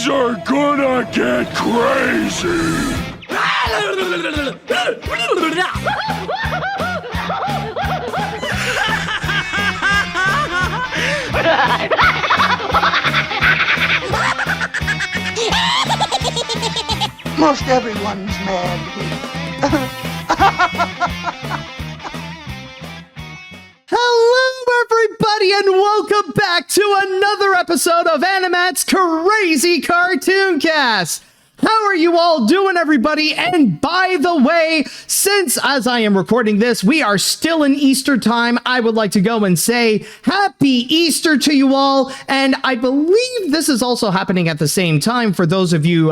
Things are gonna get crazy! Most everyone's mad here. Hello, everybody, and welcome back to another episode of AniMat's Crazy Cartoon Cast. How are you all doing, everybody? And by the way, since as I am recording this, we are still in Easter time, I would like to go and say Happy Easter to you all. And I believe this is also happening at the same time for those of you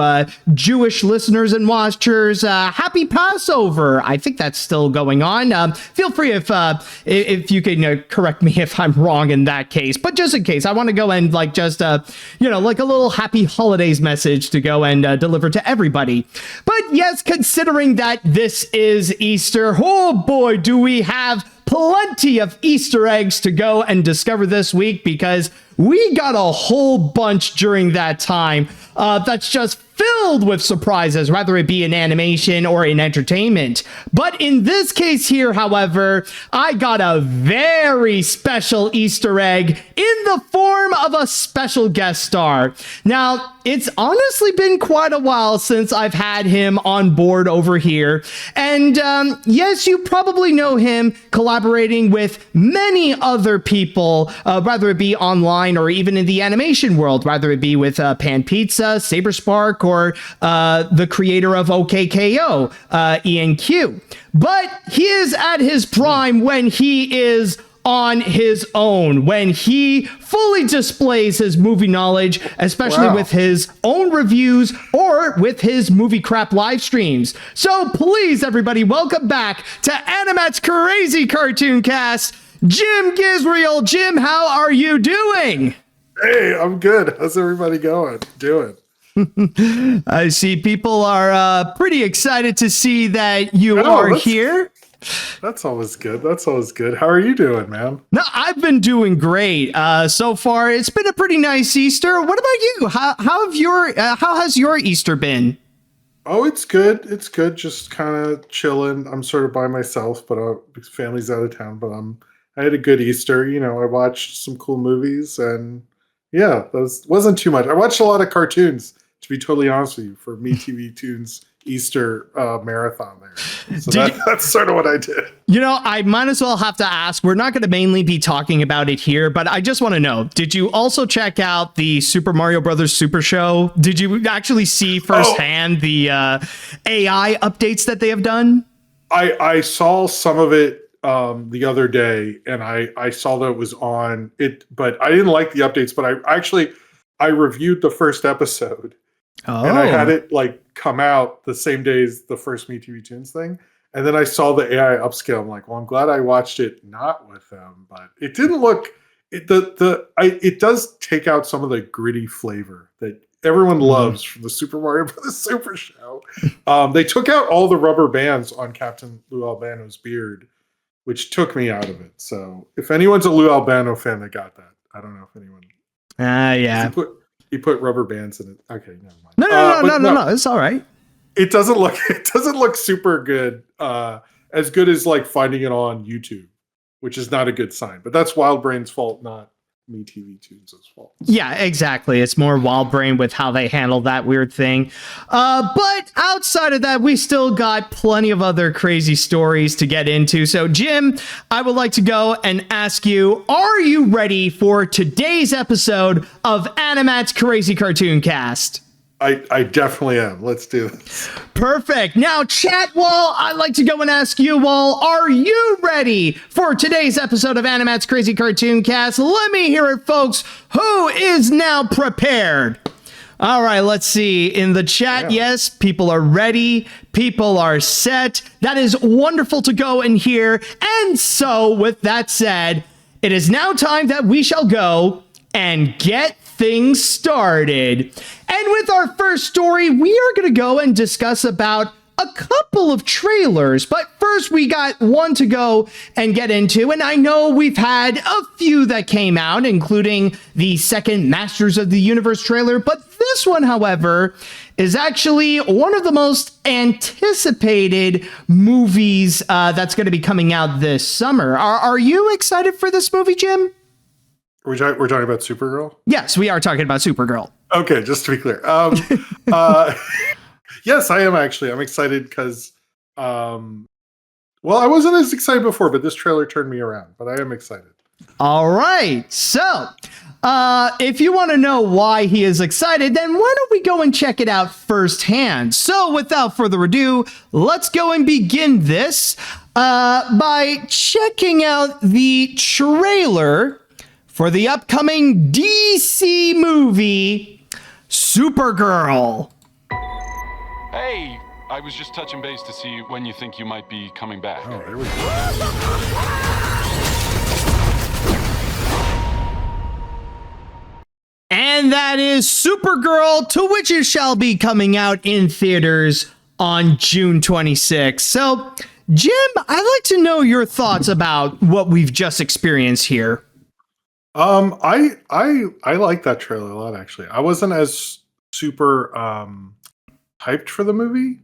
Jewish listeners and watchers. Happy Passover. I think that's still going on. Feel free if you can correct me if I'm wrong in that case. But just in case, I want to go and like just like a little happy holidays message to go and deliver to everybody. But yes, considering that this is Easter, oh boy, do we have plenty of Easter eggs to go and discover this week, because we got a whole bunch during that time that's just filled with surprises, whether it be in animation or in entertainment. But in this case here, however, I got a very special Easter egg in the form of a special guest star. Now, it's honestly been quite a while since I've had him on board over here. And yes, you probably know him collaborating with many other people, whether it be online or even in the animation world, whether it be with Pan Pizza, Saberspark, or the creator of OKKO, Ian Q. But he is at his prime when he is on his own, when he fully displays his movie knowledge, especially with his own reviews or with his movie crap live streams. So please, everybody, welcome back to AniMat's Crazy Cartoon Cast, Jim Gisriel. Jim, how are you doing? Hey, I'm good. How's everybody doing? I see people are pretty excited to see that you are here. That's always good. How are you doing, man? No, I've been doing great. So far, it's been a pretty nice Easter. What about you? How has your Easter been? Oh, it's good. Just kind of chilling. I'm sort of by myself, but family's out of town. But I had a good Easter. I watched some cool movies, and yeah, that wasn't too much. I watched a lot of cartoons, to be totally honest with you, for Me TV Tunes Easter marathon there. So that's sort of what I did. I might as well have to ask. We're not going to mainly be talking about it here, but I just want to know, did you also check out the Super Mario Brothers Super Show? Did you actually see firsthand the AI updates that they have done? I saw some of it the other day, and I saw that it was on it, but I didn't like the updates. But I reviewed the first episode. And I had it come out the same day as the first Me TV Tunes thing. And then I saw the AI upscale. I'm like, well, I'm glad I watched it not with them, but it didn't look it does take out some of the gritty flavor that everyone loves from the Super Mario Bros. Super Show. They took out all the rubber bands on Captain Lou Albano's beard, which took me out of it. So if anyone's a Lou Albano fan, they got that. I don't know if anyone. Yeah. He put rubber bands in it. Okay, never mind. No. It's all right. It doesn't look super good. As good as finding it on YouTube, which is not a good sign. But that's WildBrain's fault, not Me TV Tunes' fault. Yeah, exactly. It's more WildBrain with how they handle that weird thing. But outside of that, we still got plenty of other crazy stories to get into. So, Jim, I would like to go and ask you, are you ready for today's episode of AniMat's Crazy Cartoon Cast? I definitely am. Let's do this. Perfect. Now, chat wall, I'd like to go and ask you all, are you ready for today's episode of AniMat's Crazy Cartoon Cast? Let me hear it, folks. Who is now prepared? All right, let's see. In the chat, yes, people are ready. People are set. That is wonderful to go and hear. And so, with that said, it is now time that we shall go and get things started. And with our first story, we are going to go and discuss about a couple of trailers. But first, we got one to go and get into, and I know we've had a few that came out, including the second Masters of the Universe trailer, but this one, however, is actually one of the most anticipated movies that's going to be coming out this summer. Are you excited for this movie, Jim? We're talking about Supergirl? Yes, we are talking about Supergirl. Okay, just to be clear. Yes, I am actually. I'm excited because, well, I wasn't as excited before, but this trailer turned me around. But I am excited. All right. So, if you want to know why he is excited, then why don't we go and check it out firsthand? So, without further ado, let's go and begin this by checking out the trailer for the upcoming DC movie, Supergirl. Hey, I was just touching base to see when you think you might be coming back. Oh, there we go. And that is Supergirl, to which it shall be coming out in theaters on June 26th. So, Jim, I'd like to know your thoughts about what we've just experienced here. I like that trailer a lot, actually. I wasn't as super hyped for the movie,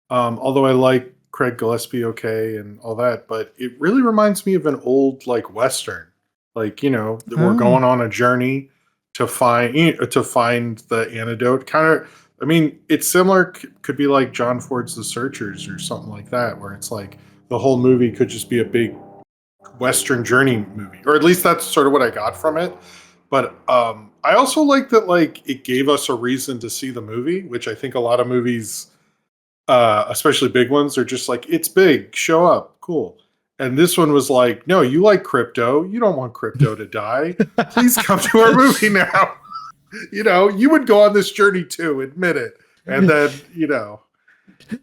although I like Craig Gillespie okay and all that, but it really reminds me of an old like Western, like, you know, we're going on a journey to find the antidote. Kind of, I mean, it's similar, could be like John Ford's The Searchers or something like that, where it's like the whole movie could just be a big Western journey movie, or at least that's sort of what I got from it. But I also like that, like, it gave us a reason to see the movie, which I think a lot of movies, especially big ones, are just like, it's big, show up, cool. And this one was like, no, you like crypto, you don't want crypto to die. Please come to our movie now. You know, you would go on this journey too, admit it. And then, you know.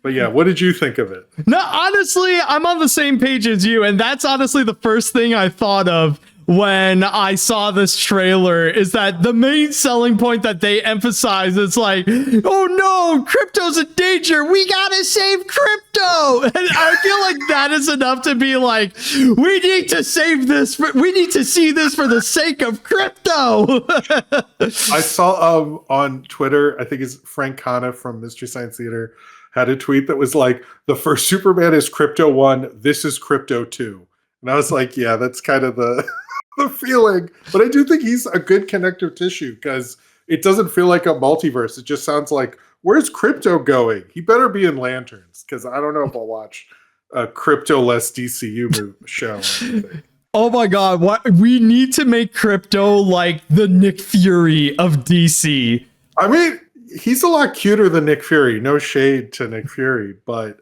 But yeah, what did you think of it? No, honestly, I'm on the same page as you, and that's honestly the first thing I thought of when I saw this trailer, is that the main selling point that they emphasize is like, oh no, crypto's in danger, we gotta save crypto. And I feel like that is enough to be like, we need to save this, we need to see this for the sake of crypto. I saw on Twitter, I think it's Frank Cana from Mystery Science Theater, had a tweet that was like, the first Superman is Crypto 1, this is Crypto 2. And I was like, yeah, that's kind of the feeling. But I do think he's a good connective tissue, because it doesn't feel like a multiverse. It just sounds like, where's Crypto going? He better be in Lanterns, because I don't know if I'll watch a Crypto-less DCU show. Oh my God, what, we need to make Crypto like the Nick Fury of DC. I mean, he's a lot cuter than Nick Fury. No shade to Nick Fury, but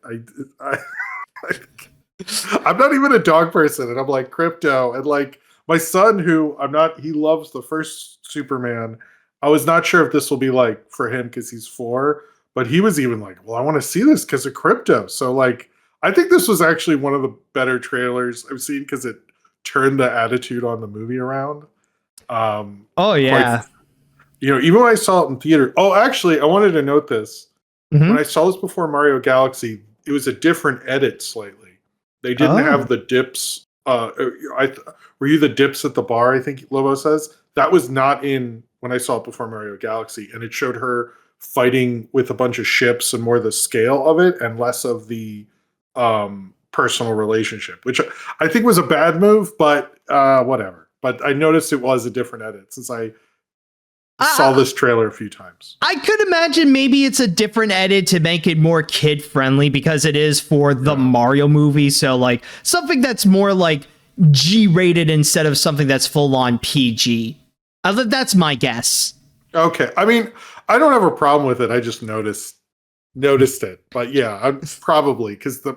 I'm not even a dog person, and I'm like, Crypto. And like my son, who he loves the first Superman. I was not sure if this will be like for him because he's 4, but he was even like, well, I want to see this because of Crypto. So like, I think this was actually one of the better trailers I've seen, because it turned the attitude on the movie around. Oh yeah. You know, even when I saw it in theater. Oh, actually, I wanted to note this. Mm-hmm. When I saw this before Mario Galaxy, it was a different edit slightly. They didn't have the dips. Were you the dips at the bar, I think Lobo says? That was not in when I saw it before Mario Galaxy. And it showed her fighting with a bunch of ships and more the scale of it and less of the personal relationship, which I think was a bad move, but whatever. But I noticed it was a different edit since I saw this trailer a few times. I could imagine maybe it's a different edit to make it more kid friendly, because it is for the Mario movie. So like something that's more like G-rated instead of something that's full on PG. That's my guess. Okay. I mean, I don't have a problem with it. I just noticed it. But yeah, I'm probably, because the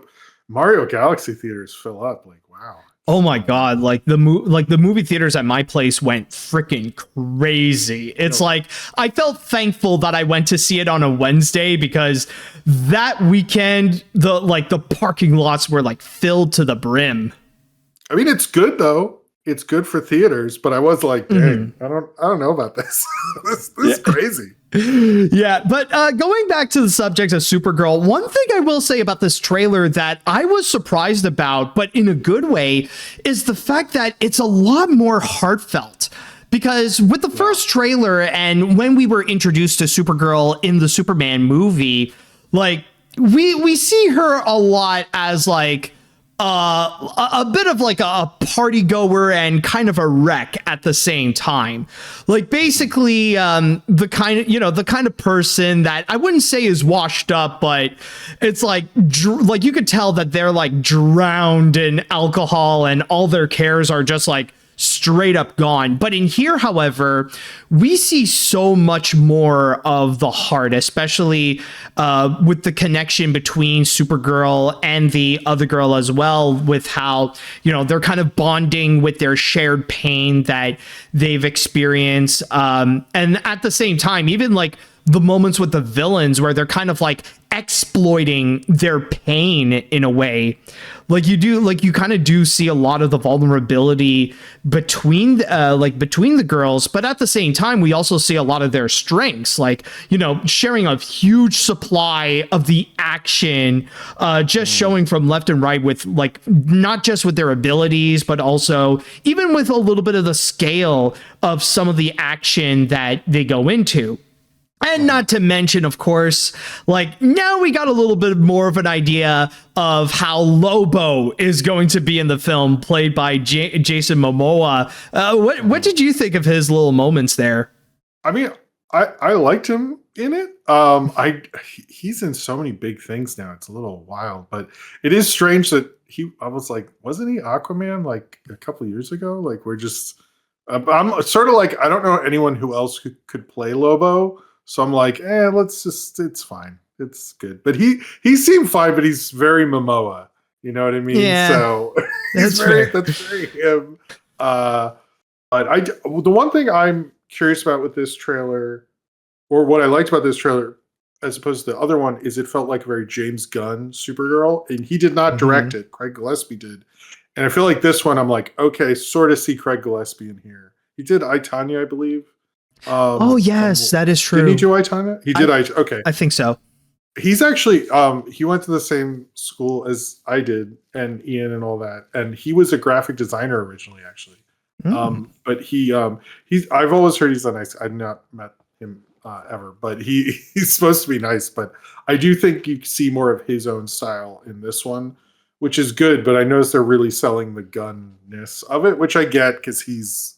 Mario Galaxy theaters fill up. Like, wow. Oh my God, like the movie theaters at my place went freaking crazy. It's like, I felt thankful that I went to see it on a Wednesday, because that weekend, the parking lots were like filled to the brim. I mean, it's good though. It's good for theaters, but I was like, dang, I don't know about this. This is crazy. Yeah, but going back to the subject of Supergirl, one thing I will say about this trailer that I was surprised about, but in a good way, is the fact that it's a lot more heartfelt. Because with the first trailer and when we were introduced to Supergirl in the Superman movie, like we see her a lot as like a bit of like a party goer and kind of a wreck at the same time. Like basically the kind of person that I wouldn't say is washed up, but it's like you could tell that they're like drowned in alcohol and all their cares are just like straight up gone. But in here, however, we see so much more of the heart, especially with the connection between Supergirl and the other girl as well, with how, they're kind of bonding with their shared pain that they've experienced. And at the same time, even like the moments with the villains where they're kind of like exploiting their pain in a way. You kind of do see a lot of the vulnerability between the girls, but at the same time, we also see a lot of their strengths, sharing a huge supply of the action, just showing from left and right with not just with their abilities, but also even with a little bit of the scale of some of the action that they go into. And not to mention, of course, now we got a little bit more of an idea of how Lobo is going to be in the film, played by Jason Momoa. What did you think of his little moments there? I mean, I liked him in it. He's in so many big things now. It's a little wild, but it is strange that I was like, wasn't he Aquaman like a couple of years ago? Like we're just, I'm sort of like, I don't know anyone who else could play Lobo. So I'm like, it's fine. It's good. But he seemed fine, but he's very Momoa. You know what I mean? Yeah, so that's very him. But the one thing I'm curious about with this trailer, or what I liked about this trailer, as opposed to the other one, is it felt like a very James Gunn Supergirl. And he did not direct it. Craig Gillespie did. And I feel like this one, I'm like, okay, sort of see Craig Gillespie in here. He did I, Tonya, I believe. Yes, that is true. Did he do I, Tonya? He did. Okay, I think so. He's actually he went to the same school as I did, and Ian and all that, and he was a graphic designer originally, actually. But he's I've always heard he's a nice. I've not met him ever, but he's supposed to be nice. But I do think you see more of his own style in this one, which is good. But I noticed they're really selling the gunness of it, which I get because he's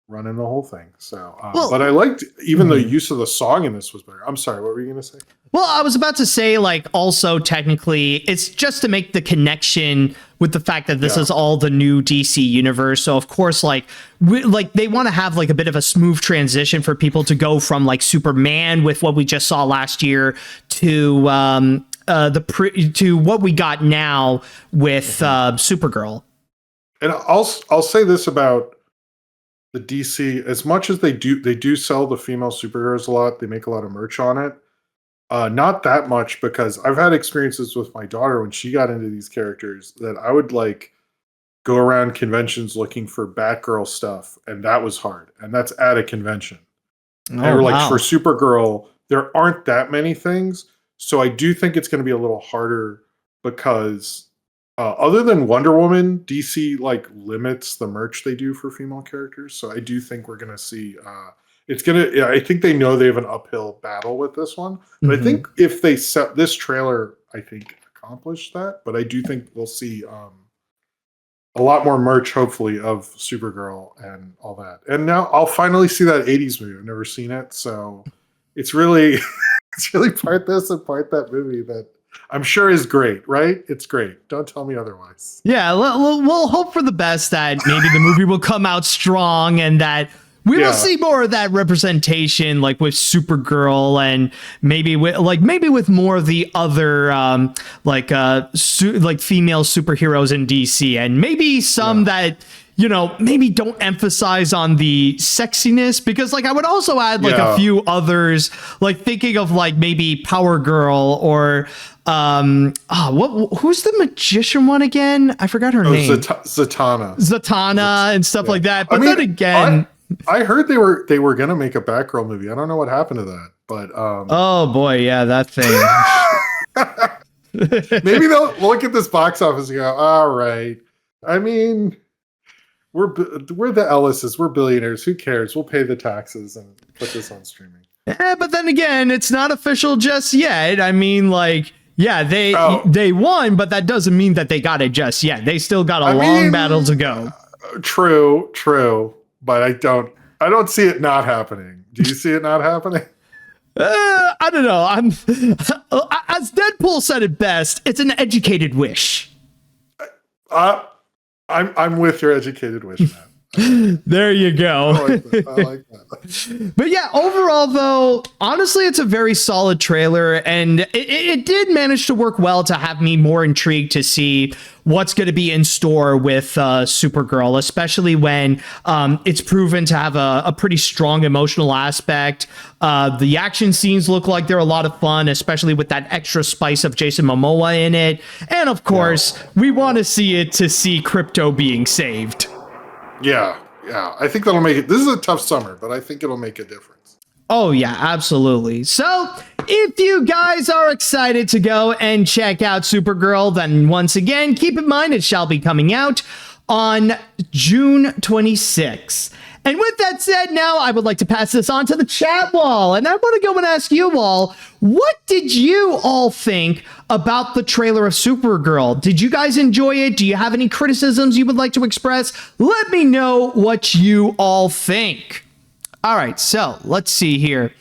running the whole thing. So, but I liked even the use of the song in this was better. I'm sorry, what were you going to say? Well, I was about to say, also technically, it's just to make the connection with the fact that this is all the new DC universe. So, of course, they want to have a bit of a smooth transition for people to go from Superman with what we just saw last year to to what we got now with Supergirl. And I'll say this about the DC, as much as they do sell the female superheroes a lot, they make a lot of merch on it. Not that much, because I've had experiences with my daughter when she got into these characters that I would go around conventions looking for Batgirl stuff, and that was hard. And that's at a convention. For Supergirl, there aren't that many things. So I do think it's going to be a little harder because other than Wonder Woman, DC limits the merch they do for female characters. So I do think we're going to see I think they know they have an uphill battle with this one. But I think if they set this trailer, I think accomplished that. But I do think we'll see a lot more merch, hopefully, of Supergirl and all that. And now I'll finally see that 80s movie. I've never seen it. So it's really part this and part that movie that I'm sure is great, right? It's great. Don't tell me otherwise. Yeah, we'll hope for the best that maybe the movie will come out strong and that we will see more of that representation, with Supergirl, and maybe with more of the other female superheroes in DC, and maybe some that maybe don't emphasize on the sexiness, because I would also add a few others, thinking of maybe Power Girl or who's the magician one again? I forgot her name. Zatanna and stuff like that. But then again, I heard they were gonna make a Batgirl movie. I don't know what happened to that, but Oh boy, yeah, that thing. maybe they'll look at this box office and go, all right. I mean, we're the Ellises. We're billionaires. Who cares? We'll pay the taxes and put this on streaming. Yeah, but then again, it's not official just yet. I mean, like, yeah, they won, but that doesn't mean that they got it just yet. They still got a long battle to go. True, but I don't see it not happening. Do you see it not happening? I don't know. As Deadpool said it best, it's an educated wish. I'm with your educated wish, man. There you go. I like that. But yeah, overall though, honestly, it's a very solid trailer, and it did manage to work well to have me more intrigued to see what's going to be in store with Supergirl, especially when it's proven to have a pretty strong emotional aspect. The action scenes look like they're a lot of fun, especially with that extra spice of Jason Momoa in it. And of course, we want to see it to see Krypto being saved. Yeah. I think that'll make it. This is a tough summer, but I think it'll make a difference. Oh, yeah, absolutely. So if you guys are excited to go and check out Supergirl, then once again, keep in mind it shall be coming out on June 26th. And with that said, now I would like to pass this on to the chat wall. And I want to go and ask you all, what did you all think about the trailer of Supergirl? Did you guys enjoy it? Do you have any criticisms you would like to express? Let me know what you all think. All right, so let's see here.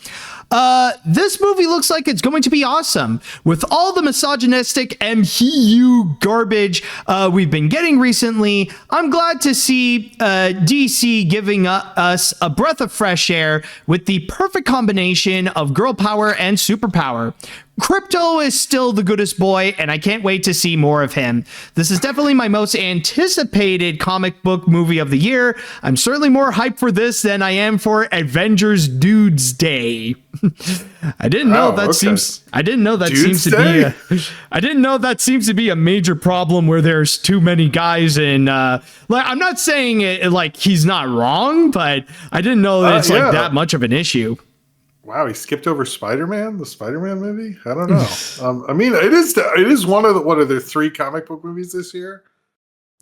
This movie looks like it's going to be awesome. With all the misogynistic MCU garbage we've been getting recently, I'm glad to see DC giving us a breath of fresh air with the perfect combination of girl power and superpower. Krypto is still the goodest boy, and I can't wait to see more of him. This is definitely my most anticipated comic book movie of the year. I'm certainly more hyped for this than I am for Avengers Dudes Day. I didn't know that seems to be a major problem where there's too many guys in like, I'm not saying it like he's not wrong, but I didn't know that it's like that much of an issue. Wow, he skipped over Spider-Man, the Spider-Man movie? I don't know. I mean, it is one of what are there 3 comic book movies this year?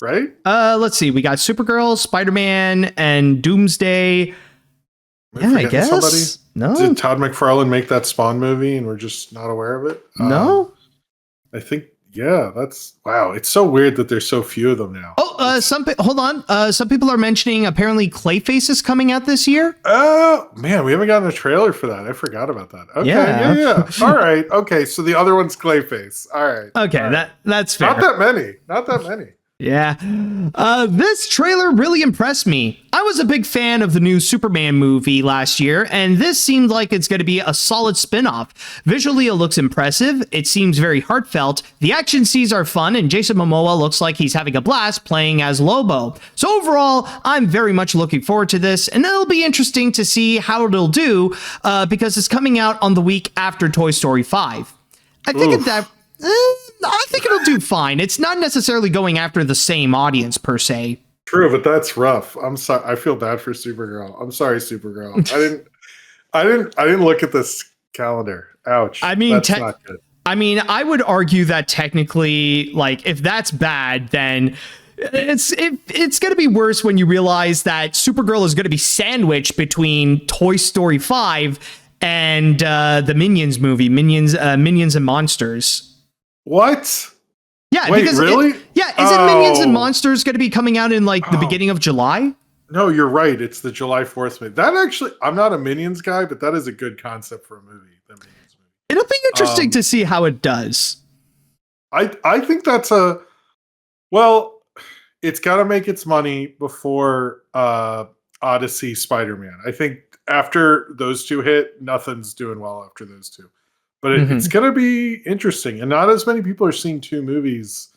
Right? Let's see. We got Supergirl, Spider-Man, and Doomsday. Yeah, I guess. Somebody? No. Did Todd McFarlane make that Spawn movie and we're just not aware of it? No. I think, yeah, that's wow. It's so weird that there's so few of them now. Oh, hold on. Some people are mentioning apparently Clayface is coming out this year. Oh, man, we haven't gotten a trailer for that. I forgot about that. Okay, yeah. All right. Okay, so the other one's Clayface. All right. Okay, all right. That's fair. Not that many. Yeah. This trailer really impressed me. I was a big fan of the new Superman movie last year, and this seemed like it's going to be a solid spin-off. Visually, it looks impressive. It seems very heartfelt. The action scenes are fun, and Jason Momoa looks like he's having a blast playing as Lobo. So overall, I'm very much looking forward to this, and it'll be interesting to see how it'll do because it's coming out on the week after Toy Story 5. I think it'll do fine. It's not necessarily going after the same audience per se. True, but that's rough. I'm sorry. I feel bad for Supergirl. I'm sorry, Supergirl. I didn't look at this calendar. Ouch. I mean, that's not good. I mean, I would argue that technically, like, if that's bad, then it's going to be worse when you realize that Supergirl is going to be sandwiched between Toy Story 5 and the Minions movie, Minions and Monsters. What? Yeah, wait, because really? Isn't Minions and Monsters going to be coming out in like the beginning of July? No, you're right. It's the July 4th movie. That actually, I'm not a Minions guy, but that is a good concept for a movie. The Minions movie. It'll be interesting to see how it does. I think that's it's got to make its money before Odyssey Spider-Man. I think after those two hit, nothing's doing well after those two. But it's going to be interesting. And not as many people are seeing 2 movies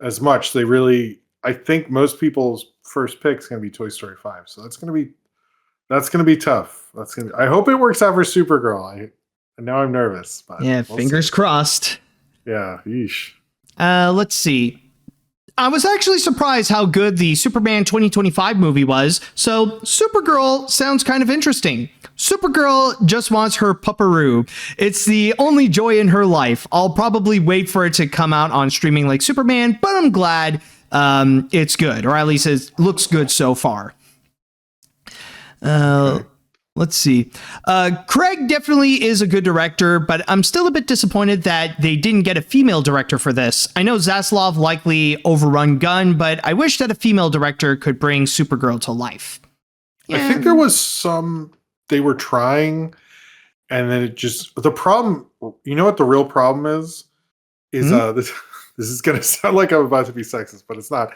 as much. I think most people's first pick is going to be Toy Story 5. So that's going to be tough. I hope it works out for Supergirl. And now I'm nervous. But yeah, fingers crossed. Yeah, yeesh. Let's see. I was actually surprised how good the Superman 2025 movie was. So Supergirl sounds kind of interesting. Supergirl just wants her pupperoo. It's the only joy in her life. I'll probably wait for it to come out on streaming like Superman, but I'm glad it's good, or at least it looks good so far. Let's see. Craig definitely is a good director, but I'm still a bit disappointed that they didn't get a female director for this. I know Zaslav likely overrun Gunn, but I wish that a female director could bring Supergirl to life. I think there was some they were trying, and then it just the problem. You know what the real problem is? This is going to sound like I'm about to be sexist, but it's not.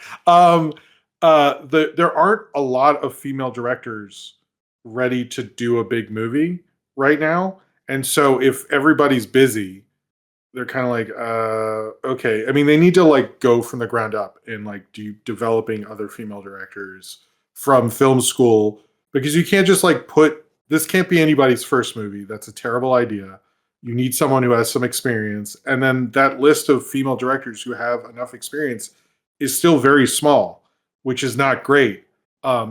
There aren't a lot of female directors ready to do a big movie right now, and so if everybody's busy, they're kind of like, okay. I mean, they need to like go from the ground up and like developing other female directors from film school, because you can't just like this can't be anybody's first movie. That's a terrible idea. You need someone who has some experience, and then that list of female directors who have enough experience is still very small, which is not great.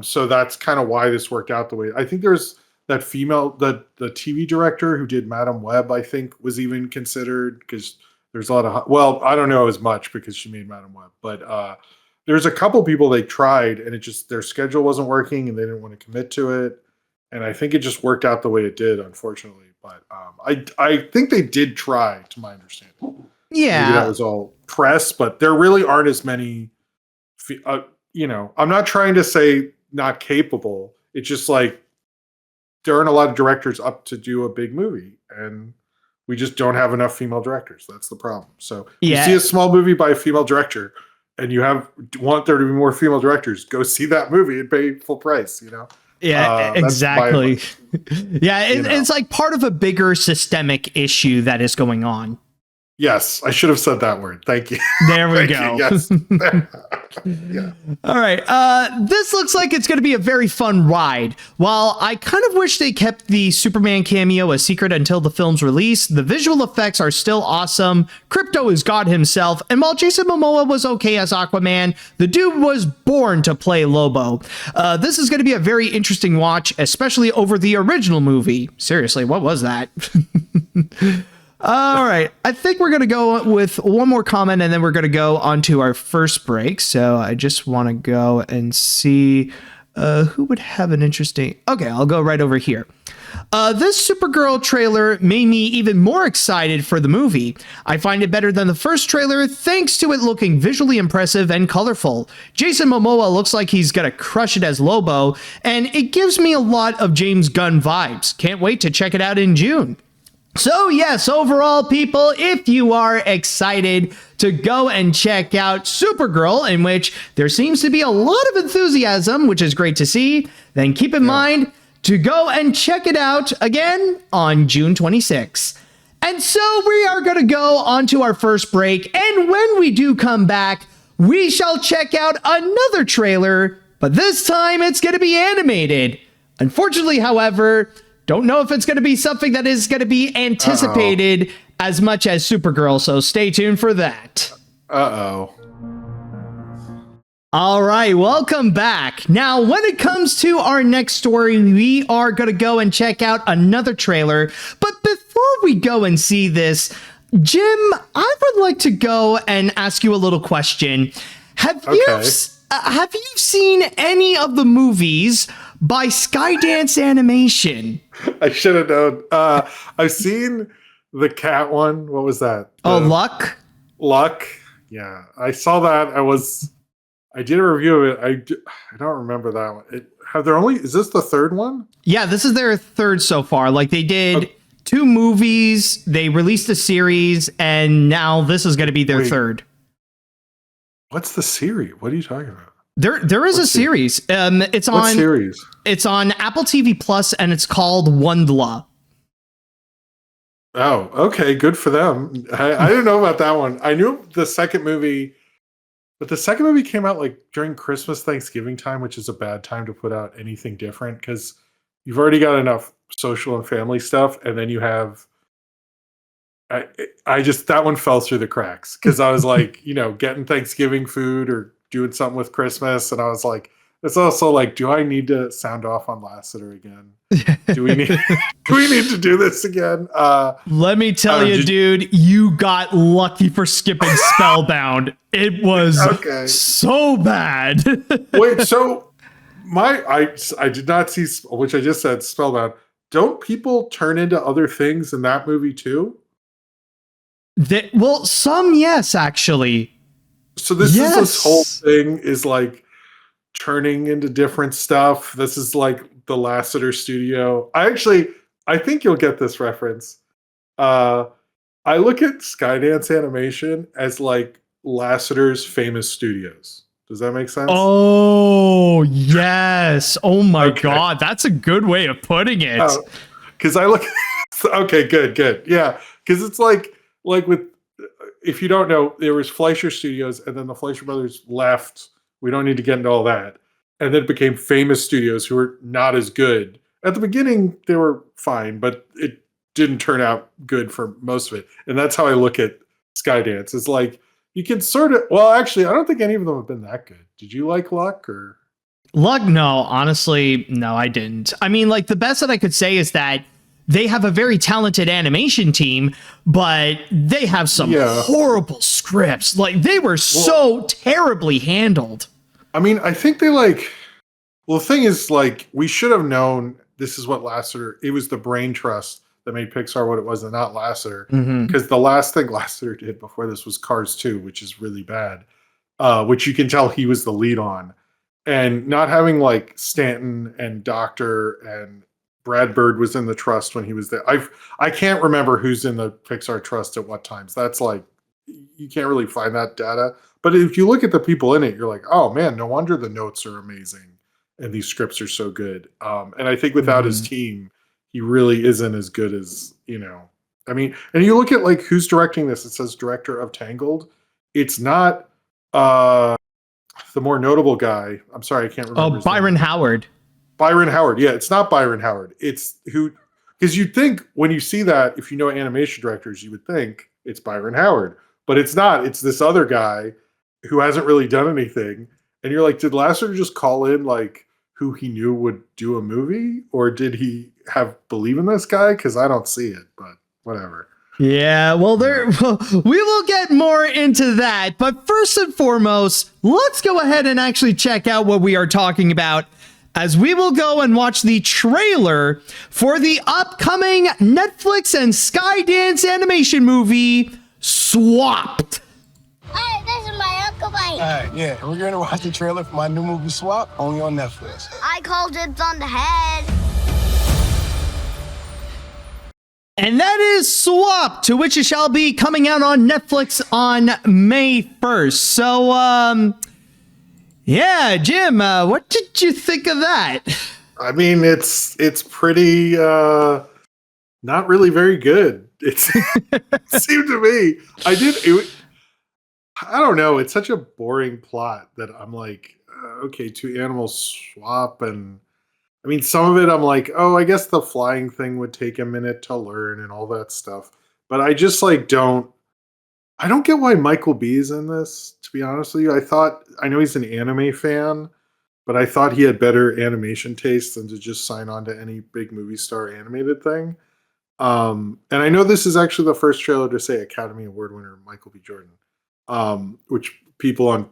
So that's kind of why this worked out the way. I think there's that female, the TV director who did Madam Web, I think was even considered, because there's a lot of, well, I don't know as much because she made Madam Web, but there's a couple people they tried and it just, their schedule wasn't working and they didn't want to commit to it. And I think it just worked out the way it did, unfortunately. But I think they did try, to my understanding. Yeah. Maybe that was all press, but there really aren't as many, I'm not trying to say not capable. It's just like there aren't a lot of directors up to do a big movie, and we just don't have enough female directors. That's the problem. So you see a small movie by a female director and you want there to be more female directors, go see that movie and pay full price, Yeah, exactly. It's like part of a bigger systemic issue that is going on. Yes, I should have said that word. Thank you. There we go. Yes. Yeah. All right. This looks like it's going to be a very fun ride. While I kind of wish they kept the Superman cameo a secret until the film's release, the visual effects are still awesome. Crypto is God himself. And while Jason Momoa was okay as Aquaman, the dude was born to play Lobo. This is going to be a very interesting watch, especially over the original movie. Seriously, what was that? All right. I think we're going to go with one more comment and then we're going to go on to our first break. So I just want to go and see who would have an interesting... Okay, I'll go right over here. This Supergirl trailer made me even more excited for the movie. I find it better than the first trailer thanks to it looking visually impressive and colorful. Jason Momoa looks like he's gonna crush it as Lobo, and it gives me a lot of James Gunn vibes. Can't wait to check it out in June. So yes, overall, people, if you are excited to go and check out Supergirl, in which there seems to be a lot of enthusiasm, which is great to see, then keep in mind to go and check it out again on June 26th. And so we are going to go on to our first break, and when we do come back, we shall check out another trailer, but this time it's going to be animated. Unfortunately, however, don't know if it's going to be something that is going to be anticipated as much as Supergirl, so stay tuned for that. All right, welcome back. Now, when it comes to our next story, we are going to go and check out another trailer. But before we go and see this, Jim, I would like to go and ask you a little question. Have you seen any of the movies by Skydance Animation? I should have known. I've seen the cat one. What was that? Luck? Luck. Yeah, I saw that. I did a review of it. I don't remember that one. Is this the third one? Yeah, this is their third so far. Like they did 2 movies, they released a series, and now this is going to be their third. What's the series? What are you talking about? There is a series. It's on what series? It's on Apple TV Plus, and it's called Wondla. Oh, okay, good for them. I didn't know about that one. I knew the second movie, but the second movie came out like during Christmas, Thanksgiving time, which is a bad time to put out anything different because you've already got enough social and family stuff, and then you have I just, that one fell through the cracks because I was like, getting Thanksgiving food or doing something with Christmas. And I was like, it's also like, do I need to sound off on Lassiter again? Do we need to do this again? Let me tell you, dude, you got lucky for skipping Spellbound. It was so bad. Wait, so I did not see, which I just said, Spellbound. Don't people turn into other things in that movie too? Well, some, yes, actually. So this whole thing is like turning into different stuff. This is like the Lassiter studio. I think you'll get this reference. I look at Skydance Animation as like Lassiter's famous studios. Does that make sense? Oh, yes. Oh my God. That's a good way of putting it. Because I look okay, good. Yeah. Because it's like with, if you don't know, there was Fleischer Studios and then the Fleischer brothers left. We don't need to get into all that. And then it became Famous Studios, who were not as good. At the beginning, they were fine, but it didn't turn out good for most of it. And that's how I look at Skydance. It's like, you can sort of, well, actually, I don't think any of them have been that good. Did you like Luck or? Luck? No, honestly, no, I didn't. I mean, like, the best that I could say is that they have a very talented animation team, but they have some horrible scripts. Like, they were so terribly handled. I mean, I think they the thing is, like, we should have known this is what Lassiter, it was the brain trust that made Pixar what it was and not Lassiter. Because the last thing Lassiter did before this was Cars 2, which is really bad, which you can tell he was the lead on. And not having, like, Stanton and Doctor and Brad Bird was in the trust when he was there. I can't remember who's in the Pixar trust at what times. That's like, you can't really find that data. But if you look at the people in it, you're like, oh man, no wonder the notes are amazing and these scripts are so good. And I think without his team, he really isn't as good as, I mean, and you look at like who's directing this. It says director of Tangled. It's not the more notable guy. I'm sorry, I can't remember. Oh, Byron Howard. Byron Howard. Yeah, it's not Byron Howard. It's who, because you'd think when you see that, if you know animation directors, you would think it's Byron Howard. But it's not. It's this other guy who hasn't really done anything. And you're like, did Lassiter just call in like who he knew would do a movie? Or did he believe in this guy? Because I don't see it, but whatever. Yeah, well, we will get more into that. But first and foremost, let's go ahead and actually check out what we are talking about, as we will go and watch the trailer for the upcoming Netflix and Skydance Animation movie, Swapped. Hey, this is my Uncle Mike. All right, yeah, we're going to watch the trailer for my new movie, Swap, only on Netflix. I called dibs on the head. And that is Swap, to which it shall be coming out on Netflix on May 1st. So, yeah, Jim, what did you think of that? I mean, it's pretty not really very good. It seemed to me. I don't know. It's such a boring plot that I'm like, okay, two animals swap, and I mean, some of it I'm like, oh, I guess the flying thing would take a minute to learn and all that stuff. But I just like I don't get why Michael B's in this, to be honest with you. I know he's an anime fan, but I thought he had better animation taste than to just sign on to any big movie star animated thing. And I know this is actually the first trailer to say Academy Award winner Michael B. Jordan, which people on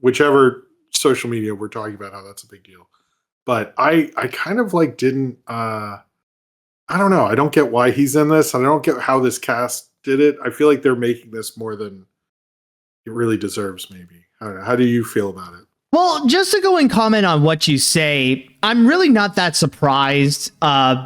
whichever social media we're talking about how that's a big deal. But I kind of like didn't, I don't know. I don't get why he's in this. And I don't get how this cast did it. I feel like they're making this more than it really deserves, maybe. I don't know. How do you feel about it? Well, just to go and comment on what you say, I'm really not that surprised,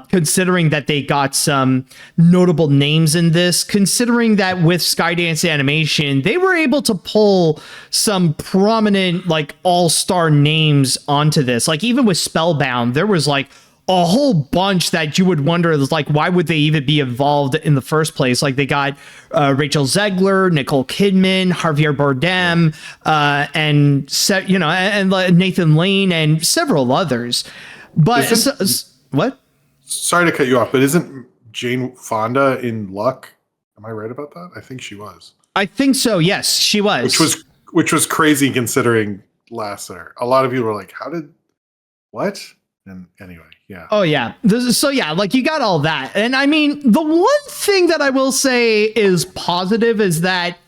considering that they got some notable names in this, considering that with Skydance Animation, they were able to pull some prominent, like, all-star names onto this. Like, even with Spellbound, there was, like, a whole bunch that you would wonder, like, why would they even be involved in the first place? Like, they got Rachel Zegler, Nicole Kidman, Javier Bardem, and Nathan Lane, and several others. But what? Sorry to cut you off, but isn't Jane Fonda in Luck? Am I right about that? I think she was. I think so. Yes, she was. Which was crazy considering Lasseter. A lot of people were like, what? And anyway, yeah. Oh, yeah. So, yeah, like you got all that. And I mean, the one thing that I will say is positive is that,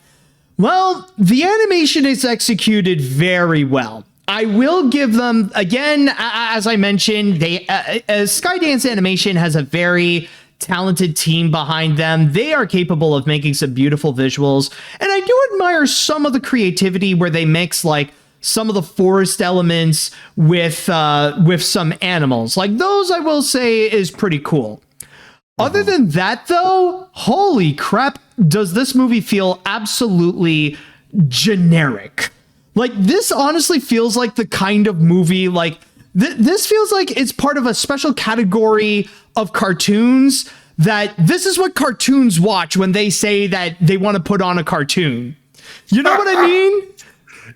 well, the animation is executed very well. I will give them, again, as I mentioned, Skydance Animation has a very talented team behind them. They are capable of making some beautiful visuals. And I do admire some of the creativity where they mix like some of the forest elements with some animals. Like those, I will say, is pretty cool. Other than that, though, holy crap, does this movie feel absolutely generic. Like, this honestly feels like the kind of movie, like, this feels like it's part of a special category of cartoons that this is what cartoons watch when they say that they want to put on a cartoon. You know what I mean?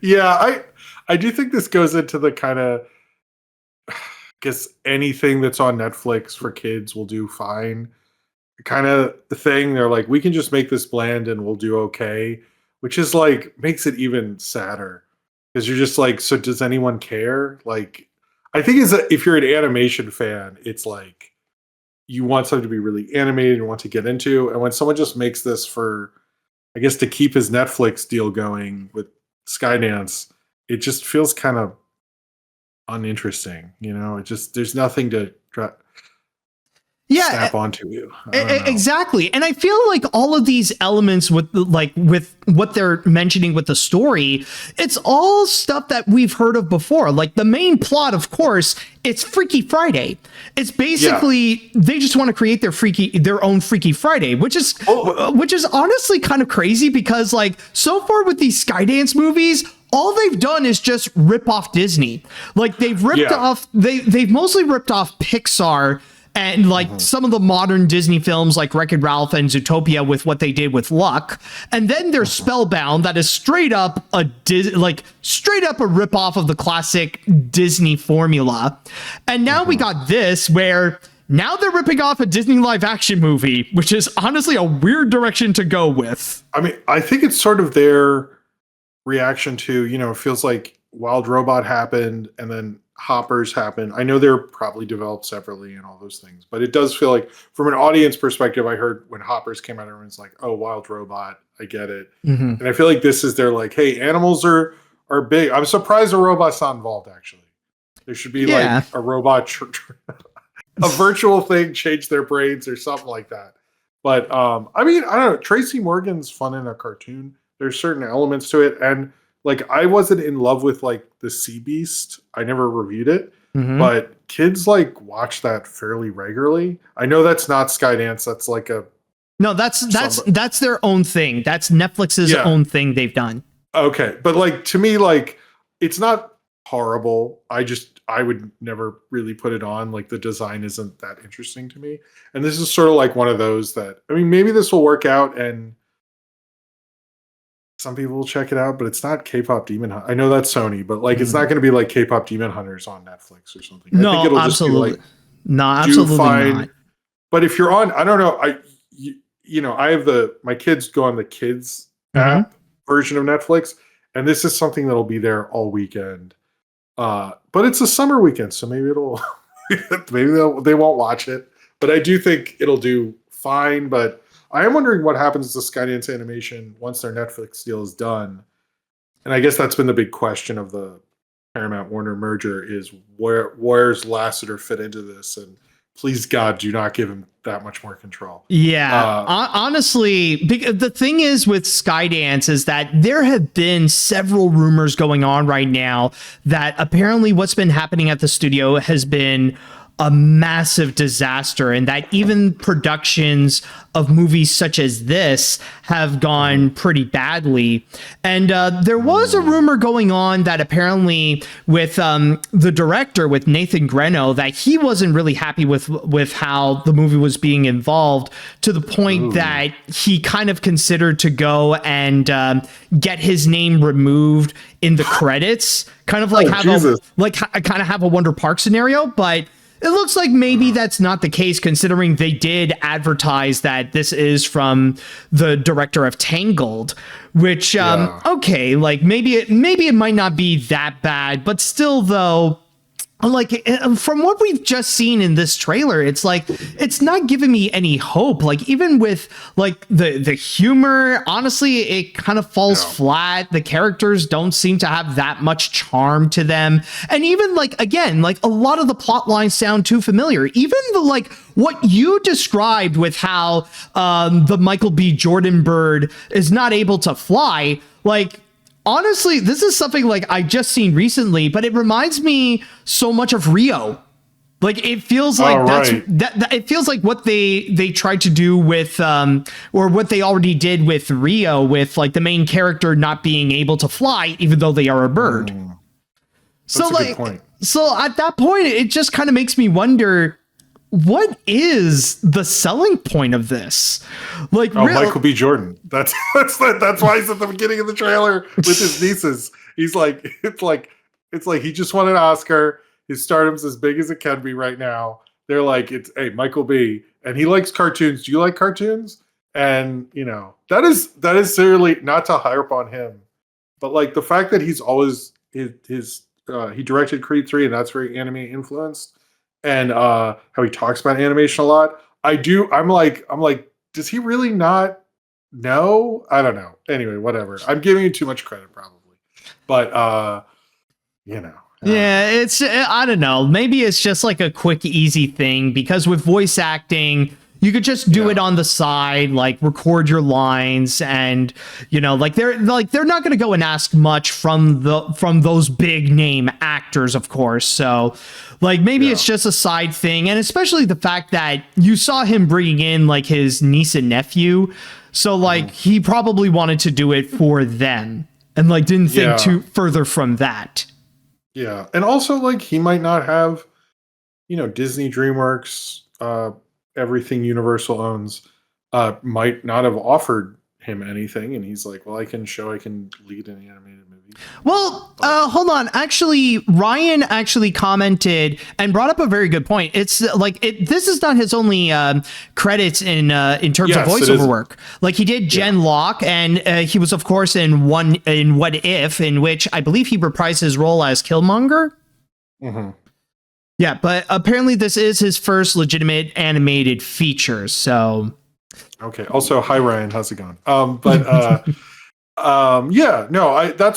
Yeah, I do think this goes into the kind of, I guess anything that's on Netflix for kids will do fine kind of thing. They're like, we can just make this bland and we'll do okay, which is like, makes it even sadder. Because you're just like, so does anyone care? Like, I think if you're an animation fan, it's like, you want something to be really animated, you want to get into. And when someone just makes this for, I guess, to keep his Netflix deal going with Skydance, it just feels kind of uninteresting. You know, it just, there's nothing to snap onto you. Exactly. And I feel like all of these elements with what they're mentioning with the story, it's all stuff that we've heard of before. Like the main plot, of course, it's Freaky Friday. It's basically they just want to create their own Freaky Friday, which is honestly kind of crazy because like so far with these Skydance movies, all they've done is just rip off Disney. Like they've ripped off they've mostly ripped off Pixar and like some of the modern Disney films like Wreck-It Ralph and Zootopia with what they did with Luck. And then there's Spellbound that is straight up a ripoff of the classic Disney formula. And now we got this where now they're ripping off a Disney live action movie, which is honestly a weird direction to go with. I mean, I think it's sort of their reaction to, you know, it feels like Wild Robot happened and then Hoppers happened. I know they're probably developed separately and all those things, but it does feel like from an audience perspective, I heard when Hoppers came out, everyone's like, oh, Wild Robot, I get it. And I feel like this is their like, hey, animals are big. I'm surprised a robot's not involved, actually. There should be like a robot, a virtual thing, change their brains or something like that. But I mean, I don't know. Tracy Morgan's fun in a cartoon. There's certain elements to it. And like, I wasn't in love with like the Sea Beast. I never reviewed it, but kids like watch that fairly regularly. I know that's not Skydance. That's like that's their own thing. That's Netflix's own thing they've done. Okay. But like, to me, like, it's not horrible. I would never really put it on. Like the design isn't that interesting to me. And this is sort of like one of those that, I mean, maybe this will work out and some people will check it out, but it's not K-pop Demon Hunters. I know that's Sony, but like, it's not going to be like K-pop Demon Hunters on Netflix or something. I think it'll absolutely. Just be like, absolutely not. But if you're on, I don't know. I have my kids go on the kids app version of Netflix, and this is something that'll be there all weekend. But it's a summer weekend, so maybe they won't watch it. But I do think it'll do fine. But I am wondering what happens to Skydance Animation once their Netflix deal is done. And I guess that's been the big question of the Paramount Warner merger is where's Lasseter fit into this? And please God, do not give him that much more control. Yeah, honestly, the thing is with Skydance is that there have been several rumors going on right now that apparently what's been happening at the studio has been a massive disaster, and that even productions of movies such as this have gone pretty badly. And there was a rumor going on that apparently with the director, with Nathan Greno, that he wasn't really happy with how the movie was being involved, to the point that he kind of considered to go and get his name removed in the credits, kind of like have a Wonder Park scenario. But It looks like maybe that's not the case, considering they did advertise that this is from the director of Tangled, which, okay, like maybe it might not be that bad, but still, though, like from what we've just seen in this trailer, it's like it's not giving me any hope. Like even with like the humor, honestly, it kind of falls flat. The characters don't seem to have that much charm to them, and even like again, like a lot of the plot lines sound too familiar. Even the like what you described with how the Michael B. Jordan bird is not able to fly, like. Honestly, this is something like I just seen recently, but it reminds me so much of Rio. Like it feels like it feels like what they tried to do with or what they already did with Rio, with like the main character not being able to fly even though they are a bird. That's a good point. So at that point it just kind of makes me wonder, what is the selling point of this? Like, Michael B. Jordan. That's why he's at the beginning of the trailer with his nieces. He's like, it's like he just won an Oscar. His stardom's as big as it can be right now. They're like, hey, Michael B. And he likes cartoons. Do you like cartoons? And you know, that is seriously not to harp on him, but like the fact that he's always he directed Creed 3 and that's very anime influenced. And how he talks about animation a lot. I'm like, does he really not know? I don't know. Anyway, whatever. I'm giving you too much credit probably. But, you know. Yeah, it's, I don't know. Maybe it's just like a quick, easy thing because with voice acting, you could just do it on the side, like record your lines, and you know, like they're not going to go and ask much from those big name actors, of course. So, like maybe it's just a side thing, and especially the fact that you saw him bringing in like his niece and nephew, so like he probably wanted to do it for them, and like didn't think too further from that. Yeah, and also like he might not have, you know, Disney, DreamWorks, everything Universal owns, might not have offered him anything, and he's like, well, I can lead an animated movie. Well, hold on. Actually, Ryan actually commented and brought up a very good point. It's like this is not his only credits in terms of voiceover work. Like he did Gen Lock, and he was of course in What If, in which I believe he reprised his role as Killmonger. Mm-hmm. Yeah, but apparently this is his first legitimate animated feature, so... Okay, also, hi Ryan, how's it going? That's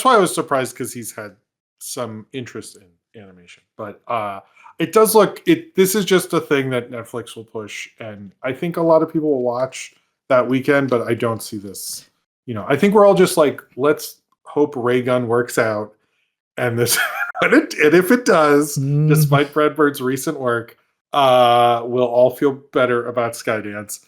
why I was surprised, because he's had some interest in animation. But it does look... This is just a thing that Netflix will push, and I think a lot of people will watch that weekend, but I don't see this. You know, I think we're all just like, let's hope Ray Gun works out, and this... And if it does, despite Brad Bird's recent work, we'll all feel better about Skydance.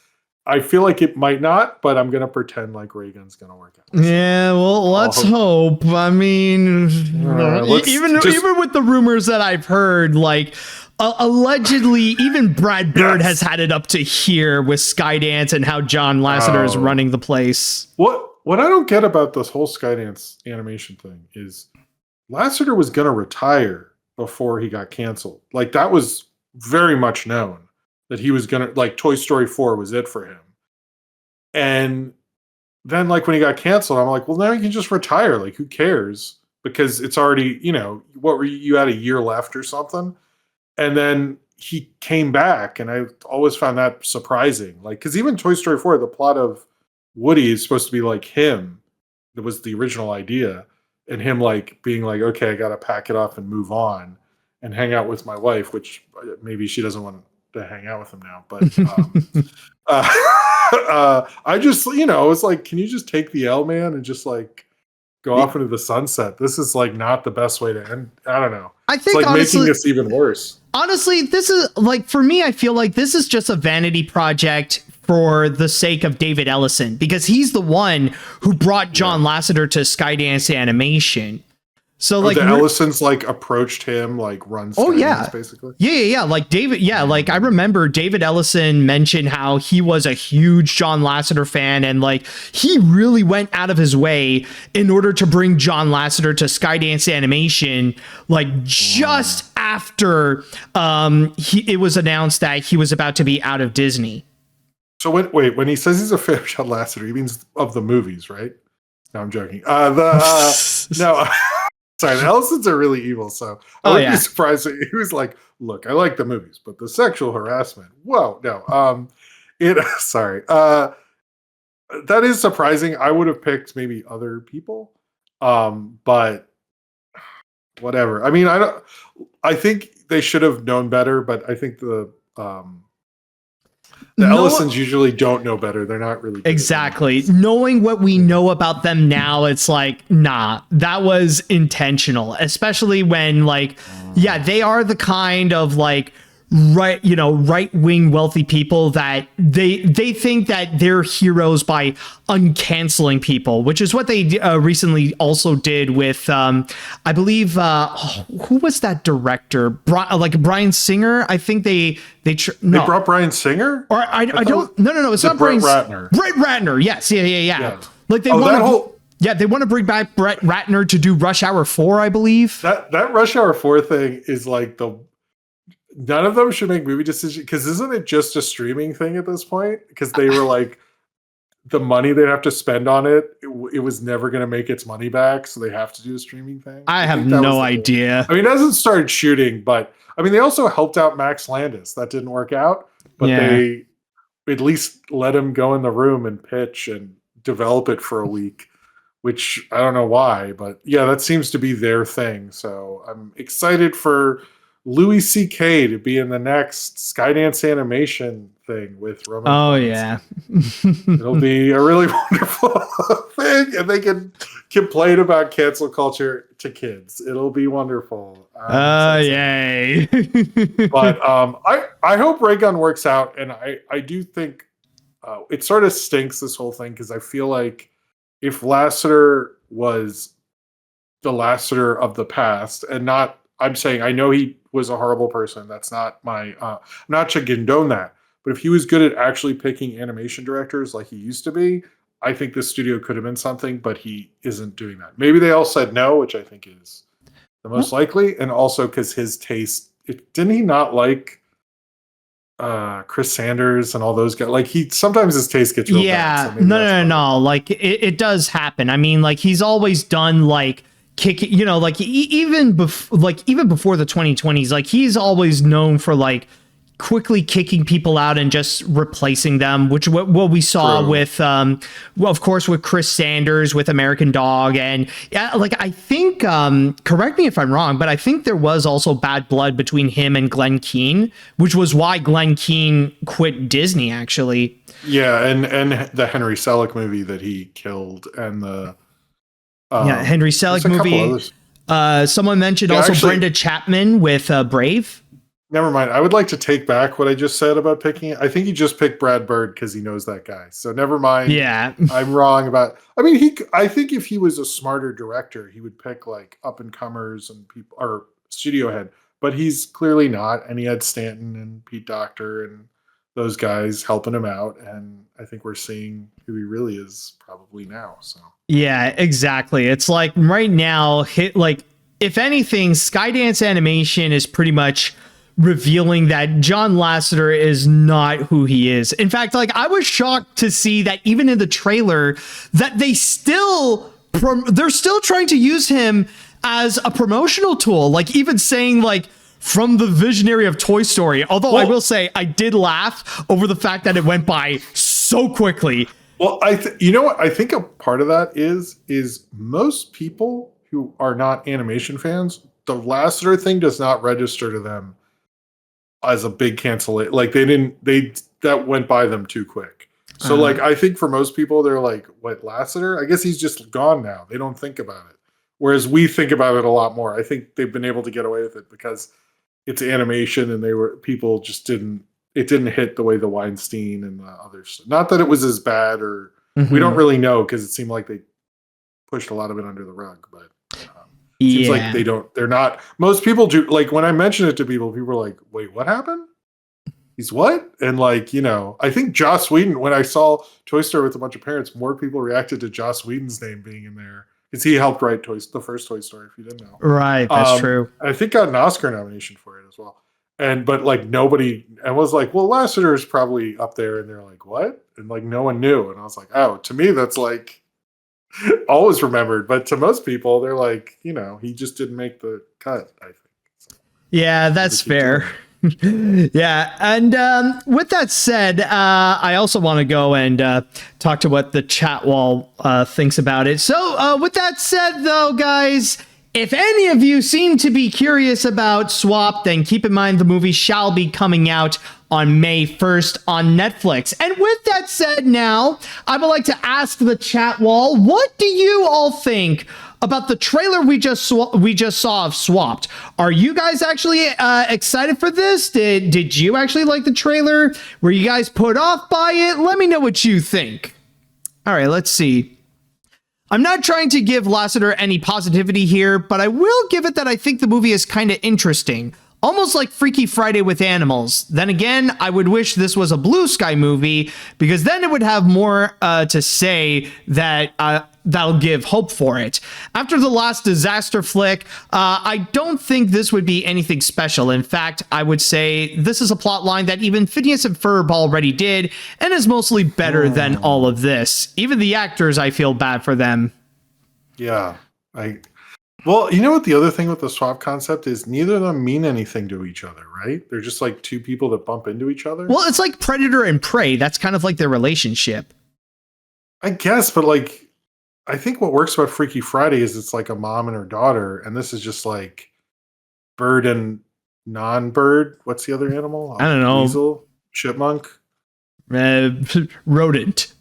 I feel like it might not, but I'm going to pretend like Reagan's going to work out. Yeah, well, let's hope. I mean, even with the rumors that I've heard, like, allegedly, even Brad Bird has had it up to here with Skydance and how John Lasseter is running the place. What I don't get about this whole Skydance animation thing is Lasseter was going to retire before he got canceled. Like, that was very much known that he was going to, like, Toy Story 4 was it for him. And then, like, when he got canceled, I'm like, well, now he can just retire. Like, who cares? Because it's already, you know, you had a year left or something. And then he came back, and I always found that surprising. Like, because even Toy Story 4, the plot of Woody is supposed to be like him. That was the original idea. And him, like, being like, okay, I got to pack it up and move on and hang out with my wife, which maybe she doesn't want to hang out with him now. But I just, you know, I was like, can you just take the L, man, and just, like, go off into the sunset? This is, like, not the best way to end. I don't know. I think, it's like honestly, making this even worse. Honestly, this is, like, for me, I feel like this is just a vanity project for the sake of David Ellison, because he's the one who brought John Lasseter to Skydance Animation. So the Ellisons like approached him, like runs. Oh yeah, basically. Yeah. Like David. Yeah, like I remember David Ellison mentioned how he was a huge John Lasseter fan, and like he really went out of his way in order to bring John Lasseter to Skydance Animation. Like just after it was announced that he was about to be out of Disney. So when he says he's a fan of John Lasseter, he means of the movies, right? No, I'm joking. No. Sorry, the Ellisons are really evil, so I wouldn't be surprised if he was like, look, I like the movies, but the sexual harassment, whoa, no. Sorry. That is surprising. I would have picked maybe other people. But whatever. I mean, I think they should have known better, but I think the Ellisons usually don't know better. They're not really exactly knowing what we know about them now. It's like, nah, that was intentional, especially when like, yeah, they are the kind of like right-wing wealthy people that they think that they're heroes by uncanceling people, which is what they recently also did with I believe who was that director, Bryan Singer. I think they brought Bryan Singer, or I don't no it's not Brett Bryan Ratner. Brett Ratner, yes, yeah. Like they want to bring back Brett Ratner to do Rush Hour 4, I believe. That Rush Hour 4 thing is like none of them should make movie decisions, because isn't it just a streaming thing at this point? Because they were like, the money they'd have to spend on it was never going to make its money back, so they have to do a streaming thing. I have no idea. I mean, it hasn't started shooting, but I mean, they also helped out Max Landis. That didn't work out, but they at least let him go in the room and pitch and develop it for a week, which I don't know why, but yeah, that seems to be their thing. So I'm excited for Louis C.K. to be in the next Skydance Animation thing with Roman. Oh, Reigns. yeah. It'll be a really wonderful thing, and they can complain about cancel culture to kids. It'll be wonderful. Yay. But I hope Raygun works out, and I do think it sort of stinks, this whole thing, because I feel like if Lasseter was the Lasseter of the past, and not, I'm saying I know he was a horrible person. That's not my, I'm not to condone that. But if he was good at actually picking animation directors like he used to be, I think this studio could have been something, but he isn't doing that. Maybe they all said no, which I think is the most likely. And also because his taste, didn't he not like Chris Sanders and all those guys? Like sometimes his taste gets real bad. So no. Like it does happen. I mean, like he's always done like, kicking, like even before the 2020s, like he's always known for like quickly kicking people out and just replacing them, which what we saw with of course with Chris Sanders with American Dog. And like I think correct me if I'm wrong, but I think there was also bad blood between him and Glenn Keane, which was why Glenn Keane quit Disney, actually. Yeah, and the Henry Selick movie that he killed, and the Henry Selick movie. Someone mentioned Brenda Chapman with Brave. Never mind. I would like to take back what I just said about picking it. I think he just picked Brad Bird because he knows that guy. So never mind. Yeah, I'm wrong about. I mean, I think if he was a smarter director, he would pick like up and comers and people, or studio head. But he's clearly not. And he had Stanton and Pete Docter and those guys helping him out. And I think we're seeing who he really is probably now. So. Yeah, exactly. It's like right now, if anything, Skydance Animation is pretty much revealing that John Lasseter is not who he is. In fact, like I was shocked to see that even in the trailer that they're still trying to use him as a promotional tool. Like even saying like from the visionary of Toy Story. Although I will say I did laugh over the fact that it went by so quickly. Well, you know what? I think a part of that is most people who are not animation fans, the Lasseter thing does not register to them as a big cancellation. Like that went by them too quick. So like, I think for most people, they're like, what, Lasseter? I guess he's just gone now. They don't think about it. Whereas we think about it a lot more. I think they've been able to get away with it because it's animation and people just didn't hit the way the Weinstein and the others. Not that it was as bad, or we don't really know because it seemed like they pushed a lot of it under the rug. But Seems like they're not, most people do, like when I mention it to people are like, wait, what happened? He's what? And like, I think Joss Whedon, when I saw Toy Story with a bunch of parents, more people reacted to Joss Whedon's name being in there because he helped write the first Toy Story, if you didn't know. Right, that's true. I think got an Oscar nomination for it as well. But like nobody, and was like, well, Lasseter is probably up there, and they're like, what? And like no one knew, and I was like, oh, to me that's like always remembered, but to most people, they're like, he just didn't make the cut, I think. So, yeah, that's fair. Yeah, and with that said, I also want to go and talk to what the chat wall thinks about it. So with that said, though, guys, if any of you seem to be curious about Swap, then keep in mind the movie shall be coming out on May 1st on Netflix. And with that said, now, I would like to ask the chat wall, what do you all think about the trailer we just saw of Swapped? Are you guys actually excited for this? Did you actually like the trailer? Were you guys put off by it? Let me know what you think. All right, let's see. I'm not trying to give Lasseter any positivity here, but I will give it that I think the movie is kind of interesting. Almost like Freaky Friday with animals. Then again, I would wish this was a Blue Sky movie, because then it would have more to say that that'll give hope for it. After the last disaster flick, I don't think this would be anything special. In fact, I would say this is a plot line that even Phineas and Ferb already did, and is mostly better than all of this. Even the actors, I feel bad for them. Yeah, well, you know what the other thing with the swap concept is? Neither of them mean anything to each other, right? They're just like two people that bump into each other. Well, it's like Predator and Prey. That's kind of like their relationship. I guess, but like, I think what works about Freaky Friday is it's like a mom and her daughter, and this is just like bird and non-bird. What's the other animal? I don't know. Weasel? Chipmunk? Rodent.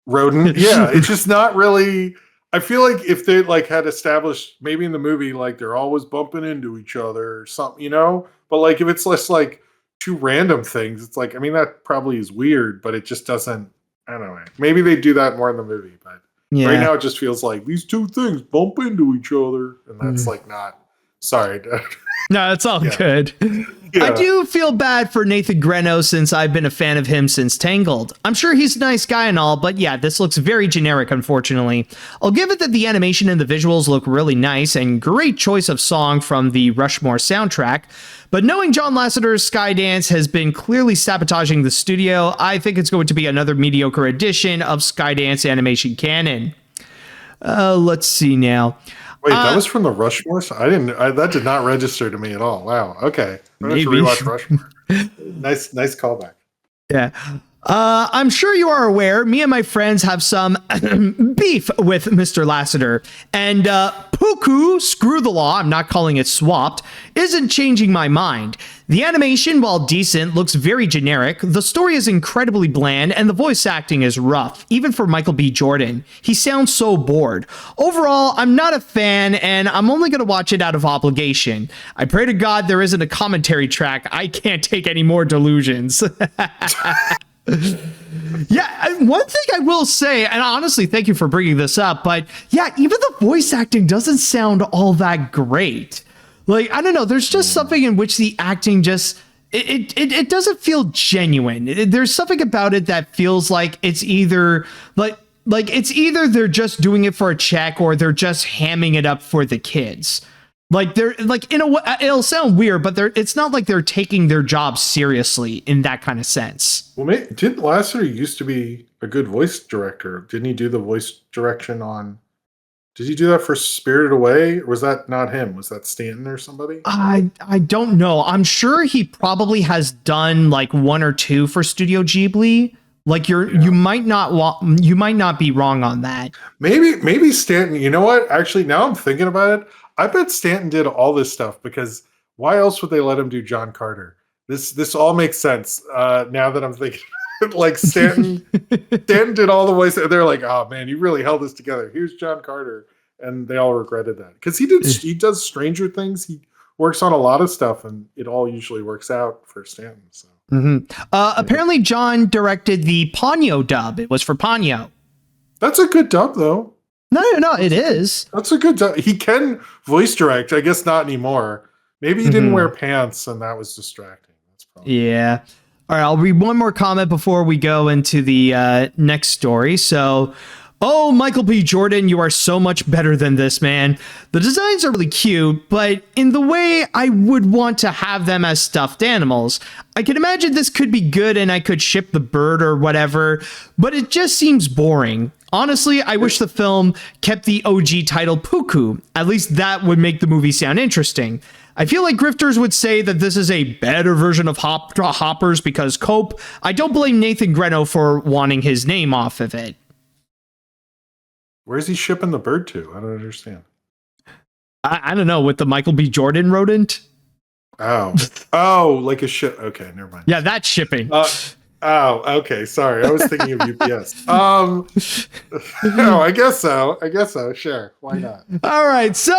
Yeah, it's just not really. I feel like if they like had established maybe in the movie like they're always bumping into each other or something, but like if it's less like two random things, it's like, I mean, that probably is weird, but it just doesn't. I don't know. Maybe they do that more in the movie, but right now it just feels like these two things bump into each other, and that's like not. Sorry. No, it's all good. Yeah. I do feel bad for Nathan Greno since I've been a fan of him since Tangled. I'm sure he's a nice guy and all, but yeah, this looks very generic, unfortunately. I'll give it that the animation and the visuals look really nice, and great choice of song from the Rushmore soundtrack. But knowing John Lasseter's Skydance has been clearly sabotaging the studio, I think it's going to be another mediocre edition of Skydance Animation canon. Let's see now. Wait, that was from the Rushmore? That did not register to me at all. Wow. Okay. I'm going to rewatch Rushmore. Nice callback. Yeah. I'm sure you are aware, me and my friends have some beef with Mr. Lasseter. And Puku, screw the law, I'm not calling it swapped, isn't changing my mind. The animation, while decent, looks very generic. The story is incredibly bland, and the voice acting is rough, even for Michael B. Jordan. He sounds so bored. Overall, I'm not a fan, and I'm only going to watch it out of obligation. I pray to God there isn't a commentary track. I can't take any more delusions. Yeah, one thing I will say, and honestly, thank you for bringing this up, but yeah, even the voice acting doesn't sound all that great. Like, I don't know, there's just something in which the acting just, it doesn't feel genuine. There's something about it that feels like it's either, like it's either they're just doing it for a check or they're just hamming it up for the kids. Like they're like, in a way, it'll sound weird, but it's not like they're taking their job seriously in that kind of sense. Well, didn't Lasseter used to be a good voice director? Didn't he do the voice direction on? Did he do that for Spirited Away? Or was that not him? Was that Stanton or somebody? I don't know. I'm sure he probably has done like one or two for Studio Ghibli. Like you might not be wrong on that. Maybe Stanton. You know what? Actually, now I'm thinking about it. I bet Stanton did all this stuff because why else would they let him do John Carter? This all makes sense now that I'm thinking. Like Stanton did all the voice. They're like, oh man, you really held this together. Here's John Carter, and they all regretted that because he does Stranger Things. He works on a lot of stuff, and it all usually works out for Stanton. So apparently, John directed the Ponyo dub. It was for Ponyo. That's a good dub, though. No, it is. That's a good. He can voice direct. I guess not anymore. Maybe he didn't wear pants, and that was distracting. That's probably Yeah. All right, I'll read one more comment before we go into the next story. So, oh, Michael B. Jordan, you are so much better than this, man. The designs are really cute, but in the way I would want to have them as stuffed animals. I can imagine this could be good and I could ship the bird or whatever, but it just seems boring. Honestly, I wish the film kept the OG title Puku. At least that would make the movie sound interesting. I feel like grifters would say that this is a better version of Hoppers because Cope. I don't blame Nathan Greno for wanting his name off of it. Where's he shipping the bird to? I don't understand. I don't know, with the Michael B. Jordan rodent? Oh, like a ship. Okay, never mind. Yeah, that's shipping. Okay. Sorry, I was thinking of UPS. No, I guess so. Sure, why not? All right, so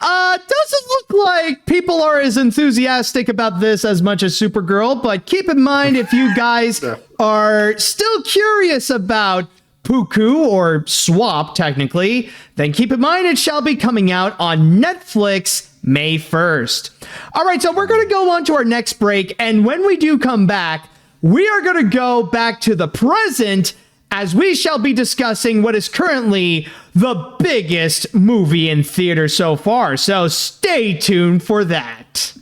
doesn't look like people are as enthusiastic about this as much as Supergirl, but keep in mind if you guys are still curious about Puku or Swap, technically, then keep in mind it shall be coming out on Netflix May 1st. All right, so we're going to go on to our next break, and when we do come back, we are going to go back to the present as we shall be discussing what is currently the biggest movie in theaters so far. So stay tuned for that.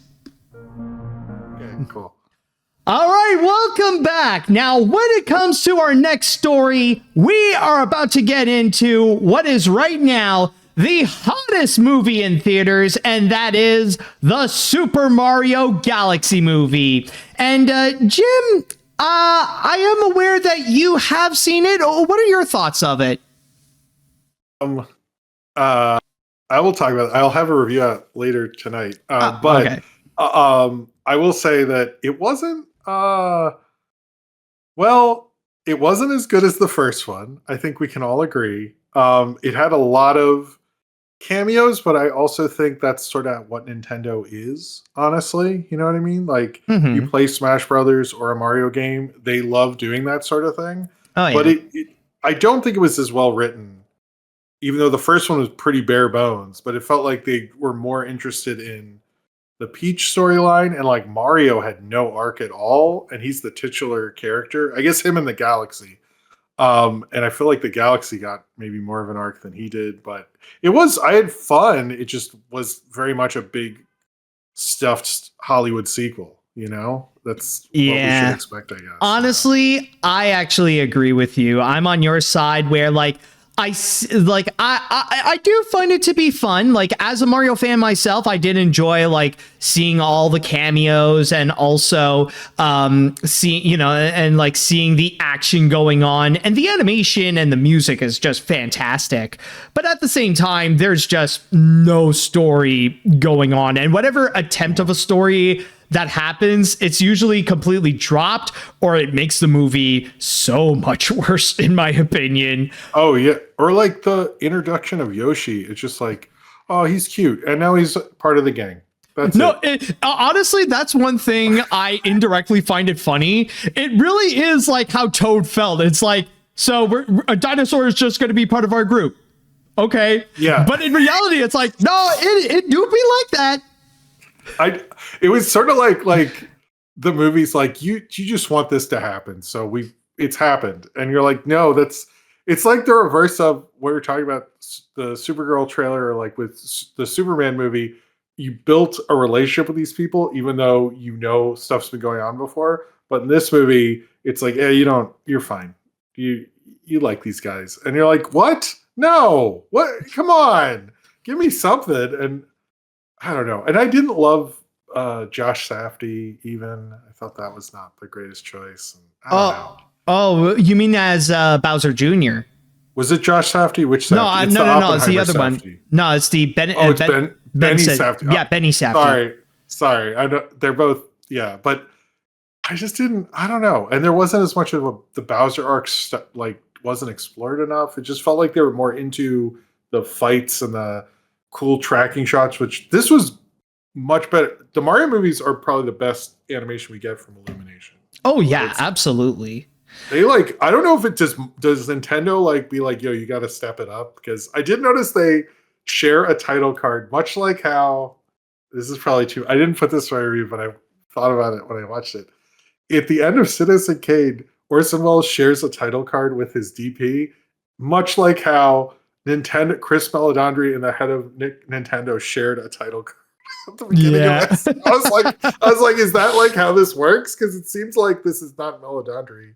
Okay, cool. All right, welcome back. Now, when it comes to our next story, we are about to get into what is right now the hottest movie in theaters, and that is the Super Mario Galaxy movie. And Jim, I am aware that you have seen it. What are your thoughts of it? I will talk about it. I'll have a review out later tonight. Okay. I will say that it wasn't it wasn't as good as the first one. I think we can all agree. It had a lot of cameos, but I also think that's sort of what Nintendo is, honestly. You know what I mean? Like, you play Smash Brothers or a Mario game, they love doing that sort of thing. Oh, yeah. But I don't think it was as well written, even though the first one was pretty bare bones, but it felt like they were more interested in the Peach storyline, and like Mario had no arc at all, and he's the titular character. I guess him and the Galaxy. And I feel like the Galaxy got maybe more of an arc than he did, but I had fun. It just was very much a big stuffed Hollywood sequel, you know? That's what we should expect, I guess. Honestly, I actually agree with you. I'm on your side where like I do find it to be fun. Like, as a Mario fan myself, I did enjoy like seeing all the cameos and also seeing the action going on, and the animation and the music is just fantastic. But at the same time, there's just no story going on, and whatever attempt of a story that happens, it's usually completely dropped, or it makes the movie so much worse, in my opinion. Oh, yeah. Or like the introduction of Yoshi. It's just like, oh, he's cute, and now he's part of the gang. Honestly, that's one thing I indirectly find it funny. It really is like how Toad felt. It's like, so a dinosaur is just going to be part of our group. Okay. Yeah. But in reality, it's like, no, it do be like that. It was sort of like the movie's like, you just want this to happen, so it's happened, and you're like, no, it's like the reverse of what you're talking about, the Supergirl trailer, or like with the Superman movie. You built a relationship with these people, even though you know stuff's been going on before. But in this movie, it's like, hey, you're fine. You like these guys, and you're like, what? No, what? Come on, give me something. And I don't know. And I didn't love Josh Safdie even. I thought that was not the greatest choice. And I don't know. Oh, you mean as Bowser Jr.? Was it Josh Safdie? Which Safdie? No, it's the other Safdie one. No, it's the Benny Safdie. Yeah, Benny Safdie. Sorry. I know they're both. Yeah, but I just didn't. I don't know. And there wasn't as much of the Bowser arc wasn't explored enough. It just felt like they were more into the fights and the cool tracking shots, which this was much better. The Mario movies are probably the best animation we get from Illumination. Oh yeah, absolutely. They I don't know if it just does Nintendo be like, yo, you got to step it up, because I did notice they share a title card, much like how this is probably true. I didn't put this in my review, but I thought about it when I watched it. At the end of Citizen Kane, Orson Welles shares a title card with his DP, much like how Chris Meledandri and the head of Nintendo shared a title card at the beginning of this. I was like, is that how this works? Because it seems like this is not Meledandri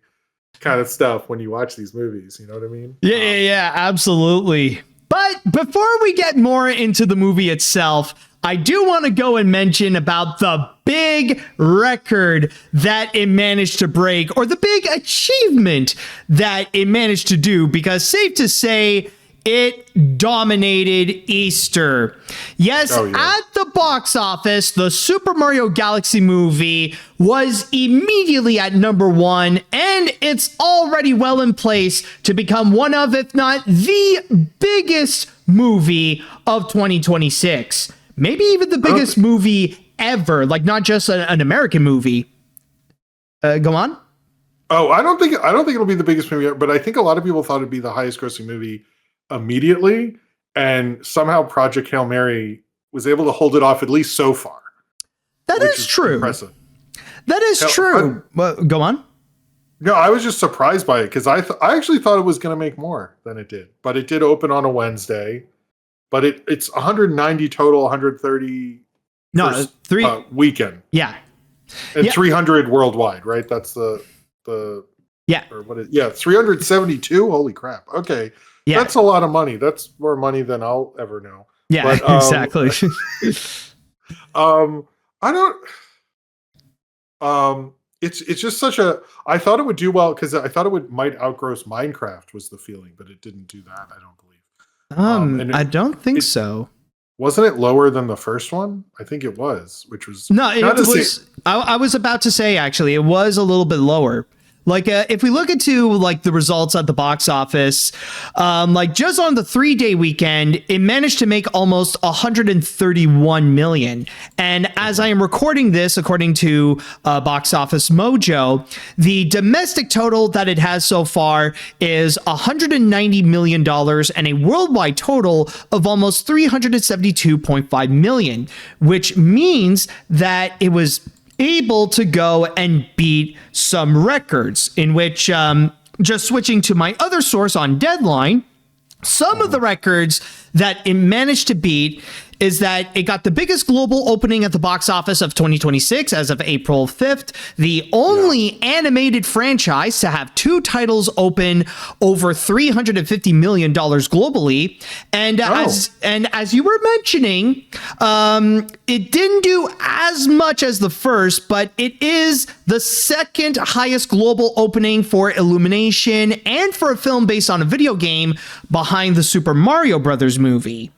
kind of stuff when you watch these movies. You know what I mean? Yeah, absolutely. But before we get more into the movie itself, I do want to go and mention about the big record that it managed to break, or the big achievement that it managed to do, because safe to say, it dominated Easter. Yes, at the box office, the Super Mario Galaxy movie was immediately at number 1, and it's already well in place to become one of, if not the biggest movie of 2026. Maybe even the biggest movie ever, not just an American movie. Go on. Oh, I don't think it'll be the biggest movie ever, but I think a lot of people thought it'd be the highest grossing movie immediately, and somehow Project Hail Mary was able to hold it off, at least so far. That is true. Impressive. That is true. Go on. No, I was just surprised by it, because I actually thought it was going to make more than it did, but it did open on a Wednesday. But it's 190 total, 130 weekend. Yeah. And 300 worldwide, right? That's the yeah. Or what is 372? Holy crap. Okay. Yeah. That's a lot of money. That's more money than I'll ever know. Yeah, but, exactly. I don't it's just such a, I thought it would do well because I thought it might outgross Minecraft, was the feeling, but it didn't do that, I don't believe. I don't think so. Wasn't it lower than the first one? I think it was, which was it was. I was about to say, actually, it was a little bit lower. If we look into the results at the box office, just on the 3-day weekend, it managed to make almost 131 million. And as I am recording this, according to Box Office Mojo, the domestic total that it has so far is $190 million, and a worldwide total of almost 372.5 million, which means that it was able to go and beat some records, in which, just switching to my other source on Deadline, some of the records that it managed to beat is that it got the biggest global opening at the box office of 2026 as of April 5th, the only animated franchise to have 2 titles open over $350 million globally. And as you were mentioning, it didn't do as much as the first, but it is the second highest global opening for Illumination and for a film based on a video game, behind the Super Mario Brothers movie.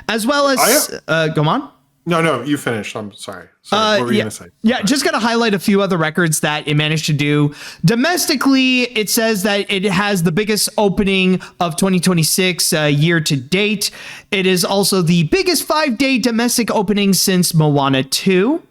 As well as, go on. No, you finished. I'm sorry. What were you going to say? Yeah, just going to highlight a few other records that it managed to do. Domestically, it says that it has the biggest opening of 2026 year to date. It is also the biggest 5-day domestic opening since Moana 2.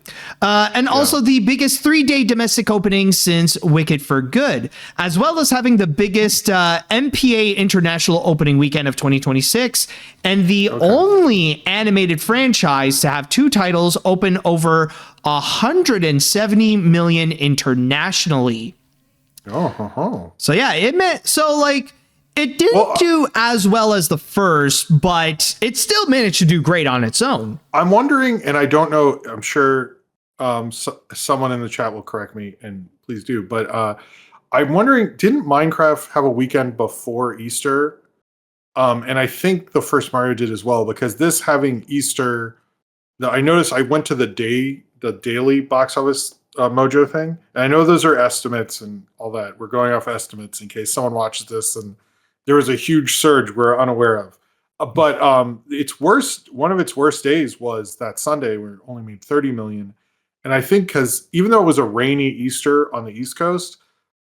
And also the biggest 3-day domestic opening since Wicked for Good, as well as having the biggest MPA international opening weekend of 2026, and the only animated franchise to have 2 titles open over 170 million internationally. So yeah, it didn't do as well as the first, but it still managed to do great on its own. I'm wondering, and I don't know, I'm sure someone in the chat will correct me, and please do, but I'm wondering, didn't Minecraft have a weekend before Easter? And I think the first Mario did as well, because this having Easter, I noticed I went to the daily box office Mojo thing, and I know those are estimates and all that. We're going off estimates in case someone watches this and there was a huge surge we're unaware of. But one of its worst days was that Sunday, where it only made 30 million. And I think because even though it was a rainy Easter on the East Coast,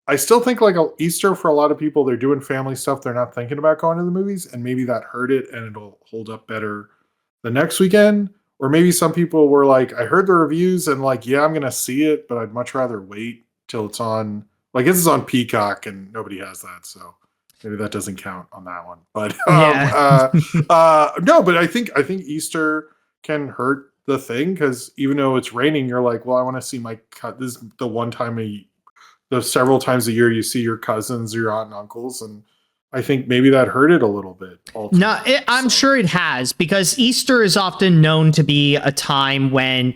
I still think Easter for a lot of people, they're doing family stuff. They're not thinking about going to the movies, and maybe that hurt it, and it'll hold up better the next weekend. Or maybe some people were like, I heard the reviews and I'm going to see it, but I'd much rather wait till it's on Like this is on Peacock, and nobody has that, so maybe that doesn't count on that one. But no, but I think Easter can hurt the thing because even though it's raining, you're like, well, I want to see my this is the one time the several times a year you see your cousins, your aunt and uncles, and I think maybe that hurt it a little bit. No, I'm sure it has, because Easter is often known to be a time when,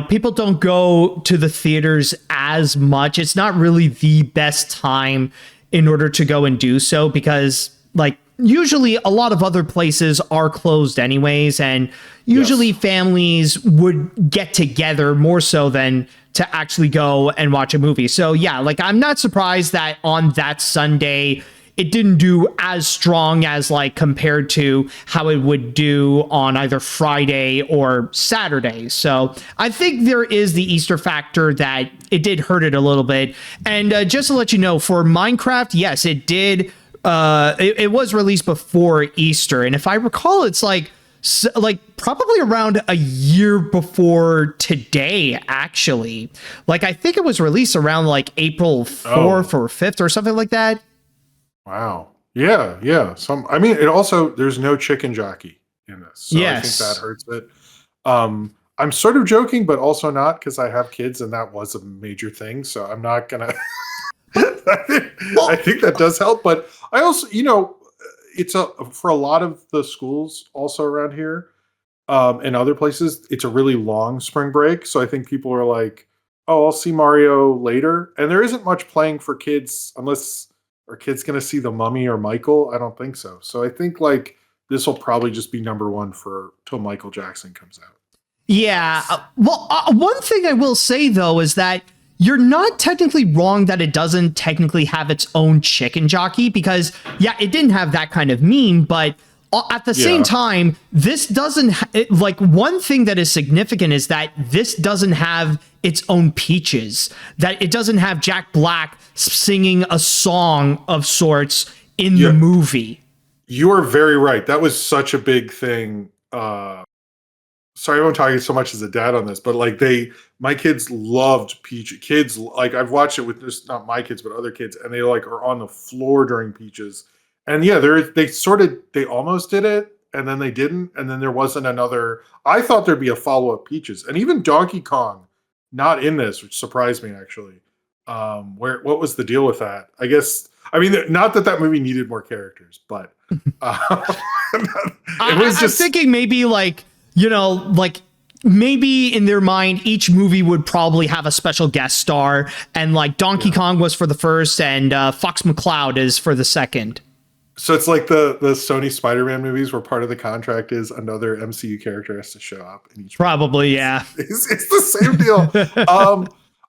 people don't go to the theaters as much. It's not really the best time in order to go and do so because, like, usually a lot of other places are closed anyways, and usually families would get together more so than to actually go and watch a movie. So yeah, like I'm not surprised that on that Sunday it didn't do as strong as like compared to how it would do on either Friday or Saturday. So I think there is the Easter factor that it did hurt it a little bit. And just to let you know, for Minecraft, yes, it did. It was released before Easter, and if I recall, it's like probably around a year before today, actually. Like I think it was released around like April 4th or 5th or something like that. Wow. Yeah. I mean, it also there's no chicken jockey in this, so I think that hurts it. I'm sort of joking, but also not, because I have kids, and that was a major thing. So I'm not gonna. I think that does help, but I also, it's for a lot of the schools also around here, and other places, it's a really long spring break. So I think people are like, "Oh, I'll see Mario later," and there isn't much playing for kids unless are kids going to see The Mummy or Michael. I don't think so. So I think like this will probably just be number one till Michael Jackson comes out. Yeah. Well, one thing I will say though is that you're not technically wrong that it doesn't technically have its own chicken jockey, because it didn't have that kind of meme, but at the same time, this doesn't like one thing that is significant is that this doesn't have its own Peaches, that it doesn't have Jack Black singing a song of sorts in the movie. You are very right. That was such a big thing. Sorry, I'm talking so much as a dad on this, but like my kids loved Peach. Kids, like I've watched it with just not my kids, but other kids, and they like are on the floor during Peaches. And they almost did it, and then they didn't, and then there wasn't another. I thought there'd be a follow-up Peaches, and even Donkey Kong, not in this, which surprised me actually. What was the deal with that? I mean, not that movie needed more characters, but it was just I'm thinking maybe like. Maybe in their mind, each movie would probably have a special guest star, and like Donkey Kong was for the first, and Fox McCloud is for the second. So it's like the Sony Spider-Man movies where part of the contract is another MCU character has to show up in each probably movie. Yeah. It's the same deal.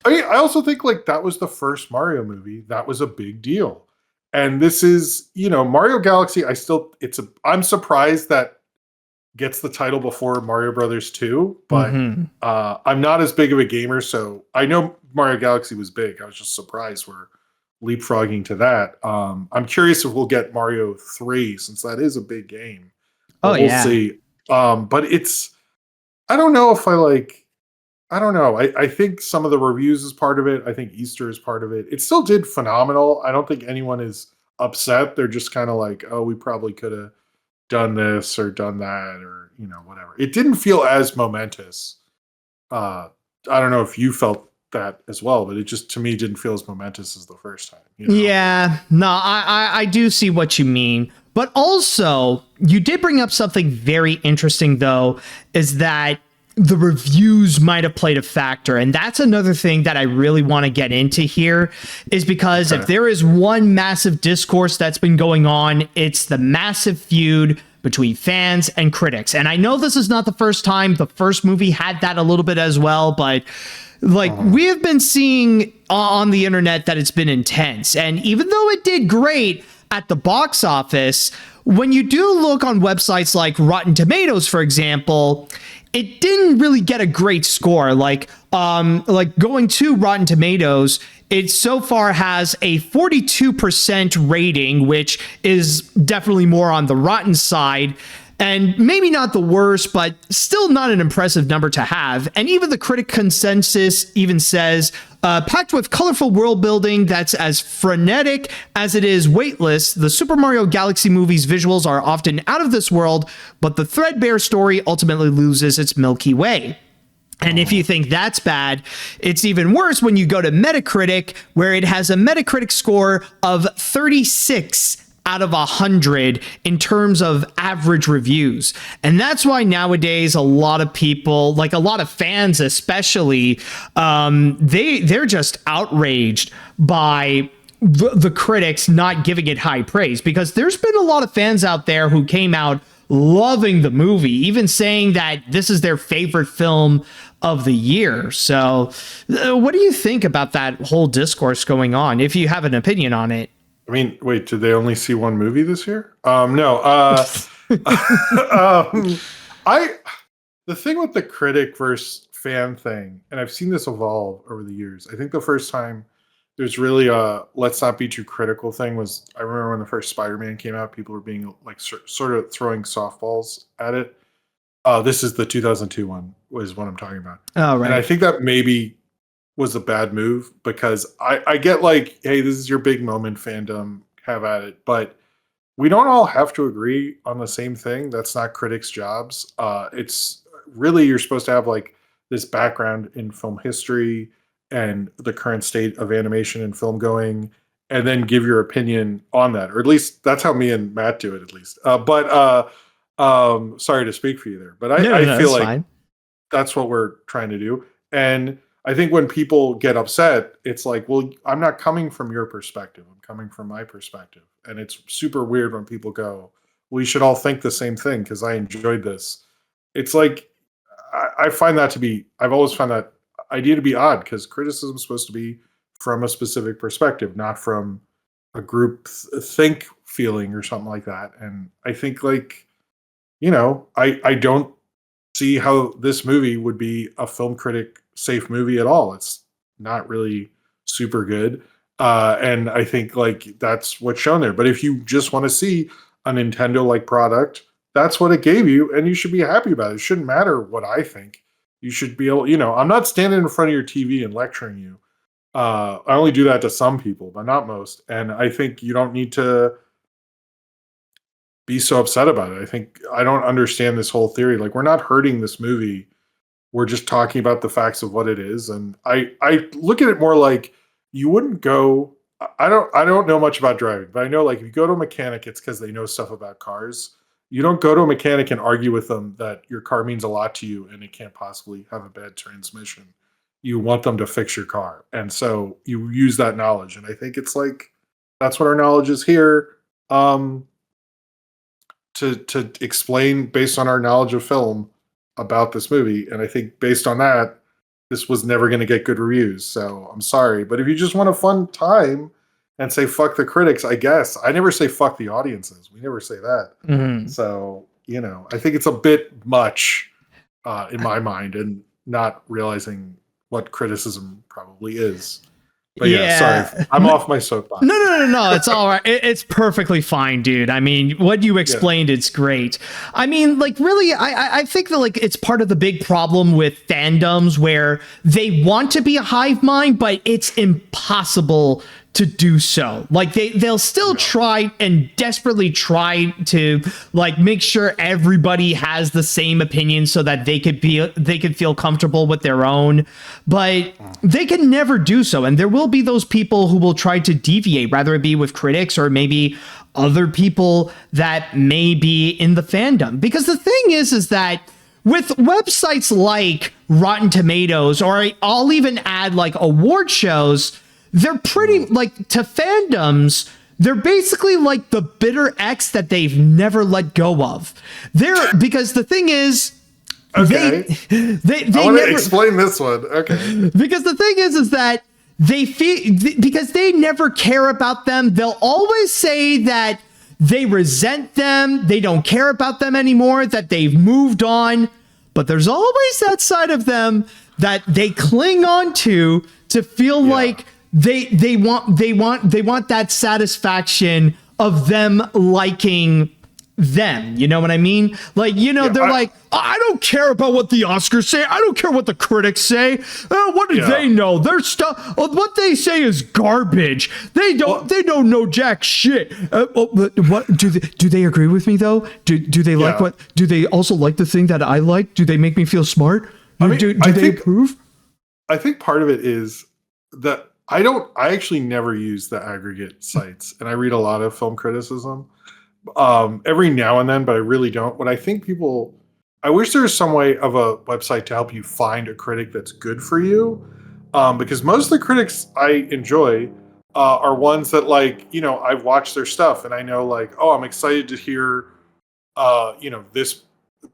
I mean, I also think like that was the first Mario movie. That was a big deal. And this is, Mario Galaxy, I'm surprised that gets the title before Mario Brothers 2, but I'm not as big of a gamer, so I know Mario Galaxy was big. I was just surprised we're leapfrogging to that. I'm curious if we'll get Mario 3, since that is a big game. We'll see. But I don't know if I don't know. I think some of the reviews is part of it. I think Easter is part of it. It still did phenomenal. I don't think anyone is upset. They're just kind of like, oh, we probably could have done this or done that, or whatever. It didn't feel as momentous. I don't know if you felt that as well, but it just to me didn't feel as momentous as the first time. Yeah, no, I do see what you mean, but also you did bring up something very interesting though, is that the reviews might have played a factor. And that's another thing that I really want to get into here, is because if there is one massive discourse that's been going on, it's the massive feud between fans and critics. And I know this is not the first time. The first movie had that a little bit as well, but like we have been seeing on the internet that it's been intense. And even though it did great at the box office, when you do look on websites like Rotten Tomatoes, for example, it didn't really get a great score. Like going to Rotten Tomatoes, it so far has a 42% rating, which is definitely more on the rotten side. And maybe not the worst, but still not an impressive number to have. And even the critic consensus even says, packed with colorful world building that's as frenetic as it is weightless, the Super Mario Galaxy movie's visuals are often out of this world, but the threadbare story ultimately loses its Milky Way. And if you think that's bad, it's even worse when you go to Metacritic, where it has a Metacritic score of 36 out of 100 in terms of average reviews. And that's why nowadays a lot of people, like a lot of fans especially, they're just outraged by the critics not giving it high praise, because there's been a lot of fans out there who came out loving the movie, even saying that this is their favorite film of the year. So what do you think about that whole discourse going on, if you have an opinion on it? I mean, wait, did they only see one movie this year? No. The thing with the critic versus fan thing, and I've seen this evolve over the years. I think the first time there's really a let's not be too critical thing was, I remember when the first Spider-Man came out, people were being like sort of throwing softballs at it. This is the 2002 one, was what I'm talking about. Oh, right. And I think that maybe was a bad move, because I get like, hey, this is your big moment, fandom, have at it. But we don't all have to agree on the same thing. That's not critics' jobs. It's really, you're supposed to have like this background in film history and the current state of animation and film going, and then give your opinion on that. Or at least that's how me and Matt do it, at least. Sorry to speak for you there, but I feel like fine. That's what we're trying to do. And I think when people get upset, it's like, well, I'm not coming from your perspective. I'm coming from my perspective. And it's super weird when people go, we should all think the same thing because I enjoyed this. It's like, I find that to be, I've always found that idea to be odd, because criticism is supposed to be from a specific perspective, not from a group think feeling or something like that. And I think, like, you know, I don't see how this movie would be a film critic safe movie at all. It's not really super good. And I think like that's what's shown there. But if you just want to see a Nintendo-like product, that's what it gave you, and you should be happy about it. It shouldn't matter what I think. You should be able, you know, I'm not standing in front of your TV and lecturing you. I only do that to some people, but not most. And I think you don't need to be so upset about it. I think I don't understand this whole theory. Like, we're not hurting this movie. We're just talking about the facts of what it is. And I look at it more like, you wouldn't go, I don't know much about driving, but I know, like, if you go to a mechanic, it's because they know stuff about cars. You don't go to a mechanic and argue with them that your car means a lot to you and it can't possibly have a bad transmission. You want them to fix your car. And so you use that knowledge. And I think it's like, that's what our knowledge is here. To explain based on our knowledge of film about this movie. And I think based on that, this was never going to get good reviews. So I'm sorry. But if you just want a fun time and say fuck the critics, I guess. I never say fuck the audiences. We never say that. Mm-hmm. So, you know, I think it's a bit much in my mind, and not realizing what criticism probably is. But yeah, sorry, I'm off my soapbox. No, it's all right. It's perfectly fine, dude. I mean, what you explained, it's great. I mean, like, really, I think that, like, it's part of the big problem with fandoms where they want to be a hive mind, but it's impossible to do so. Like, they'll still try and desperately try to, like, make sure everybody has the same opinion so that they could feel comfortable with their own, but they can never do so. And there will be those people who will try to deviate, rather it be with critics or maybe other people that may be in the fandom. Because the thing is that with websites like Rotten Tomatoes, or I'll even add like award shows, they're pretty, like, to fandoms, they're basically like the bitter ex that they've never let go of. Because the thing is, okay, they I want to explain this one. Okay. Because the thing is that they feel, because they never care about them, they'll always say that they resent them, they don't care about them anymore, that they've moved on. But there's always that side of them that they cling on to feel like they want that satisfaction of them liking them. You know what I mean? Like, you know, they're like, I don't care about what the Oscars say. I don't care what the critics say. What do they know? Their stuff, what they say is garbage. They don't know jack shit. What do they agree with me though? Do they like what? Do they also like the thing that I like? Do they make me feel smart? Do they approve? I think part of it is that I actually never use the aggregate sites, and I read a lot of film criticism every now and then, but I really don't. What I think I wish there was some way of a website to help you find a critic that's good for you, because most of the critics I enjoy are ones that, like, you know, I've watched their stuff and I know, like, oh, I'm excited to hear, you know, this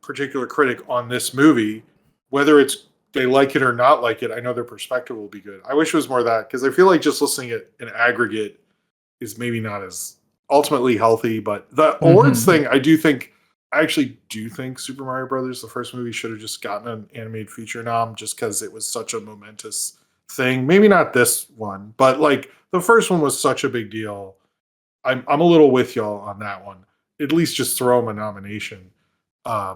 particular critic on this movie, whether they like it or not like it. I know their perspective will be good. I wish it was more of that, because I feel like just listening at an aggregate is maybe not as ultimately healthy. But the awards thing, I actually do think Super Mario Brothers, the first movie, should have just gotten an animated feature nom, just because it was such a momentous thing. Maybe not this one, but like the first one was such a big deal. I'm a little with y'all on that one. At least just throw them a nomination,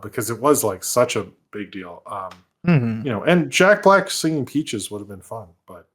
because it was like such a big deal. You know, and Jack Black singing Peaches would have been fun, but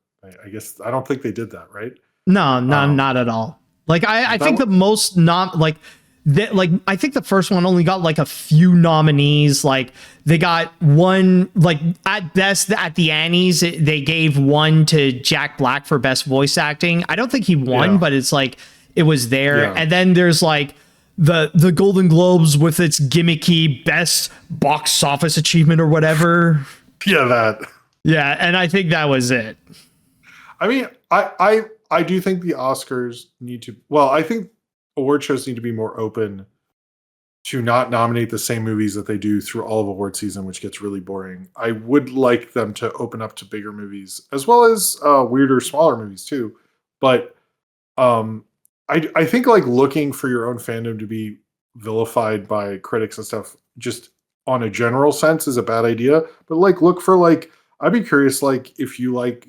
I guess I don't think they did that, right? No, not at all. Like I think the most I think the first one only got like a few nominees. Like they got one, like at best at the Annies, they gave one to Jack Black for best voice acting. I don't think he won, but it's like it was there. Yeah. And then there's like the Golden Globes with its gimmicky best box office achievement or whatever. Yeah, and I think that was it. I mean, I do think the Oscars I think award shows need to be more open to not nominate the same movies that they do through all of award season, which gets really boring. I would like them to open up to bigger movies as well as weirder, smaller movies too. But I think like looking for your own fandom to be vilified by critics and stuff just on a general sense is a bad idea. But like look for like, I'd be curious, like if you like,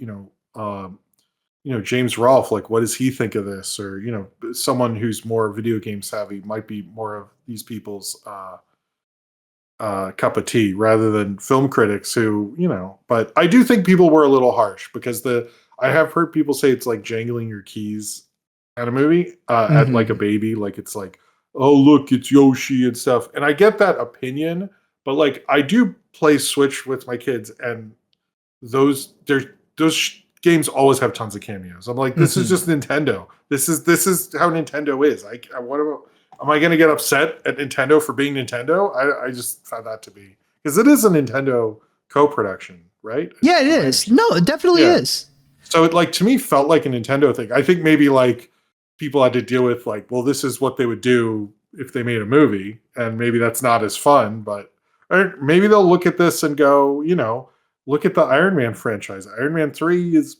James Rolfe, like what does he think of this? Or, you know, someone who's more video game savvy might be more of these people's cup of tea rather than film critics who, you know, but I do think people were a little harsh because I have heard people say it's like jangling your keys at a movie, at like a baby, like it's like, oh look, it's Yoshi and stuff. And I get that opinion, but like I do play Switch with my kids, and those games always have tons of cameos. I'm like, this is just Nintendo. This is how Nintendo is. Am I going to get upset at Nintendo for being Nintendo? I just found that to be, because it is a Nintendo co-production, right? Yeah, it is. No, it definitely is. So it, like, to me, felt like a Nintendo thing. I think maybe like people had to deal with like, well, this is what they would do if they made a movie, and maybe that's not as fun, but or maybe they'll look at this and go, you know, look at the Iron Man franchise. Iron Man 3 is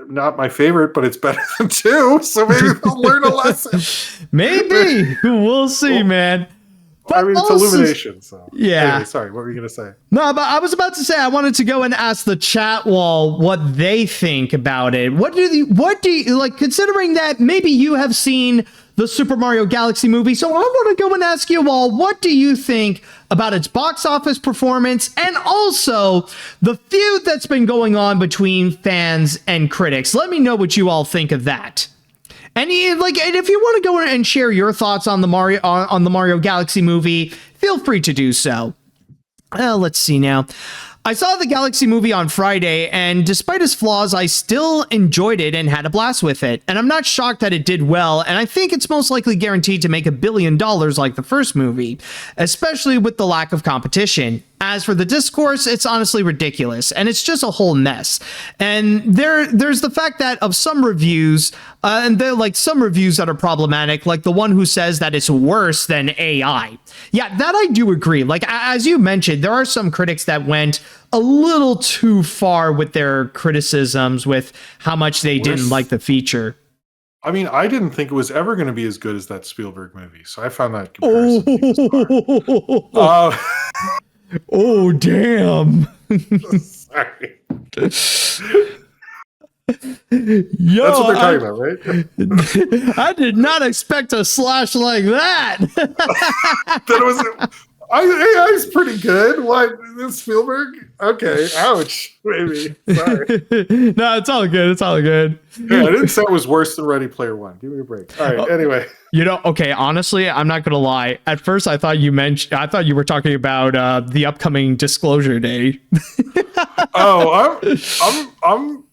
not my favorite, but it's better than 2, so maybe they'll learn a lesson. Maybe. We'll see, man. But I mean, it's Illumination, so. Yeah. Anyway, sorry, what were you going to say? No, but I was about to say, I wanted to go and ask the chat wall what they think about it. What do you, like, considering that maybe you have seen the Super Mario Galaxy movie, so I want to go and ask you all, what do you think about its box office performance and also the feud that's been going on between fans and critics? Let me know what you all think of that. And if you want to go and share your thoughts on the Mario Galaxy movie, feel free to do so. Let's see now. I saw the Galaxy movie on Friday, and despite its flaws, I still enjoyed it and had a blast with it. And I'm not shocked that it did well, and I think it's most likely guaranteed to make $1 billion like the first movie, especially with the lack of competition. As for the discourse, it's honestly ridiculous, and it's just a whole mess. And there's the fact that of some reviews, and they're like some reviews that are problematic, like the one who says that it's worse than AI. Yeah, that I do agree. Like, as you mentioned, there are some critics that went a little too far with their criticisms with how much they didn't like the feature. I mean, I didn't think it was ever going to be as good as that Spielberg movie, so I found that comparison. Oh, damn. Sorry. Yo, That's what they're talking about, right? I did not expect a slash like that. That was AI's pretty good. What, this Spielberg? Okay, ouch. Maybe. Sorry. No, it's all good. It's all good. Yeah, I didn't say it was worse than Ready Player One. Give me a break. All right. Anyway, Okay. Honestly, I'm not gonna lie. At first, I thought you were talking about the upcoming Disclosure Day. oh, I'm.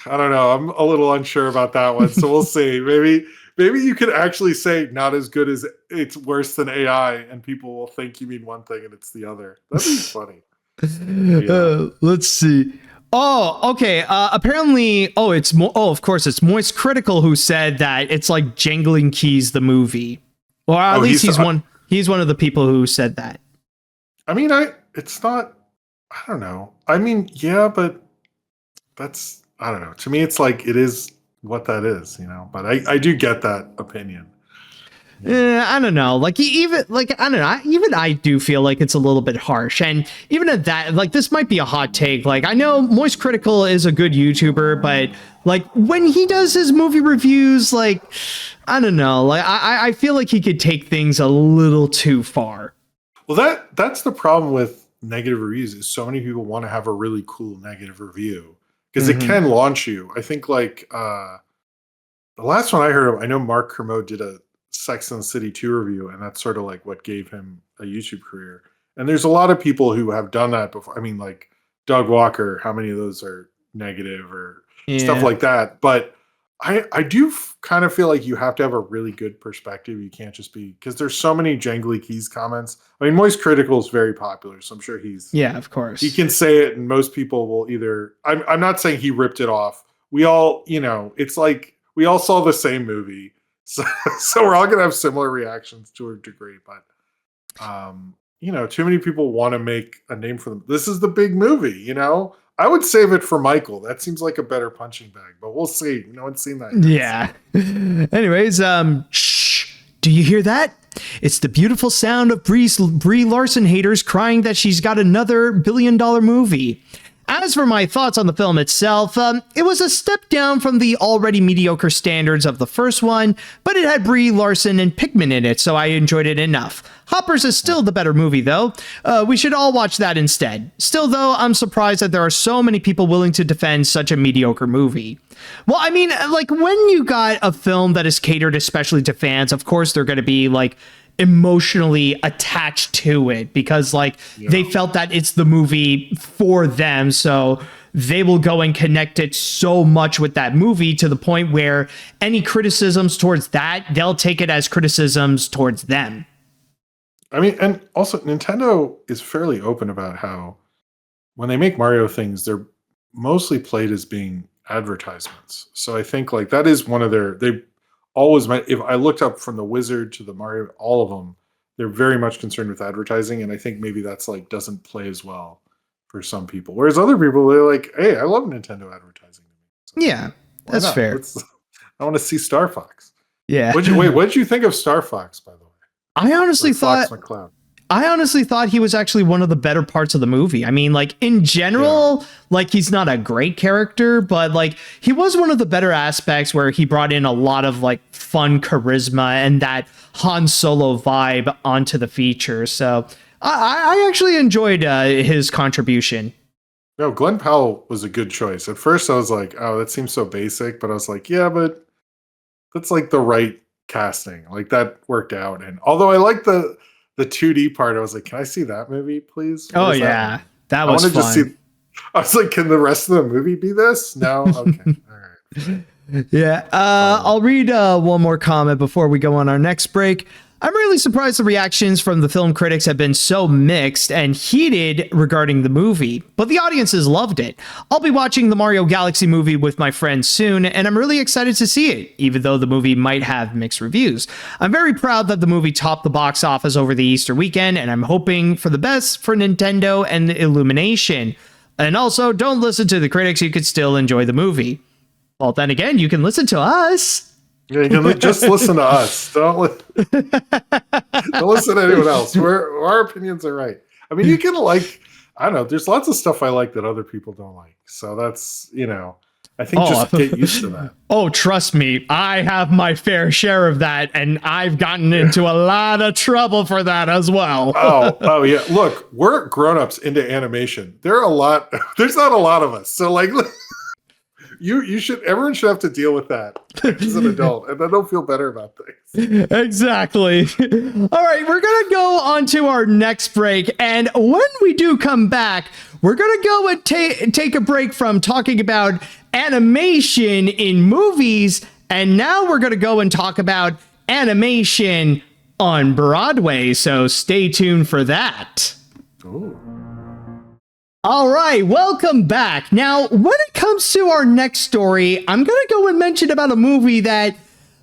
I don't know. I'm a little unsure about that one. So we'll see. Maybe you could actually say not as good as it's worse than AI, and people will think you mean one thing and it's the other. That'd be funny. Yeah. Let's see. Oh, okay. Apparently, of course, it's Moist Critical who said that it's like Jangling Keys the movie, or at least he's one of the people who said that. I mean, it's not. I don't know. I mean, yeah, but that's. I don't know. To me, it's like it is what that is, but I do get that opinion. I don't know. Like even like I don't know. Even I do feel like it's a little bit harsh, and even at that, like this might be a hot take. Like I know Moist Critical is a good YouTuber, but like when he does his movie reviews, like I don't know. Like I feel like he could take things a little too far. Well, that's the problem with negative reviews. Is so many people want to have a really cool negative review because it can launch you. I think like the last one I heard of, I know Mark Kermode did a Sex and the City 2 review, and that's sort of like what gave him a YouTube career. And there's a lot of people who have done that before. I mean, like Doug Walker, how many of those are negative or stuff like that? But I do kind of feel like you have to have a really good perspective. You can't just be, because there's so many Jangly Keys comments. I mean, Moist Critical is very popular, so I'm sure of course. He can say it, and most people will either, I'm not saying he ripped it off. We all, it's like we all saw the same movie. So we're all going to have similar reactions to a degree, but too many people want to make a name for them. This is the big movie, I would save it for Michael. That seems like a better punching bag, but we'll see. No one's seen that yet. Yeah. Anyways, shh. Do you hear that? It's the beautiful sound of Brie Larson haters crying that she's got another billion-dollar movie. As for my thoughts on the film itself, it was a step down from the already mediocre standards of the first one, but it had Brie Larson and Pikmin in it, so I enjoyed it enough. Hoppers is still the better movie, though. We should all watch that instead. Still, though, I'm surprised that there are so many people willing to defend such a mediocre movie. Well, I mean, like, when you got a film that is catered especially to fans, of course they're going to be, like, emotionally attached to it because they felt that it's the movie for them, so they will go and connect it so much with that movie to the point where any criticisms towards that, they'll take it as criticisms towards them. I mean, and also Nintendo is fairly open about how when they make Mario things, they're mostly played as being advertisements. So I think like that is one of they always meant, if I looked up from the Wizard to the Mario, all of them, they're very much concerned with advertising. And I think maybe that's like doesn't play as well for some people. Whereas other people, they're like, hey, I love Nintendo advertising. So yeah, that's fair. I want to see Star Fox. Yeah. What did you think of Star Fox, by the way? I honestly thought Fox McCloud. I honestly thought he was actually one of the better parts of the movie. I mean, like in general, like he's not a great character, but like he was one of the better aspects where he brought in a lot of like fun charisma and that Han Solo vibe onto the feature. So I actually enjoyed his contribution. No, Glenn Powell was a good choice. At first I was like, oh, that seems so basic, but I was like, yeah, but that's like the right casting. Like that worked out. And although I like the 2D part, I was like, can I see that movie, please? Oh, yeah. That was fun. I was like, can the rest of the movie be this? No? Okay. All right. Yeah. I'll read one more comment before we go on our next break. I'm really surprised the reactions from the film critics have been so mixed and heated regarding the movie, but the audiences loved it. I'll be watching the Mario Galaxy movie with my friends soon, and I'm really excited to see it, even though the movie might have mixed reviews. I'm very proud that the movie topped the box office over the Easter weekend, and I'm hoping for the best for Nintendo and the Illumination. And also, don't listen to the critics, you could still enjoy the movie. Well, then again, you can listen to us. Yeah, you can just listen to us. Don't listen to anyone else. Our opinions are right. I mean, you can I don't know, there's lots of stuff I like that other people don't like. So that's, I think just get used to that. Oh, trust me, I have my fair share of that, and I've gotten into a lot of trouble for that as well. Oh yeah. Look, we're grown-ups into animation. There's not a lot of us. So like everyone should have to deal with that as an adult, and then they'll feel better about things. Exactly. All right, we're gonna go on to our next break, and when we do come back, we're gonna go and take a break from talking about animation in movies, and now we're gonna go and talk about animation on Broadway. So stay tuned for that. Ooh. All right, welcome back. Now, when it comes to our next story, I'm going to go and mention about a movie that,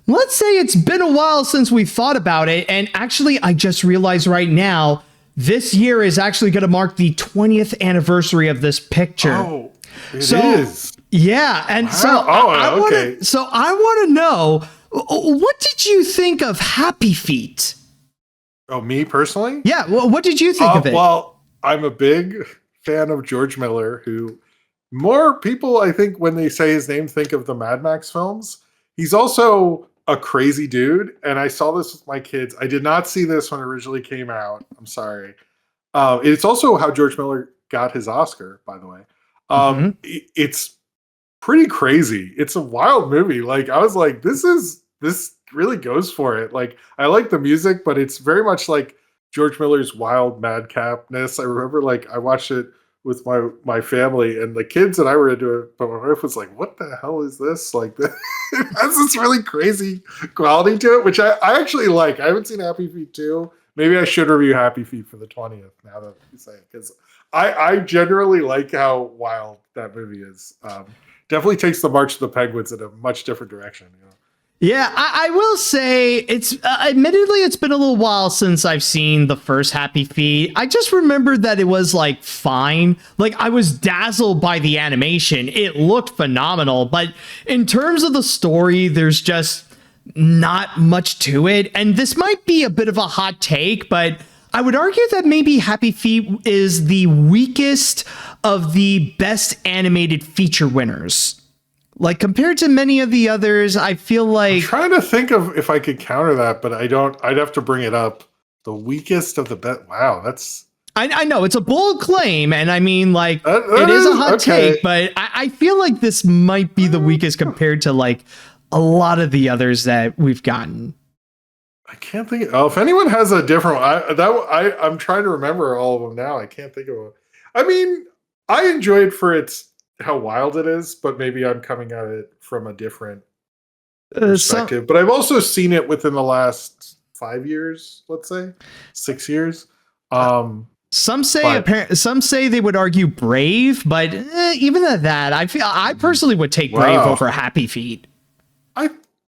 let's say it's been a while since we thought about it. And actually, I just realized right now, this year is actually going to mark the 20th anniversary of this picture. Oh, it is. Yeah, and wow. So I want to know, what did you think of Happy Feet? Oh, me personally? Yeah, well, what did you think of it? Well, I'm a big fan of George Miller, who more people, I think, when they say his name, think of the Mad Max films. He's also a crazy dude, and I saw this with my kids. I did not see this when it originally came out. I'm sorry. It's also how George Miller got his Oscar, by the way. It's pretty crazy. It's a wild movie. Like, I was like, this really goes for it. Like, I like the music, but it's very much like George Miller's wild madcapness. I remember, like, I watched it with my family, and the kids and I were into it, but my wife was like, what the hell is this? Like, it has this really crazy quality to it, which I actually like. I haven't seen Happy Feet 2. Maybe I should review Happy Feet for the 20th, now that you say it, because I generally like how wild that movie is. Definitely takes the March of the Penguins in a much different direction, you know? Yeah, I will say it's admittedly it's been a little while since I've seen the first Happy Feet. I just remembered that it was like fine. Like, I was dazzled by the animation. It looked phenomenal, but in terms of the story, there's just not much to it. And this might be a bit of a hot take, but I would argue that maybe Happy Feet is the weakest of the best animated feature winners. Like, compared to many of the others, I feel like... I'm trying to think of if I could counter that, but I don't. I'd have to bring it up. The weakest of the best. Wow, that's... I know, it's a bold claim, and I mean, like, it is a hot take, but I feel like this might be the weakest compared to, like, a lot of the others that we've gotten. I can't think... Oh, if anyone has a different one, I'm trying to remember all of them now. I can't think of one. I mean, I enjoyed for its... how wild it is, but maybe I'm coming at it from a different perspective. But I've also seen it within the last 5 years, let's say 6 years. Some say they would argue Brave, but even at that, I personally would take Brave over Happy Feet. I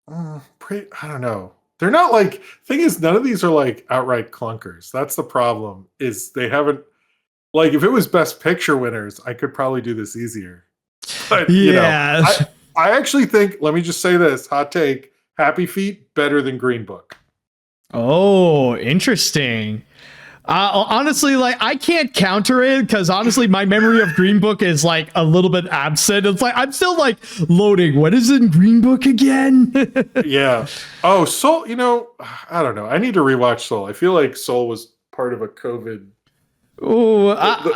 don't know. They're not like... Thing is, none of these are like outright clunkers. That's the problem. Is they haven't... Like, if it was Best Picture winners, I could probably do this easier. But, you know, I actually think, let me just say this, hot take, Happy Feet, better than Green Book. Oh, interesting. Honestly, like, I can't counter it, because honestly, my memory of Green Book is, like, a little bit absent. It's like, I'm still, like, loading. What is in Green Book again? Yeah. Oh, Soul, you know, I don't know. I need to rewatch Soul. I feel like Soul was part of a COVID... Oh,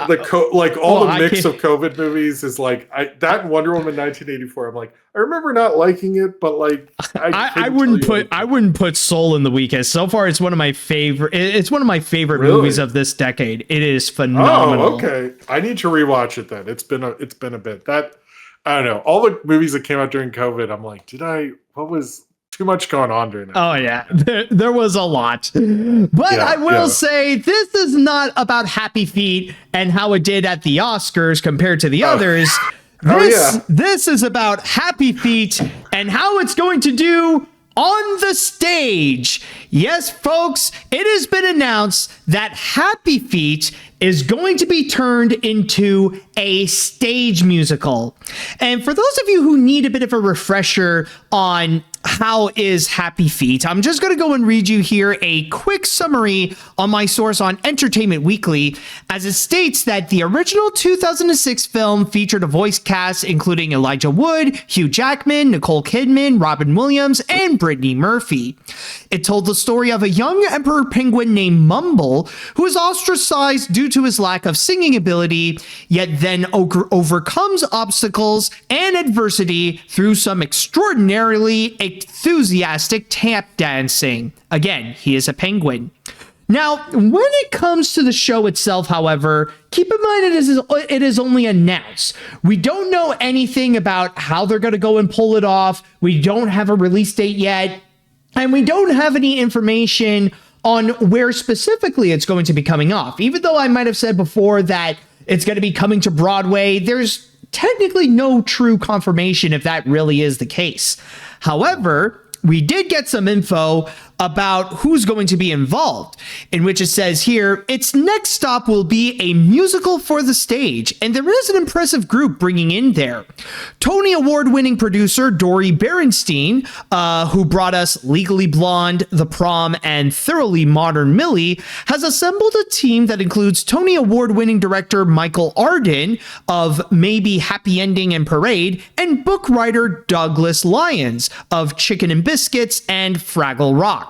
the mix of COVID movies is like that and Wonder Woman 1984. I'm like, I remember not liking it, but like I wouldn't put Soul in the weakest. So far, it's one of my favorite. It's one of my favorite movies of this decade. It is phenomenal. Oh, okay. I need to rewatch it then. It's been a bit. That I don't know. All the movies that came out during COVID, I'm like, what was too much going on during that? Oh yeah, there was a lot. But I will say this is not about Happy Feet and how it did at the Oscars compared to the others. This is about Happy Feet and how it's going to do on the stage. Yes, folks, it has been announced that Happy Feet is going to be turned into a stage musical. And for those of you who need a bit of a refresher on how is Happy Feet? I'm just going to go and read you here a quick summary on my source on Entertainment Weekly, as it states that the original 2006 film featured a voice cast including Elijah Wood, Hugh Jackman, Nicole Kidman, Robin Williams, and Brittany Murphy. It told the story of a young emperor penguin named Mumble, who is ostracized due to his lack of singing ability, yet then overcomes obstacles and adversity through some extraordinarily enthusiastic tap dancing. Again, he is a penguin. Now, when it comes to the show itself, however, keep in mind it is only announced. We don't know anything about how they're going to go and pull it off. We don't have a release date yet, and we don't have any information on where specifically it's going to be coming off. Even though I might have said before that it's going to be coming to Broadway, there's technically no true confirmation if that really is the case. However, we did get some info about who's going to be involved, in which it says here, its next stop will be a musical for the stage, and there is an impressive group bringing in there. Tony Award-winning producer Dory Berenstein, who brought us Legally Blonde, The Prom, and Thoroughly Modern Millie, has assembled a team that includes Tony Award-winning director Michael Arden of Maybe Happy Ending and Parade, and book writer Douglas Lyons of Chicken and Biscuits and Fraggle Rock.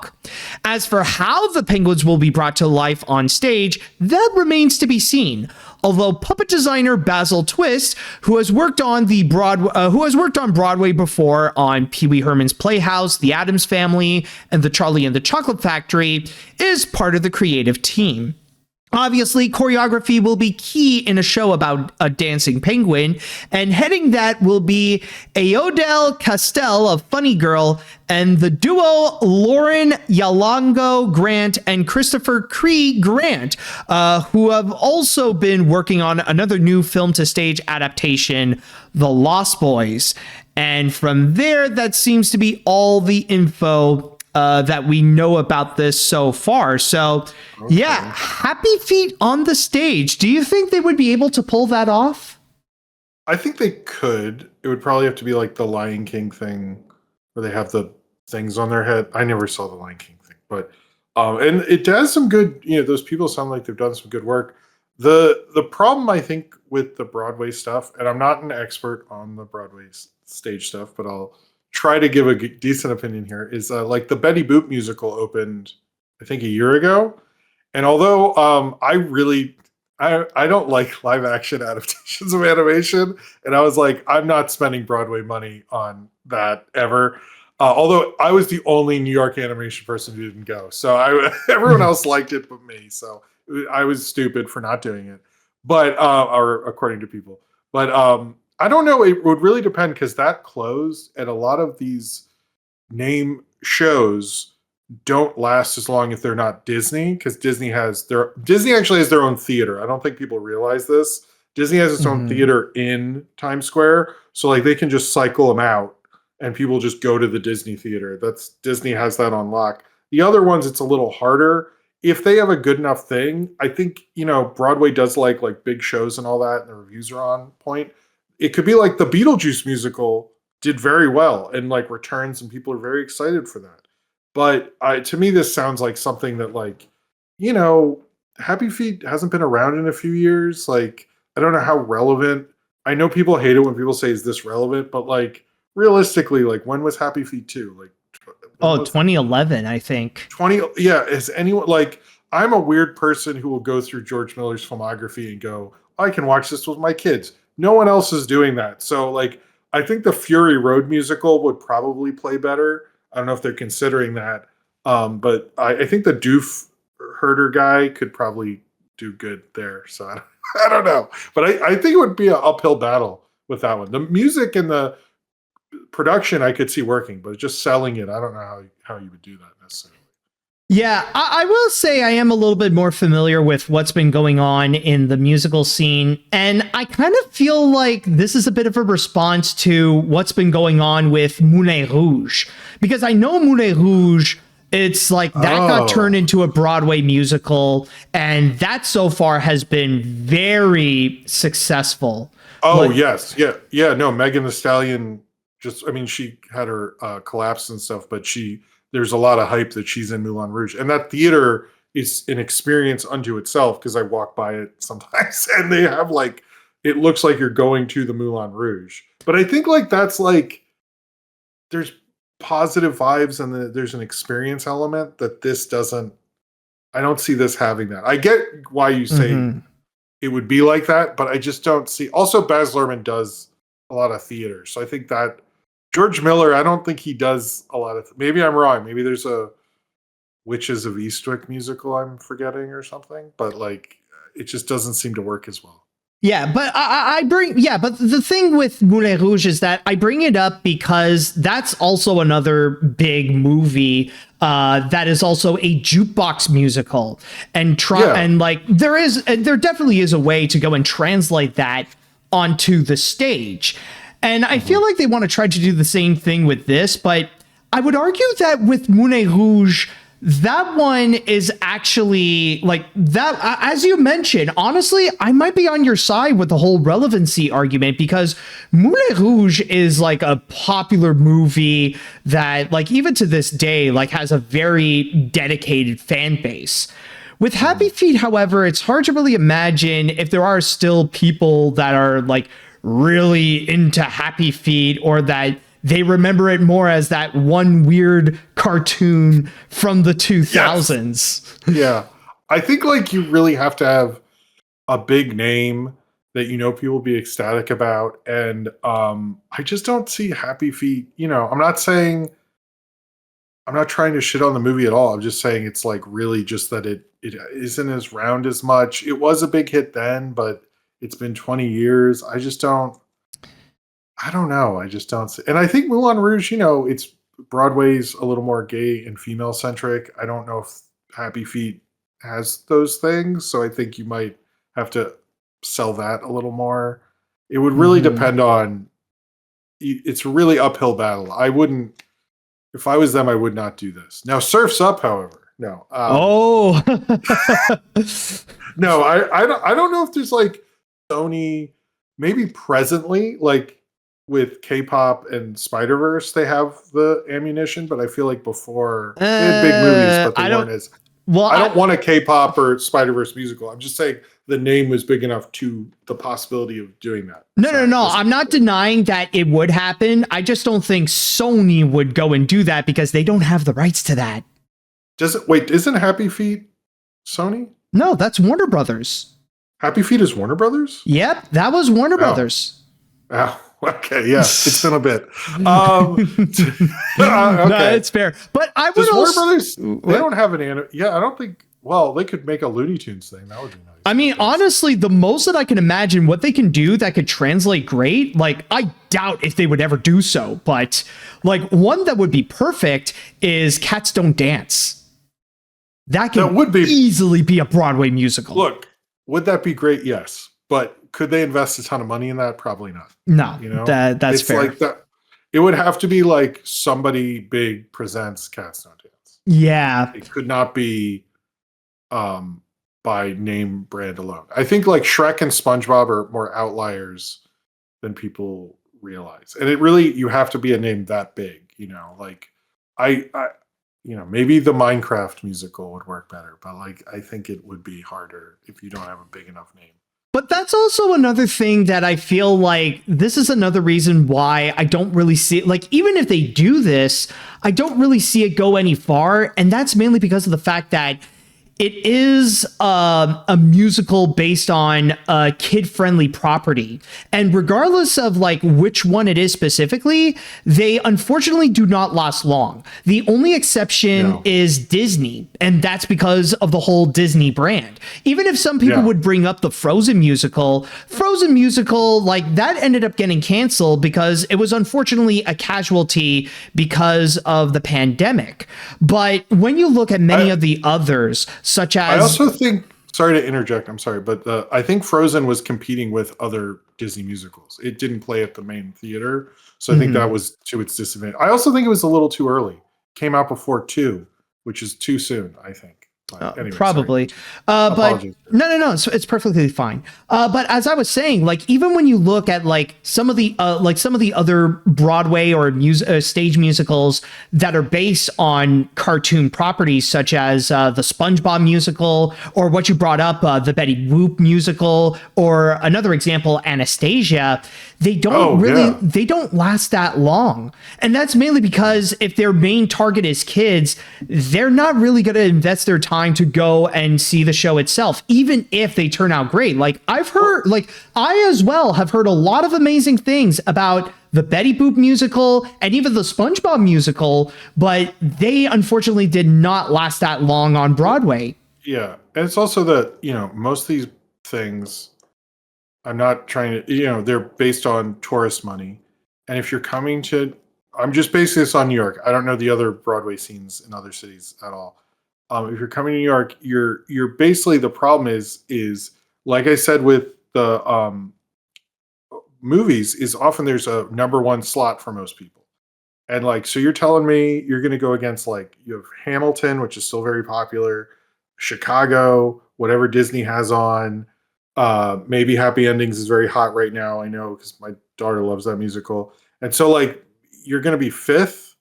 As for how the penguins will be brought to life on stage, that remains to be seen. Although puppet designer Basil Twist, who has worked on Broadway before on Pee Wee Herman's Playhouse, The Addams Family, and The Charlie and the Chocolate Factory, is part of the creative team. Obviously, choreography will be key in a show about a dancing penguin, and heading that will be Ayodele Castell of Funny Girl and the duo Lauren Yalongo Grant and Christopher Cree Grant, who have also been working on another new film-to-stage adaptation, The Lost Boys. And from there, that seems to be all the info that we know about this so far. So, yeah, Happy Feet on the stage. Do you think they would be able to pull that off? I think they could. It would probably have to be like the Lion King thing, where they have the things on their head. I never saw the Lion King thing, but and it does some good. Those people sound like they've done some good work. The problem I think with the Broadway stuff, and I'm not an expert on the Broadway stage stuff, but I'll try to give a decent opinion here, is like the Betty Boop musical opened, I think, a year ago. And although I don't like live action adaptations of animation, and I was like, I'm not spending Broadway money on that ever. Although I was the only New York animation person who didn't go. So everyone else liked it but me. So I was stupid for not doing it. But, or according to people. But I don't know. It would really depend, because that closed, and a lot of these name shows don't last as long if they're not Disney, because Disney actually has their own theater. I don't think people realize this. Disney has its own theater in Times Square, so like they can just cycle them out, and people just go to the Disney theater. Disney has that on lock. The other ones, it's a little harder. If they have a good enough thing, I think Broadway does like big shows and all that, and the reviews are on point. It could be like the Beetlejuice musical did very well and like returns, and people are very excited for that. But to me, this sounds like something that Happy Feet hasn't been around in a few years. Like, I don't know how relevant. I know people hate it when people say, is this relevant? But like, realistically, like, when was Happy Feet 2? Like, 2011, I think. Yeah. Is anyone like, I'm a weird person who will go through George Miller's filmography and go, I can watch this with my kids. No one else is doing that. So like, I think the Fury Road musical would probably play better. I don't know if they're considering that. But I think the Doof Herder guy could probably do good there. So I don't know. But I think it would be an uphill battle with that one. The music and the production I could see working, but just selling it, I don't know how you would do that necessarily. Yeah, I will say I am a little bit more familiar with what's been going on in the musical scene, and I kind of feel like this is a bit of a response to what's been going on with Moulin Rouge, because I know Moulin Rouge, it's like that got turned into a Broadway musical, and that so far has been very successful. Oh, yes. Yeah. No, Megan Thee Stallion I mean, she had her collapse and stuff, but there's a lot of hype that she's in Moulin Rouge, and that theater is an experience unto itself because I walk by it sometimes, and they have like it looks like you're going to the Moulin Rouge. But I think like that's like there's positive vibes and there's an experience element that this doesn't. I don't see this having that. I get why you say it would be like that, but I just don't see. Also, Baz Luhrmann does a lot of theater, so I think that George Miller, I don't think he does a lot of. Maybe I'm wrong. Maybe there's a Witches of Eastwick musical I'm forgetting or something, but like it just doesn't seem to work as well. Yeah, but but the thing with Moulin Rouge is that I bring it up because that's also another big movie that is also a jukebox musical, and like there definitely is a way to go and translate that onto the stage, and I feel like they want to try to do the same thing with this, but I would argue that with Moulin Rouge, that one is actually like that, as you mentioned. Honestly, I might be on your side with the whole relevancy argument because Moulin Rouge is like a popular movie that, like, even to this day, like has a very dedicated fan base. With Happy Feet, however, it's hard to really imagine if there are still people that are like really into Happy Feet, or that they remember it more as that one weird cartoon from the 2000s. Yes. Yeah. I think like you really have to have a big name that people will be ecstatic about. And I just don't see Happy Feet. I'm not trying to shit on the movie at all. I'm just saying it's like really just that it isn't as round as much. It was a big hit then, but it's been 20 years. I don't know. I just don't see. And I think Moulin Rouge, it's Broadway's a little more gay and female centric. I don't know if Happy Feet has those things. So I think you might have to sell that a little more. It would really depend on, it's a really uphill battle. If I was them, I would not do this. Now, Surf's Up, however, no. No, I don't know if there's like Sony, maybe presently, like, with K-pop and Spider-Verse, they have the ammunition, but I feel like before they had big movies, but they weren't as. Well, I don't want a K-pop or Spider-Verse musical. I'm just saying the name was big enough to the possibility of doing that. No. I'm not denying that it would happen. I just don't think Sony would go and do that because they don't have the rights to that. Isn't Happy Feet Sony? No, that's Warner Brothers. Happy Feet is Warner Brothers? Yep, that was Warner Brothers. Oh. Okay, yeah, it's been a bit. Okay. No, it's fair. But I would Warner Brothers, they don't have an yeah, I don't think. Well, they could make a Looney Tunes thing. That would be nice. I mean, honestly, the most that I can imagine what they can do that could translate great, like, I doubt if they would ever do so, but like one that would be perfect is Cats Don't Dance. That would easily be a Broadway musical. Look, would that be great? Yes. But could they invest a ton of money in that? Probably not. No, that's fair. Like that. It would have to be like somebody big presents Cats Don't Dance. Yeah. It could not be by name brand alone. I think like Shrek and SpongeBob are more outliers than people realize. And it really, you have to be a name that big, like I maybe the Minecraft musical would work better, but like I think it would be harder if you don't have a big enough name. But that's also another thing that I feel like this is another reason why I don't really see it. Like, even if they do this, I don't really see it go any far. And that's mainly because of the fact that it is a musical based on a kid-friendly property. And regardless of like which one it is specifically, they unfortunately do not last long. The only exception is Disney, and that's because of the whole Disney brand. Even if some people would bring up the Frozen musical, like that ended up getting canceled because it was unfortunately a casualty because of the pandemic. But when you look at many of the others, such as... I also think, sorry to interject, I'm sorry, but I think Frozen was competing with other Disney musicals. It didn't play at the main theater, so I think that was to its disadvantage. I also think it was a little too early. Came out before 2, which is too soon, I think. But anyway, probably. But But no, it's perfectly fine. But as I was saying, like even when you look at like some of the other Broadway or stage musicals that are based on cartoon properties, such as the SpongeBob musical, or what you brought up, the Betty Boop musical, or another example, Anastasia, they don't last that long. And that's mainly because if their main target is kids, they're not really going to invest their time to go and see the show itself, even if they turn out great. Like I've heard, like I as well have heard a lot of amazing things about the Betty Boop musical and even the SpongeBob musical, but they unfortunately did not last that long on Broadway. Yeah. And it's also that, most of these things, I'm not trying to, they're based on tourist money. And if you're coming to, I'm just basing this on New York. I don't know the other Broadway scenes in other cities at all. If you're coming to New York, you're basically, the problem is like I said with the movies, is often there's a number one slot for most people. And like, so you're telling me you're going to go against, like, you have Hamilton, which is still very popular, Chicago, whatever Disney has on, maybe Happy Endings is very hot right now. I know because my daughter loves that musical. And so like, you're going to be fifth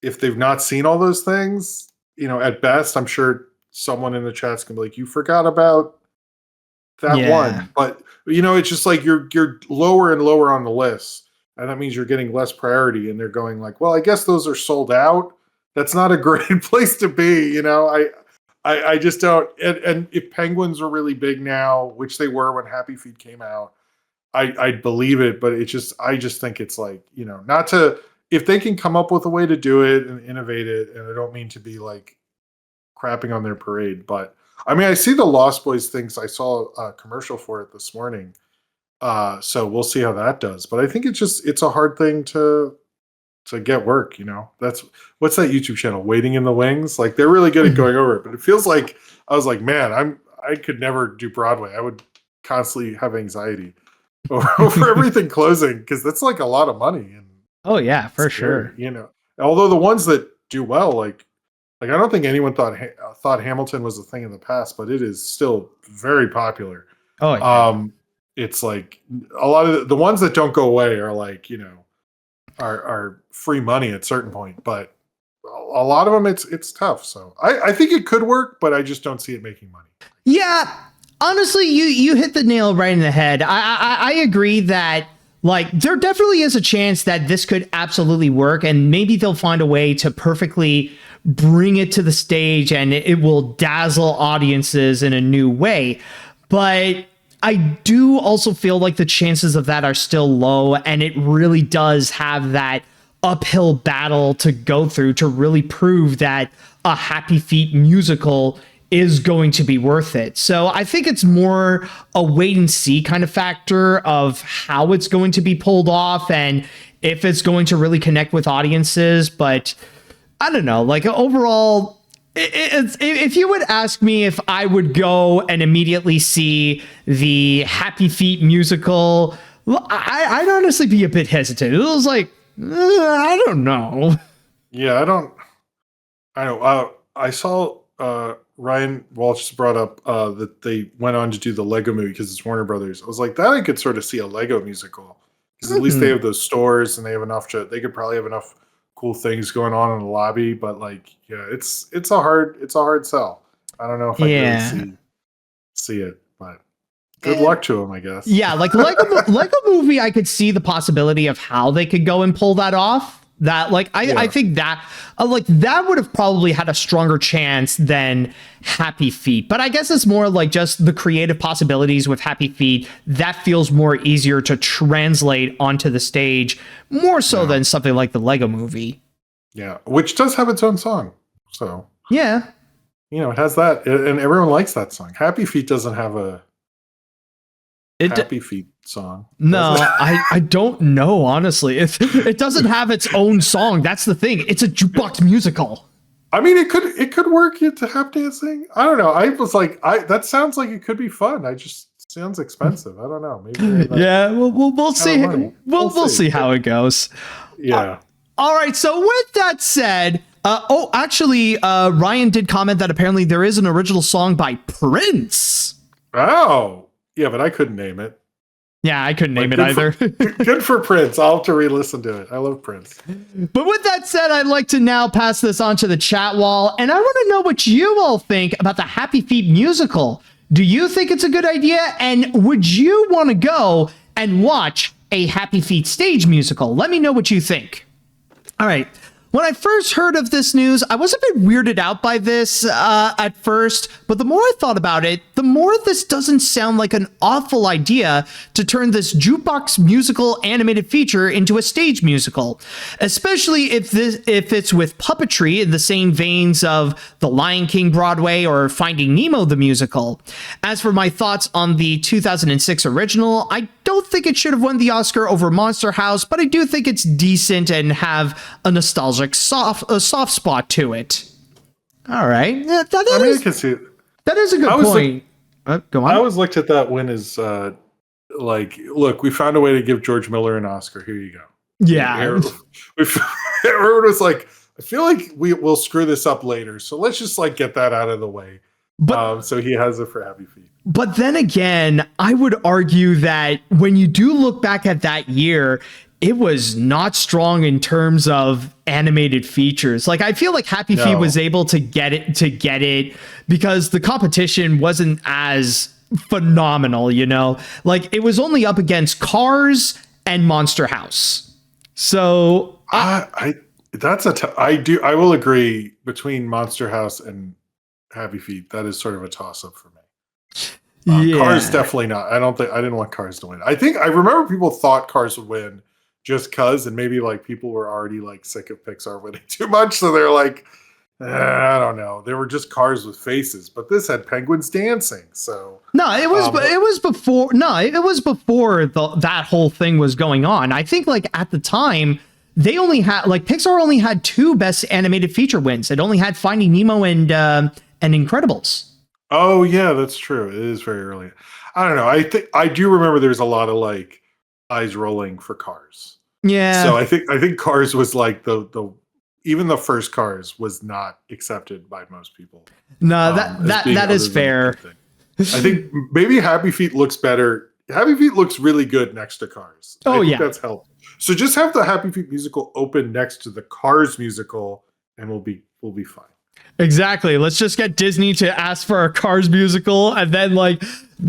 if they've not seen all those things. At best, I'm sure someone in the chat's gonna be like, you forgot about that one. But it's just like you're lower and lower on the list. And that means you're getting less priority. And they're going like, well, I guess those are sold out. That's not a great place to be. I just don't. And if Penguins are really big now, which they were when Happy Feet came out, I'd believe it. But I just think it's like, not to. If they can come up with a way to do it and innovate it, and I don't mean to be like crapping on their parade, but I mean, I see the Lost Boys things. I saw a commercial for it this morning. So we'll see how that does. But I think it's a hard thing to get work, That's what's that YouTube channel, Waiting in the Wings? Like they're really good at going over it, but it feels like I was like, man, I could never do Broadway. I would constantly have anxiety over everything closing because that's like a lot of money. And oh yeah, for sure. Although the ones that do well, like I don't think anyone thought Hamilton was a thing in the past, but it is still very popular. Oh yeah. It's like a lot of the ones that don't go away are like are free money at a certain point, but a lot of them it's tough. So I think it could work, but I just don't see it making money. Yeah, honestly, you hit the nail right in the head. I agree that. Like, there definitely is a chance that this could absolutely work, and maybe they'll find a way to perfectly bring it to the stage and it will dazzle audiences in a new way. But I do also feel like the chances of that are still low, and it really does have that uphill battle to go through to really prove that a Happy Feet musical is going to be worth it. So I think it's more a wait and see kind of factor of how it's going to be pulled off and if it's going to really connect with audiences. But I don't know, like overall, if you would ask me if I would go and immediately see the Happy Feet musical, I'd honestly be a bit hesitant. It was like, I don't know. Yeah, I know. I saw Ryan Walsh brought up that they went on to do the Lego movie because it's Warner Brothers. I was like, that I could sort of see a Lego musical because at least they have those stores and they have enough. They could probably have enough cool things going on in the lobby. But like, yeah, it's a hard sell. I don't know if I can really see it, but good luck to them, I guess. Yeah, like Lego movie, I could see the possibility of how they could go and pull that off. That like I think that that would have probably had a stronger chance than Happy Feet. But I guess it's more like just the creative possibilities with Happy Feet that feels more easier to translate onto the stage more so than something like the Lego movie. Yeah, which does have its own song. So yeah, it has that, and everyone likes that song. Happy Feet doesn't have a Happy Feet song. No, I don't know, honestly. It doesn't have its own song. That's the thing. It's a jukebox musical. I mean, it could work into tap dancing. I don't know. I was like, that sounds like it could be fun. I just sounds expensive. I don't know. Maybe yeah, we'll see. We'll see how it goes. Yeah. All right. So with that said, Actually, Ryan did comment that apparently there is an original song by Prince. Oh, yeah, but I couldn't name it. Yeah, I couldn't name it either. Good for Prince. I'll have to re-listen to it. I love Prince. But with that said, I'd like to now pass this on to the chat wall, and I want to know what you all think about the Happy Feet musical. Do you think it's a good idea? And would you want to go and watch a Happy Feet stage musical? Let me know what you think. All right. When I first heard of this news, I was a bit weirded out by this at first, but the more I thought about it, the more this doesn't sound like an awful idea to turn this jukebox musical animated feature into a stage musical, especially if it's with puppetry in the same veins of The Lion King Broadway or Finding Nemo the musical. As for my thoughts on the 2006 original, I don't think it should have won the Oscar over Monster House, but I do think it's decent and have a nostalgic soft spot to it. All right. Yeah, I can see it. That is a good point. Go on. I always looked at that win as look, we found a way to give George Miller an Oscar. Here you go. Yeah. Everyone was like, I feel like we'll screw this up later. So let's just get that out of the way. But, so he has it for Happy Feet. But then again, I would argue that when you do look back at that year, it was not strong in terms of animated features. I feel like Happy Feet was able to get it because the competition wasn't as phenomenal, you know? It was only up against Cars and Monster House. So I will agree between Monster House and Happy Feet. That is sort of a toss up for me. Cars definitely not. I didn't want Cars to win. I remember people thought Cars would win just cause, and maybe people were already sick of Pixar winning too much, so they're I don't know. They were just cars with faces, but this had penguins dancing. So no, it was before. No, it was before that whole thing was going on. I think at the time they only had Pixar only had 2 best animated feature wins. It only had Finding Nemo and Incredibles. Oh yeah, that's true. It is very early. I don't know. I do remember there's a lot of eyes rolling for Cars. Yeah. So I think Cars was the even the first Cars was not accepted by most people. No, that is fair. I think maybe Happy Feet looks better. Happy Feet looks really good next to Cars. I think that's helped. So just have the Happy Feet musical open next to the Cars musical, and we'll be fine. Exactly. Let's just get Disney to ask for a Cars musical, and then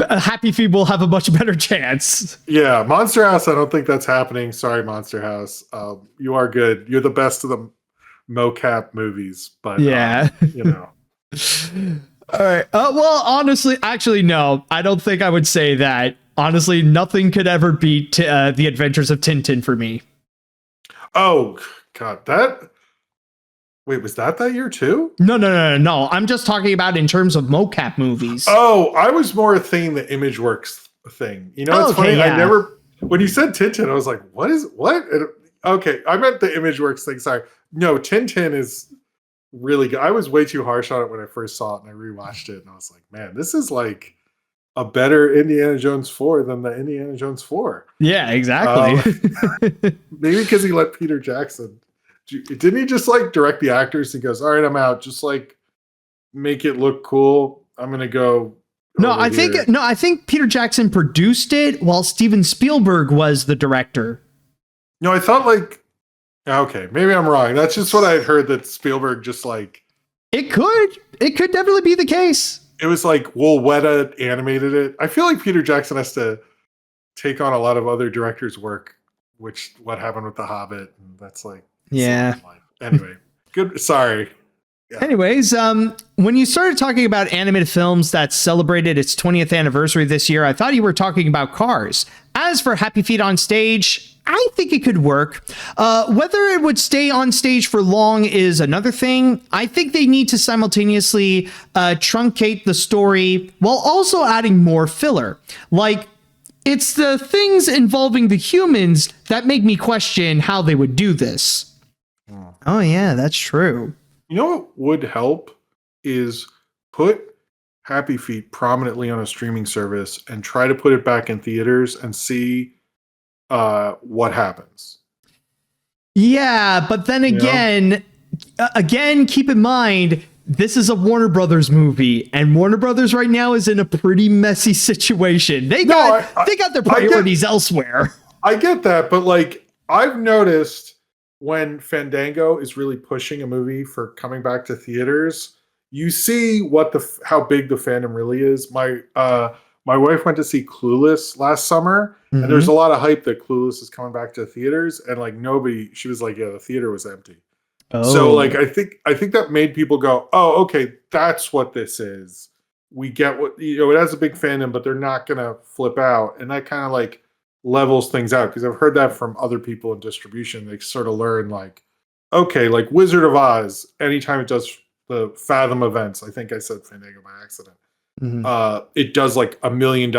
Happy Feet will have a much better chance. Yeah, Monster House, I don't think that's happening. Sorry, Monster House. You are good. You're the best of the mocap movies, but yeah, All right. Well, honestly, actually, no. I don't think I would say that. Honestly, nothing could ever beat The Adventures of Tintin for me. Oh God, Wait, was that year too? No. I'm just talking about in terms of mocap movies. Oh, I was more thinking the ImageWorks thing. It's funny. Yeah. When you said Tintin, I was like, what? Okay, I meant the ImageWorks thing. Sorry. No, Tintin is really good. I was way too harsh on it when I first saw it, and I rewatched it, and I was like, man, this is a better Indiana Jones 4 than the Indiana Jones 4. Yeah, exactly. Maybe because he let Peter Jackson. Didn't he just direct the actors? He goes, all right, I'm out. Just make it look cool. I'm going to go. I think Peter Jackson produced it while Steven Spielberg was the director. No, I thought okay, maybe I'm wrong. That's just what I had heard, that Spielberg just It could definitely be the case. It was Weta animated it. I feel like Peter Jackson has to take on a lot of other directors' work, which what happened with The Hobbit, and that's yeah. Anyway, good. Sorry. Yeah. Anyways, when you started talking about animated films that celebrated its 20th anniversary this year, I thought you were talking about Cars. As for Happy Feet on stage, I think it could work. Whether it would stay on stage for long is another thing. I think they need to simultaneously truncate the story while also adding more filler. It's the things involving the humans that make me question how they would do this. Oh, yeah, that's true. You know what would help is put Happy Feet prominently on a streaming service and try to put it back in theaters and see what happens. Yeah, but then again, again, keep in mind, this is a Warner Brothers movie, and Warner Brothers right now is in a pretty messy situation. They got their priorities elsewhere. I get that, but like I've noticed when Fandango is really pushing a movie for coming back to theaters, you see how big the fandom really is. My wife went to see Clueless last summer, and there's a lot of hype that Clueless is coming back to theaters, and like she was like, yeah, the theater was empty. Oh. So like I think that made people go, oh, okay, that's what this is. We get what, it has a big fandom, but they're not gonna flip out, and that kind of like levels things out, because I've heard that from other people in distribution. They sort of learn like, okay, like Wizard of Oz, anytime it does the Fathom events, I think I said Fandango by accident. It does like $1 million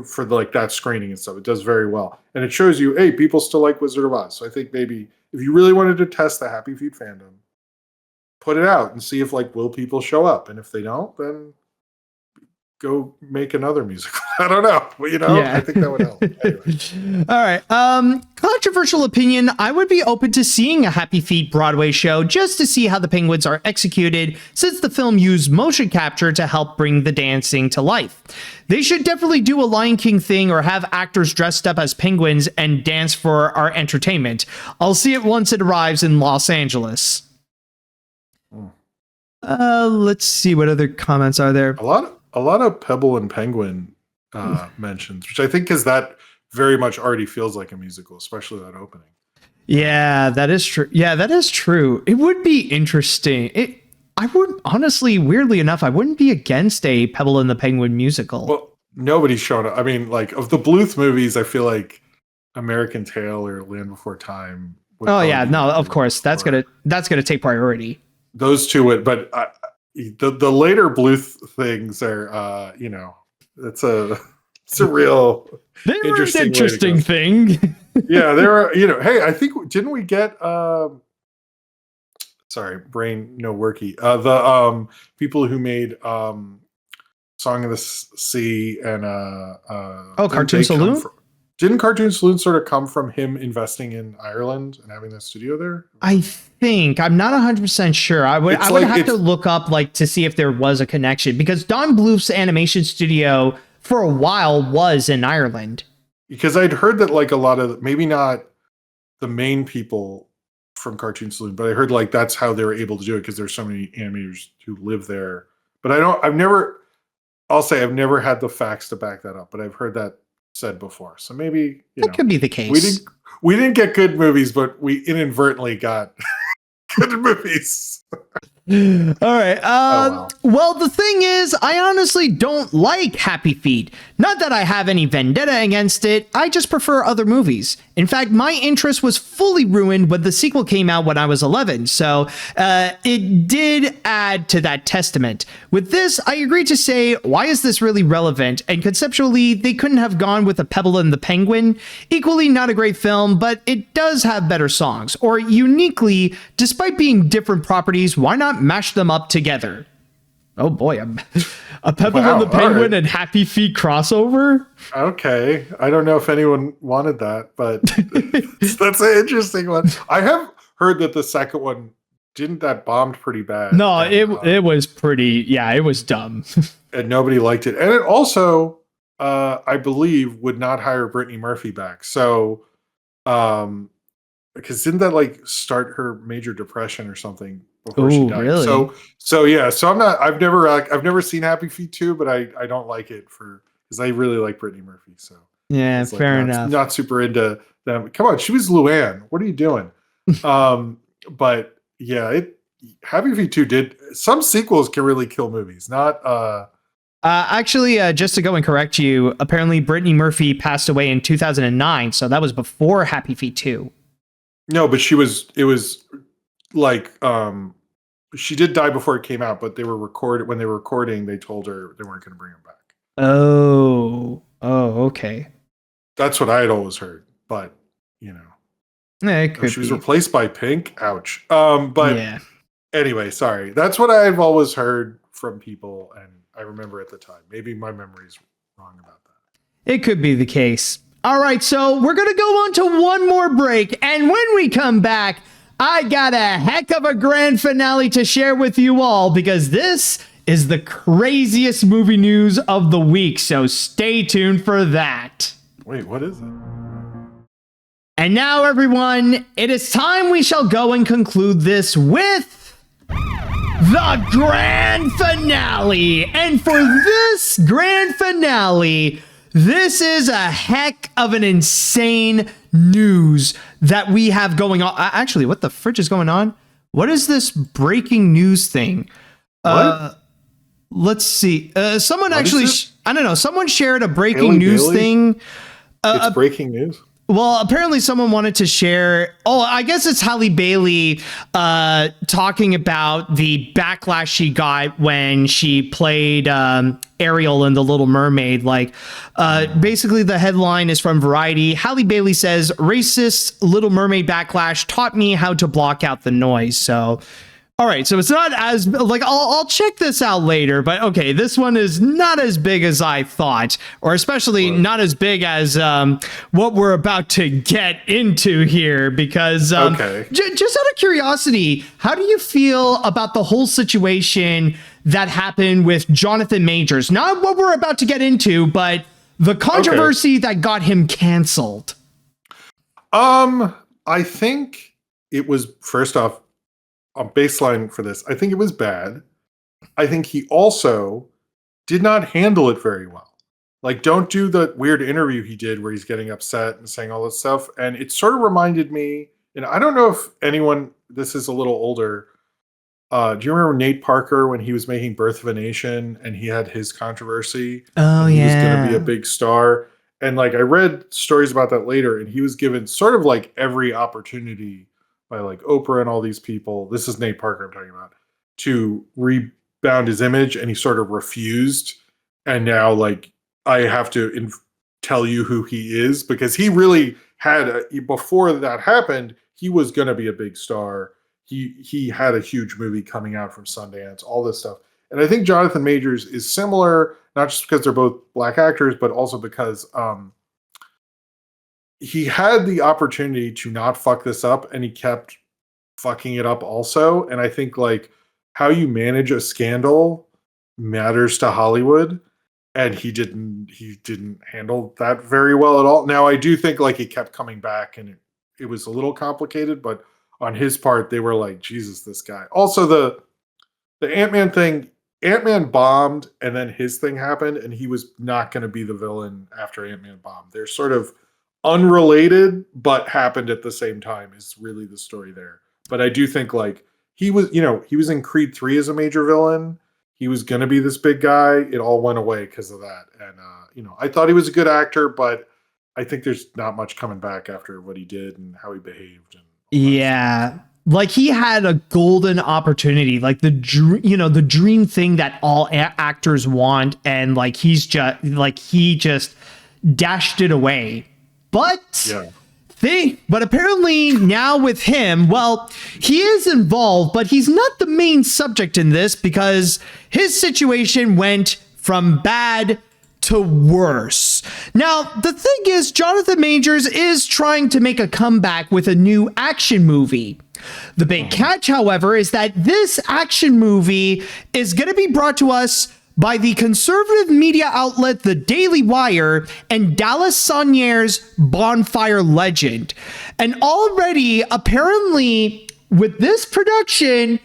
for like that screening and stuff. It does very well, and it shows you, hey, people still like Wizard of Oz. So I think maybe if you really wanted to test the Happy Feud fandom, put it out and see if like will people show up, and if they don't, then go make another musical. I don't know, but I think that would help. Anyway. All right. Controversial opinion. I would be open to seeing a Happy Feet Broadway show just to see how the penguins are executed, since the film used motion capture to help bring the dancing to life. They should definitely do a Lion King thing, or have actors dressed up as penguins and dance for our entertainment. I'll see it once it arrives in Los Angeles. Let's see what other comments are there. A lot of Pebble and Penguin mentions, which I think is that very much already feels like a musical, especially that opening. Yeah, that is true. Yeah, that is true. It would be interesting. I would honestly, weirdly enough, I wouldn't be against a Pebble and the Penguin musical. Well, nobody's shown up. I mean, like of the Bluth movies, I feel like American Tail or Land Before Time. Oh yeah, no, of course that's gonna take priority. Those two would, but the later Bluth things are, it's a real interesting thing. Yeah, there are, hey, I think, didn't we get, sorry, brain no worky, the people who made Song of the Sea and Cartoon Saloon? Didn't Cartoon Saloon sort of come from him investing in Ireland and having that studio there? I think. I'm not 100% sure. I would have to look up to see if there was a connection, because Don Bluth's animation studio for a while was in Ireland. Because I'd heard that like a lot of, maybe not the main people from Cartoon Saloon, but I heard like that's how they were able to do it, because there's so many animators who live there. But I've never had the facts to back that up, but I've heard that said before, so maybe that could be the case. We didn't get good movies, but we inadvertently got good movies. All right. Well, the thing is, I honestly don't like Happy Feet. Not that I have any vendetta against it, I just prefer other movies. In fact, my interest was fully ruined when the sequel came out when I was 11, so it did add to that testament. With this, I agree to say, why is this really relevant? And conceptually, they couldn't have gone with A Pebble and the Penguin. Equally not a great film, but it does have better songs. Or uniquely, despite being different properties, why not mash them up together? Oh boy, A Pebble and the Penguin and Happy Feet crossover? Okay. I don't know if anyone wanted that, but that's an interesting one. I have heard that the second one, didn't that bombed pretty bad? No, it was pretty, it was dumb. And nobody liked it. And it also, I believe, would not hire Brittany Murphy back. So, because didn't that start her major depression or something before she died? Really? So I've never seen Happy Feet 2, but I don't like it because I really like Brittany Murphy. So yeah, fair enough. Not super into them. Come on, she was Luann. What are you doing? But yeah, Happy Feet 2 did. Some sequels can really kill movies. Not actually, just to go and correct you, apparently Brittany Murphy passed away in 2009, so that was before Happy Feet 2. No, but she did die before it came out, but when they were recording, they told her they weren't going to bring him back. Oh, okay. That's what I had always heard, but she was replaced by Pink. Ouch. But yeah. Anyway, sorry. That's what I've always heard from people, and I remember at the time. Maybe my memory's wrong about that. It could be the case. All right, so we're going to go on to one more break, and when we come back, I got a heck of a grand finale to share with you all because this is the craziest movie news of the week. So stay tuned for that. Wait, what is it? And now, everyone, it is time we shall go and conclude this with the grand finale. And for this grand finale, this is a heck of an insane news that we have going on. Actually, what the fridge is going on? What is this breaking news thing? What? Let's see. Someone What actually, is I don't know. Someone shared a breaking Haley news Bailey? thing. It's breaking news. Well, apparently someone wanted to share. Oh, I guess it's Halle Bailey talking about the backlash she got when she played Ariel in The Little Mermaid. Like, basically the headline is from Variety. Halle Bailey says, racist Little Mermaid backlash taught me how to block out the noise. So, all right. So it's not as like, I'll check this out later, but okay. This one is not as big as I thought, or especially not as big as what we're about to get into here, because Okay. Just out of curiosity, how do you feel about the whole situation that happened with Jonathan Majors? Not what we're about to get into, but the controversy that got him canceled. I think it was, first off, a baseline for this. I think it was bad. I think he also did not handle it very well. Like, don't do the weird interview he did where he's getting upset and saying all this stuff. And it sort of reminded me, and I don't know if anyone, this is a little older. Do you remember Nate Parker when he was making Birth of a Nation and he had his controversy? Oh, He was going to be a big star. And like, I read stories about that later, and he was given sort of like every opportunity by like Oprah and all these people. This is Nate Parker I'm talking about, to rebound his image, and he sort of refused. And now, like, I have to tell you who he is, because he really had before that happened, he was going to be a big star. He had a huge movie coming out from Sundance, all this stuff. And I think Jonathan Majors is similar, not just because they're both black actors, but also because he had the opportunity to not fuck this up, and he kept fucking it up also. And I think like how you manage a scandal matters to Hollywood, and he didn't handle that very well at all. Now I do think like he kept coming back, and it was a little complicated, but on his part, they were like, Jesus, this guy. Also the Ant-Man thing, Ant-Man bombed, and then his thing happened, and he was not going to be the villain after Ant-Man bombed. They're sort of unrelated, but happened at the same time is really the story there. But I do think like he was in Creed 3 as a major villain. He was going to be this big guy. It all went away because of that. And, I thought he was a good actor, but I think there's not much coming back after what he did and how he behaved. And yeah. Like he had a golden opportunity, like the dream thing that all actors want. And like, he just dashed it away. But apparently now with him, well, he is involved, but he's not the main subject in this because his situation went from bad to worse. Now, the thing is, Jonathan Majors is trying to make a comeback with a new action movie. The big catch, however, is that this action movie is going to be brought to us by the conservative media outlet The Daily Wire and Dallas Sonier's Bonfire Legend. And already, apparently, with this production,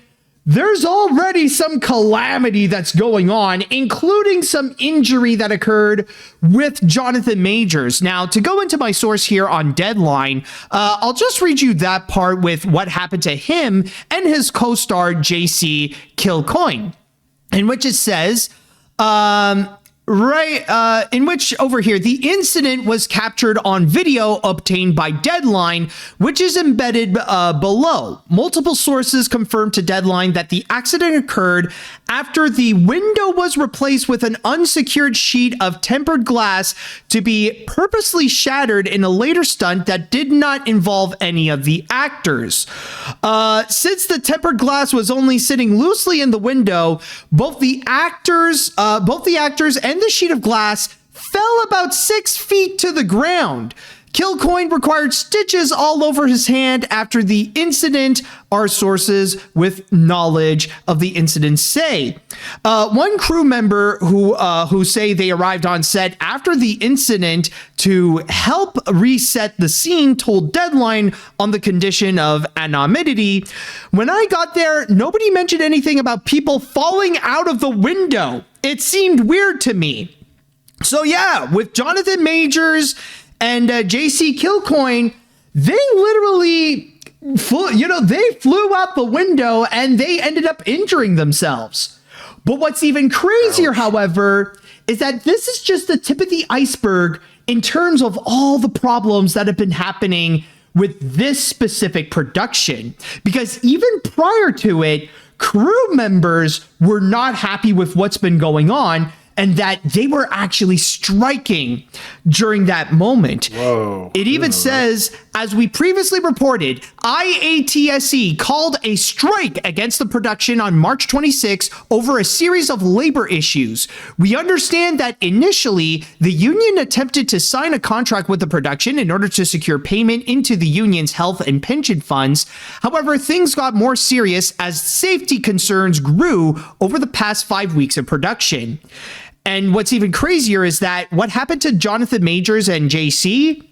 there's already some calamity that's going on, including some injury that occurred with Jonathan Majors. Now, to go into my source here on Deadline, I'll just read you that part with what happened to him and his co-star JC Kilcoyne, in which it says, in which over here, the incident was captured on video obtained by Deadline, which is embedded below. Multiple sources confirmed to Deadline that the accident occurred after the window was replaced with an unsecured sheet of tempered glass to be purposely shattered in a later stunt that did not involve any of the actors. Since the tempered glass was only sitting loosely in the window, both the actors and the sheet of glass fell about 6 feet to the ground. Kilcoyne required stitches all over his hand after the incident, our sources with knowledge of the incident say. One crew member who say they arrived on set after the incident to help reset the scene told Deadline on the condition of anonymity, "When I got there, nobody mentioned anything about people falling out of the window. It seemed weird to me." So yeah, with Jonathan Majors and JC Kilcoyne, they literally flew out the window and they ended up injuring themselves. But what's even crazier, however, is that this is just the tip of the iceberg in terms of all the problems that have been happening with this specific production. Because even prior to it, crew members were not happy with what's been going on, and that they were actually striking during that moment. Whoa. It even says, as we previously reported, IATSE called a strike against the production on March 26 over a series of labor issues. We understand that initially, the union attempted to sign a contract with the production in order to secure payment into the union's health and pension funds. However, things got more serious as safety concerns grew over the past 5 weeks of production. And what's even crazier is that what happened to Jonathan Majors and JC,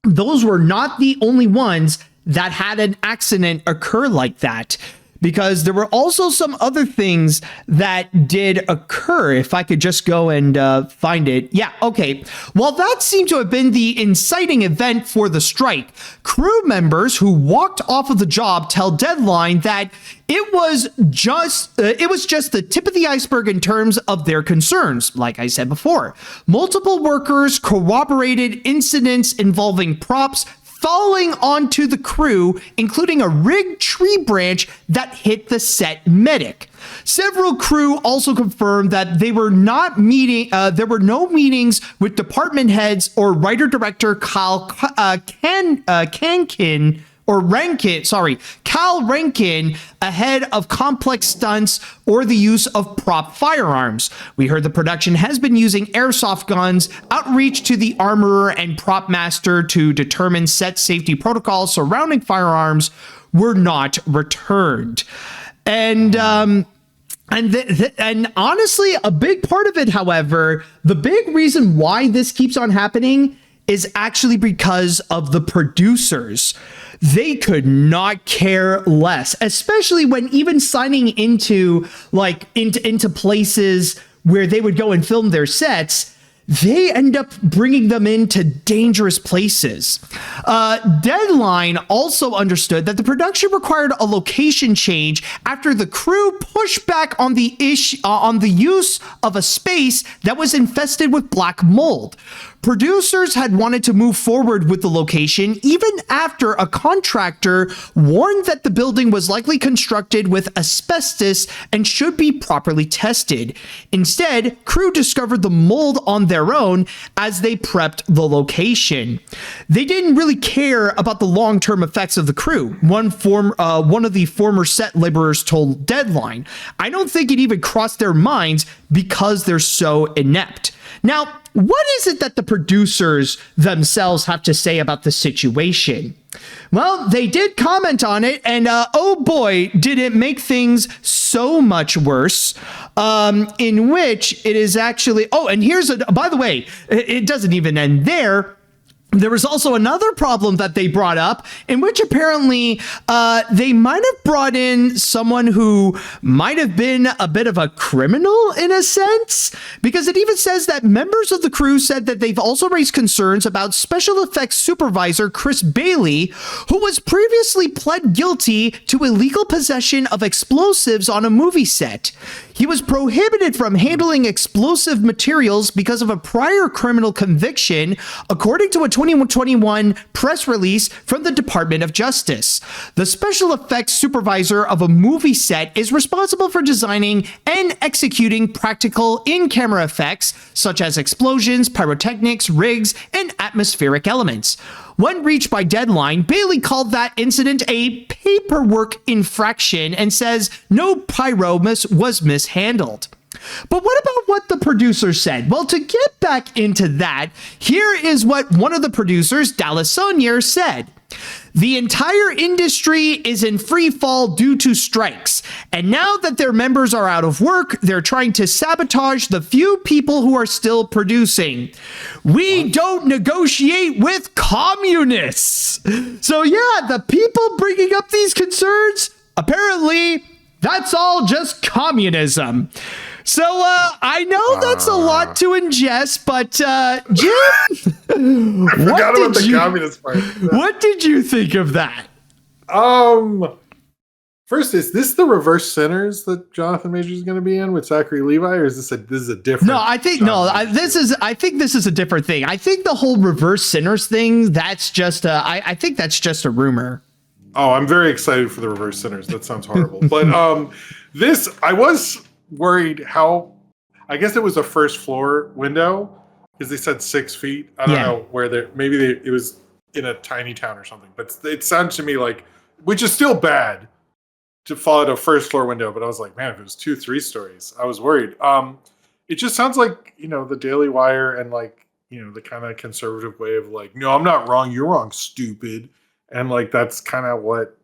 those were not the only ones that had an accident occur like that, because there were also some other things that did occur. If I could just go and find it. Yeah, okay. While that seemed to have been the inciting event for the strike, crew members who walked off of the job tell Deadline that it was just the tip of the iceberg in terms of their concerns. Like I said before, multiple workers corroborated incidents involving props falling onto the crew, including a rigged tree branch that hit the set medic. Several crew also confirmed that there were no meetings with department heads or writer-director Cal Rankin ahead of complex stunts or the use of prop firearms. We heard the production has been using airsoft guns, outreach to the armorer and prop master to determine set safety protocols surrounding firearms were not returned. And honestly, a big part of it, however, the big reason why this keeps on happening is actually because of the producers. They could not care less, especially when even signing into places where they would go and film their sets, they end up bringing them into dangerous places. Deadline also understood that the production required a location change after the crew pushed back on the use of a space that was infested with black mold. Producers had wanted to move forward with the location even after a contractor warned that the building was likely constructed with asbestos and should be properly tested. Instead, crew discovered the mold on their own as they prepped the location. They didn't really care about the long-term effects of the crew. One of the former set laborers told Deadline, "I don't think it even crossed their minds because they're so inept." Now, what is it that the producers themselves have to say about the situation? Well, they did comment on it, and oh boy, did it make things so much worse, in which it is actually, and by the way, it doesn't even end there. There was also another problem that they brought up, in which apparently they might have brought in someone who might have been a bit of a criminal in a sense, because it even says that members of the crew said that they've also raised concerns about special effects supervisor Chris Bailey, who was previously pled guilty to illegal possession of explosives on a movie set. He was prohibited from handling explosive materials because of a prior criminal conviction, according to a 2021 press release from the Department of Justice. The special effects supervisor of a movie set is responsible for designing and executing practical in-camera effects, such as explosions, pyrotechnics, rigs, and atmospheric elements. When reached by Deadline, Bailey called that incident a paperwork infraction and says no pyro was mishandled. But what about what the producer said? Well, to get back into that, here is what one of the producers, Dallasonier, said. The entire industry is in free fall due to strikes. And now that their members are out of work, they're trying to sabotage the few people who are still producing. We don't negotiate with communists. So yeah, the people bringing up these concerns, apparently that's all just communism. So I know that's a lot to ingest, but Jim, I forgot about the communist part. What did you think of that? First, is this the Reverse Sinners that Jonathan Majors is going to be in with Zachary Levi, or is this a different? No, I think I think this is a different thing. I think the whole Reverse Sinners thing, that's just I think that's just a rumor. Oh, I'm very excited for the Reverse Sinners. That sounds horrible, but I was worried how, I guess it was a first floor window because they said 6 feet. I don't know where it was in a tiny town or something, but it sounded to me like, which is still bad to fall out a first floor window. But I was like, man, if it was 2-3 stories, I was worried. It just sounds like, the Daily Wire and the kind of conservative way of like, no, I'm not wrong. You're wrong, stupid. And that's kind of what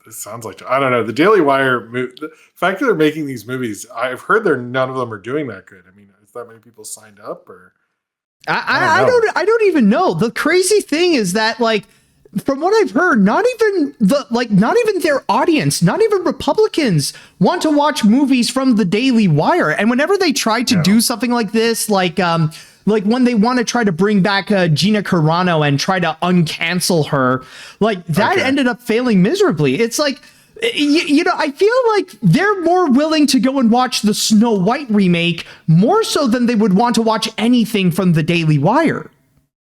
it sounds like. I don't know. The Daily Wire, the fact that they're making these movies, I've heard none of them are doing that good. I mean, is that many people signed up, or? I don't even know. The crazy thing is that, from what I've heard, not even their audience, not even Republicans want to watch movies from the Daily Wire. And whenever they try to do something like this, like when they want to try to bring back Gina Carano and try to uncancel her, that ended up failing miserably. It's like, I feel like they're more willing to go and watch the Snow White remake more so than they would want to watch anything from the Daily Wire.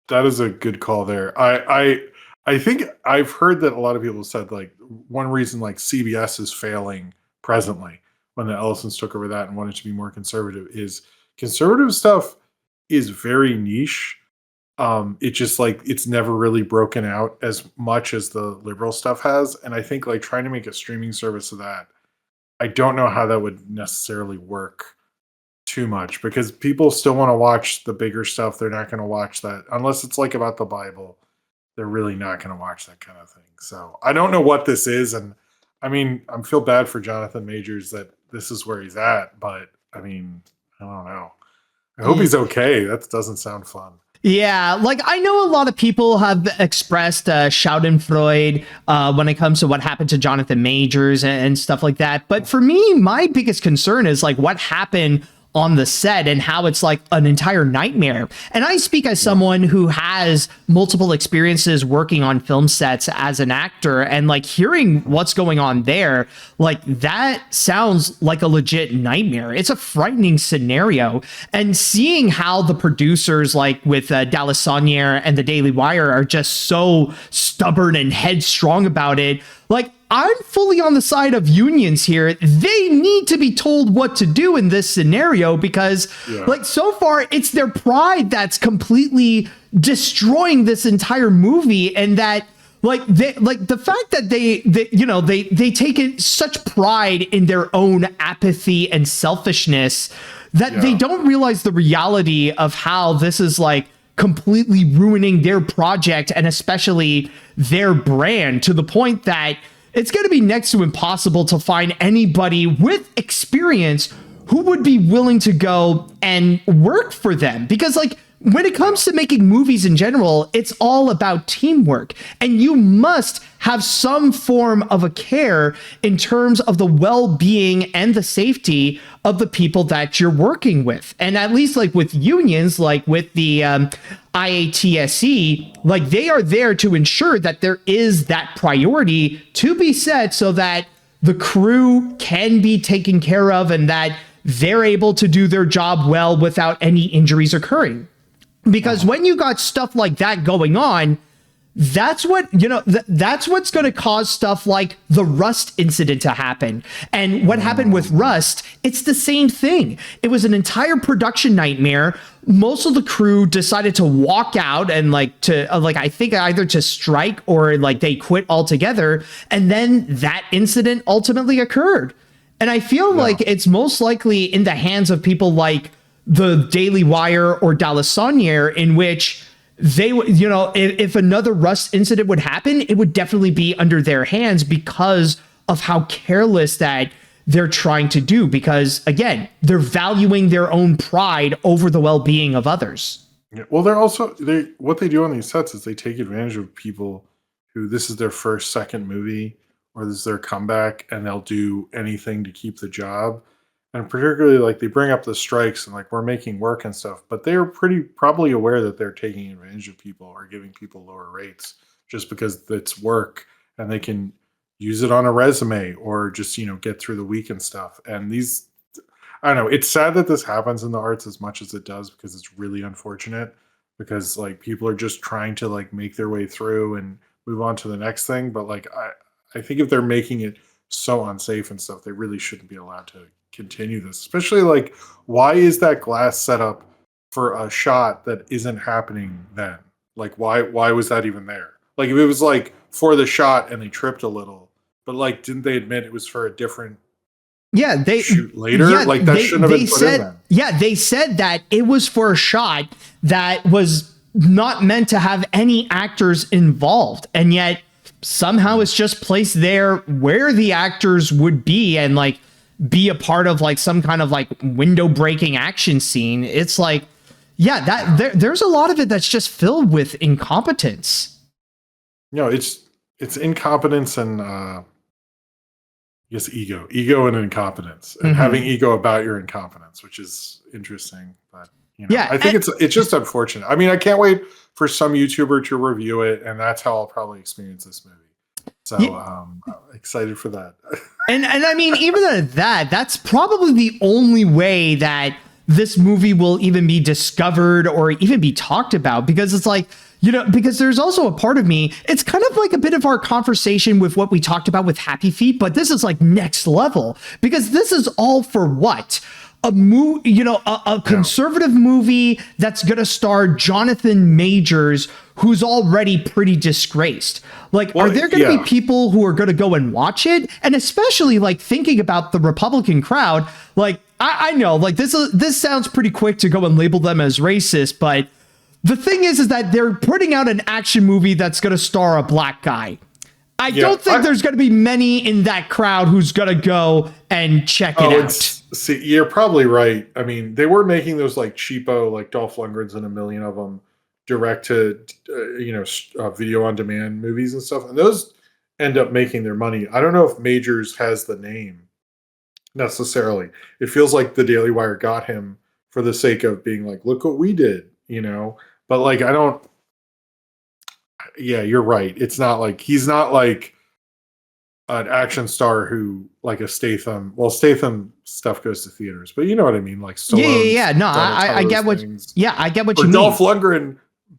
That is a good call there. I think I've heard that a lot of people said one reason CBS is failing presently when the Ellisons took over that and wanted to be more conservative is conservative stuff is very niche. It's just it's never really broken out as much as the liberal stuff has. And I think trying to make a streaming service of that, I don't know how that would necessarily work too much, because people still want to watch the bigger stuff. They're not going to watch that unless it's about the Bible. They're really not going to watch that kind of thing. So I don't know what this is. And I mean, I feel bad for Jonathan Majors that this is where he's at, but I mean, I don't know. I hope he's okay. That doesn't sound fun. Yeah, I know a lot of people have expressed schadenfreude when it comes to what happened to Jonathan Majors and stuff like that. But for me, my biggest concern is what happened on the set and how it's an entire nightmare. And I speak as someone who has multiple experiences working on film sets as an actor, and hearing what's going on there, that sounds like a legit nightmare. It's a frightening scenario. And seeing how the producers with Dallasonier and the Daily Wire are just so stubborn and headstrong about it, I'm fully on the side of unions here. They need to be told what to do in this scenario, because so far it's their pride that's completely destroying this entire movie. And that the fact that they take such pride in their own apathy and selfishness that they don't realize the reality of how this is completely ruining their project and especially their brand, to the point that it's going to be next to impossible to find anybody with experience who would be willing to go and work for them. Because when it comes to making movies in general, it's all about teamwork, and you must have some form of a care in terms of the well-being and the safety of the people that you're working with. And at least with unions, with the IATSE, they are there to ensure that there is that priority to be set so that the crew can be taken care of and that they're able to do their job well without any injuries occurring. Because when you got stuff like that going on, that's what, that's what's going to cause stuff like the Rust incident to happen. And what happened with Rust, it's the same thing. It was an entire production nightmare. Most of the crew decided to walk out and I think either to strike or they quit altogether. And then that incident ultimately occurred. And I feel like it's most likely in the hands of people like the Daily Wire or Dallas Sonnier, in which they would, you know, if another Rust incident would happen, it would definitely be under their hands because of how careless that they're trying to do. Because again, they're valuing their own pride over the well-being of others. Yeah, well, what they do on these sets is they take advantage of people who this is their first, second movie, or this is their comeback, and they'll do anything to keep the job. And particularly, like, they bring up the strikes and like we're making work and stuff, but they're probably aware that they're taking advantage of people or giving people lower rates just because it's work and they can use it on a resume or just, you know, get through the week and stuff. And these, I don't know, it's sad that this happens in the arts as much as it does because it's really unfortunate because like people are just trying to like make their way through and move on to the next thing. But like, I think if they're making it so unsafe and stuff, they really shouldn't be allowed to continue this. Especially like, why is that glass set up for a shot that isn't happening then? Like, why was that even there? Like, if it was like for the shot and they tripped a little, but like, didn't they admit it was for a different shoot later? Yeah, like that shouldn't have been put in then. Yeah, they said that it was for a shot that was not meant to have any actors involved, and yet somehow it's just placed there where the actors would be and like be a part of like some kind of like window breaking action scene. It's like, yeah, that there's a lot of it that's just filled with incompetence. No, it's incompetence and I guess ego and incompetence, and having ego about your incompetence, which is interesting. But you know, I think it's just unfortunate. I mean, I can't wait for some YouTuber to review it, and that's how I'll probably experience this movie. So I'm excited for that. and I mean, even at that, that's probably the only way that this movie will even be discovered or even be talked about, because it's like, you know, because there's also a part of me, it's kind of like a bit of our conversation with what we talked about with Happy Feet, but this is like next level, because this is all for what? A movie, you know, a conservative movie that's going to star Jonathan Majors, who's already pretty disgraced. Like, are there going to be people who are going to go and watch it? And especially like thinking about the Republican crowd, like, I know, like this sounds pretty quick to go and label them as racist, but the thing is that they're putting out an action movie that's going to star a black guy. I don't think there's going to be many in that crowd who's going to go and check it out. See, you're probably right. I mean, they were making those like cheapo, like Dolph Lundgren's and a million of them, direct to, video on demand movies and stuff. And those end up making their money. I don't know if Majors has the name necessarily. It feels like the Daily Wire got him for the sake of being like, look what we did, you know? But like, yeah, you're right. It's not like, he's not like an action star who like a Statham. Well, Statham stuff goes to theaters, but you know what I mean? Like, yeah. No, I get what, I get what you mean. Dolph Lundgren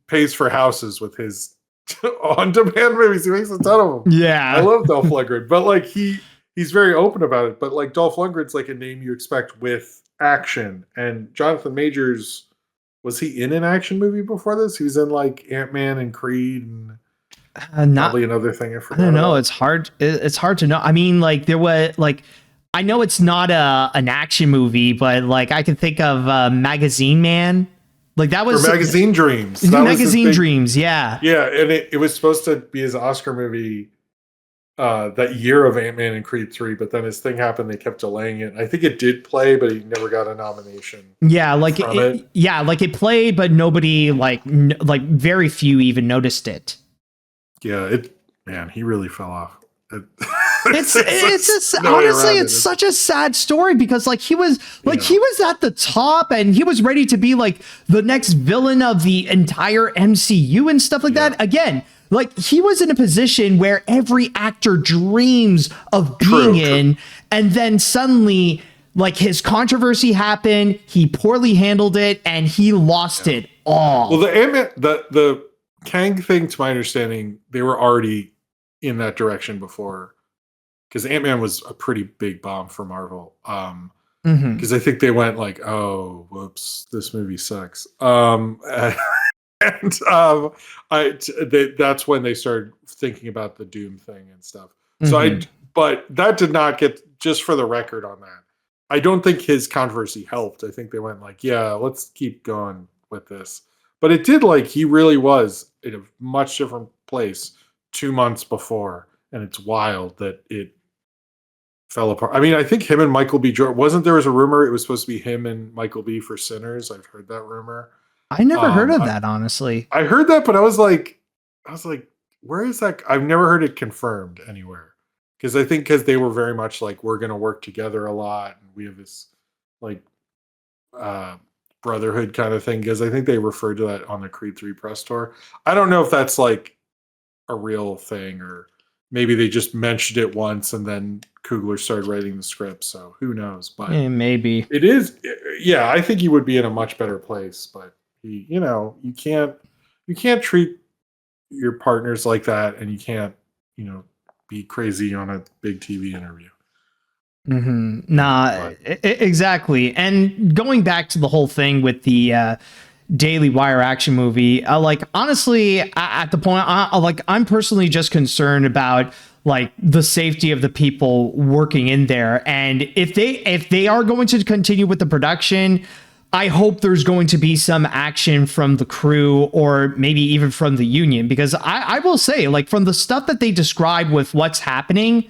pays for houses with his on-demand movies. He makes a ton of them. Yeah. I love Dolph Lundgren, but like he's very open about it. But like Dolph Lundgren's like a name you expect with action, and Jonathan Majors, was he in an action movie before this? He was in like Ant-Man and Creed and probably another thing. I don't know. It's hard. It's hard to know. I mean, like there was like, I know it's not an action movie, but like I can think of Magazine Man. Like that was Magazine Dreams. Magazine Dreams. Yeah. Yeah. And it was supposed to be his Oscar movie that year of Ant-Man and Creed 3, but then his thing happened. They kept delaying it. I think it did play, but he never got a nomination. Yeah, like it played, but nobody like very few even noticed it. Yeah, he really fell off. Honestly, it's such a sad story, because like he was at the top and he was ready to be like the next villain of the entire MCU and stuff like that. Again, like he was in a position where every actor dreams of being in, and then suddenly like his controversy happened, he poorly handled it, and he lost it all. Well, the Kang thing, to my understanding, they were already in that direction before, because Ant-Man was a pretty big bomb for Marvel. Because I think they went like, oh, whoops, this movie sucks. That's when they started thinking about the Doom thing and stuff. So but that did not get just for the record on that. I don't think his controversy helped. I think they went like, yeah, let's keep going with this. But it did, like, he really was in a much different place 2 months before. And it's wild that it fell apart. I mean, I think him and Michael B. Jordan, there was a rumor it was supposed to be him and Michael B. for Sinners. I've heard that rumor. I never heard of that, honestly. I heard that, but I was like, where is that? I've never heard it confirmed anywhere. Because I think they were very much like, we're going to work together a lot. And we have this like brotherhood kind of thing. Because I think they referred to that on the Creed 3 press tour. I don't know if that's like a real thing, or maybe they just mentioned it once and then Coogler started writing the script. So who knows? But maybe it is. Yeah, I think he would be in a much better place. But he, you can't treat your partners like that, and you can't, be crazy on a big TV interview. Exactly. And going back to the whole thing with the Daily Wire action movie, like, honestly, at the point, I'm personally just concerned about like the safety of the people working in there. And if they are going to continue with the production, I hope there's going to be some action from the crew, or maybe even from the union, because I will say, like, from the stuff that they describe with what's happening,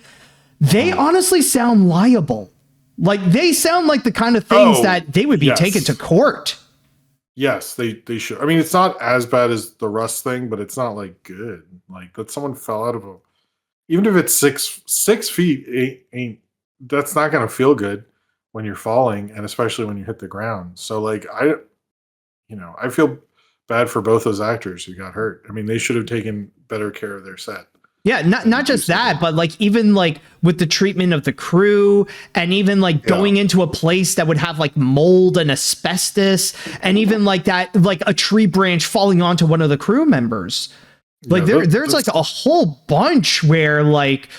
they honestly sound liable. Like, they sound like the kind of things that they would be taken to court. Yes, they should. I mean, it's not as bad as the Rust thing, but it's not like good. Like, that someone fell out of even if it's 6 feet, ain't that's not going to feel good when you're falling, and especially when you hit the ground. So like, I feel bad for both those actors who got hurt. I mean, they should have taken better care of their set. Yeah, not just that, but like, even like with the treatment of the crew, and even like going into a place that would have like mold and asbestos, and even like that, like a tree branch falling onto one of the crew members. Like, there's like a whole bunch where like,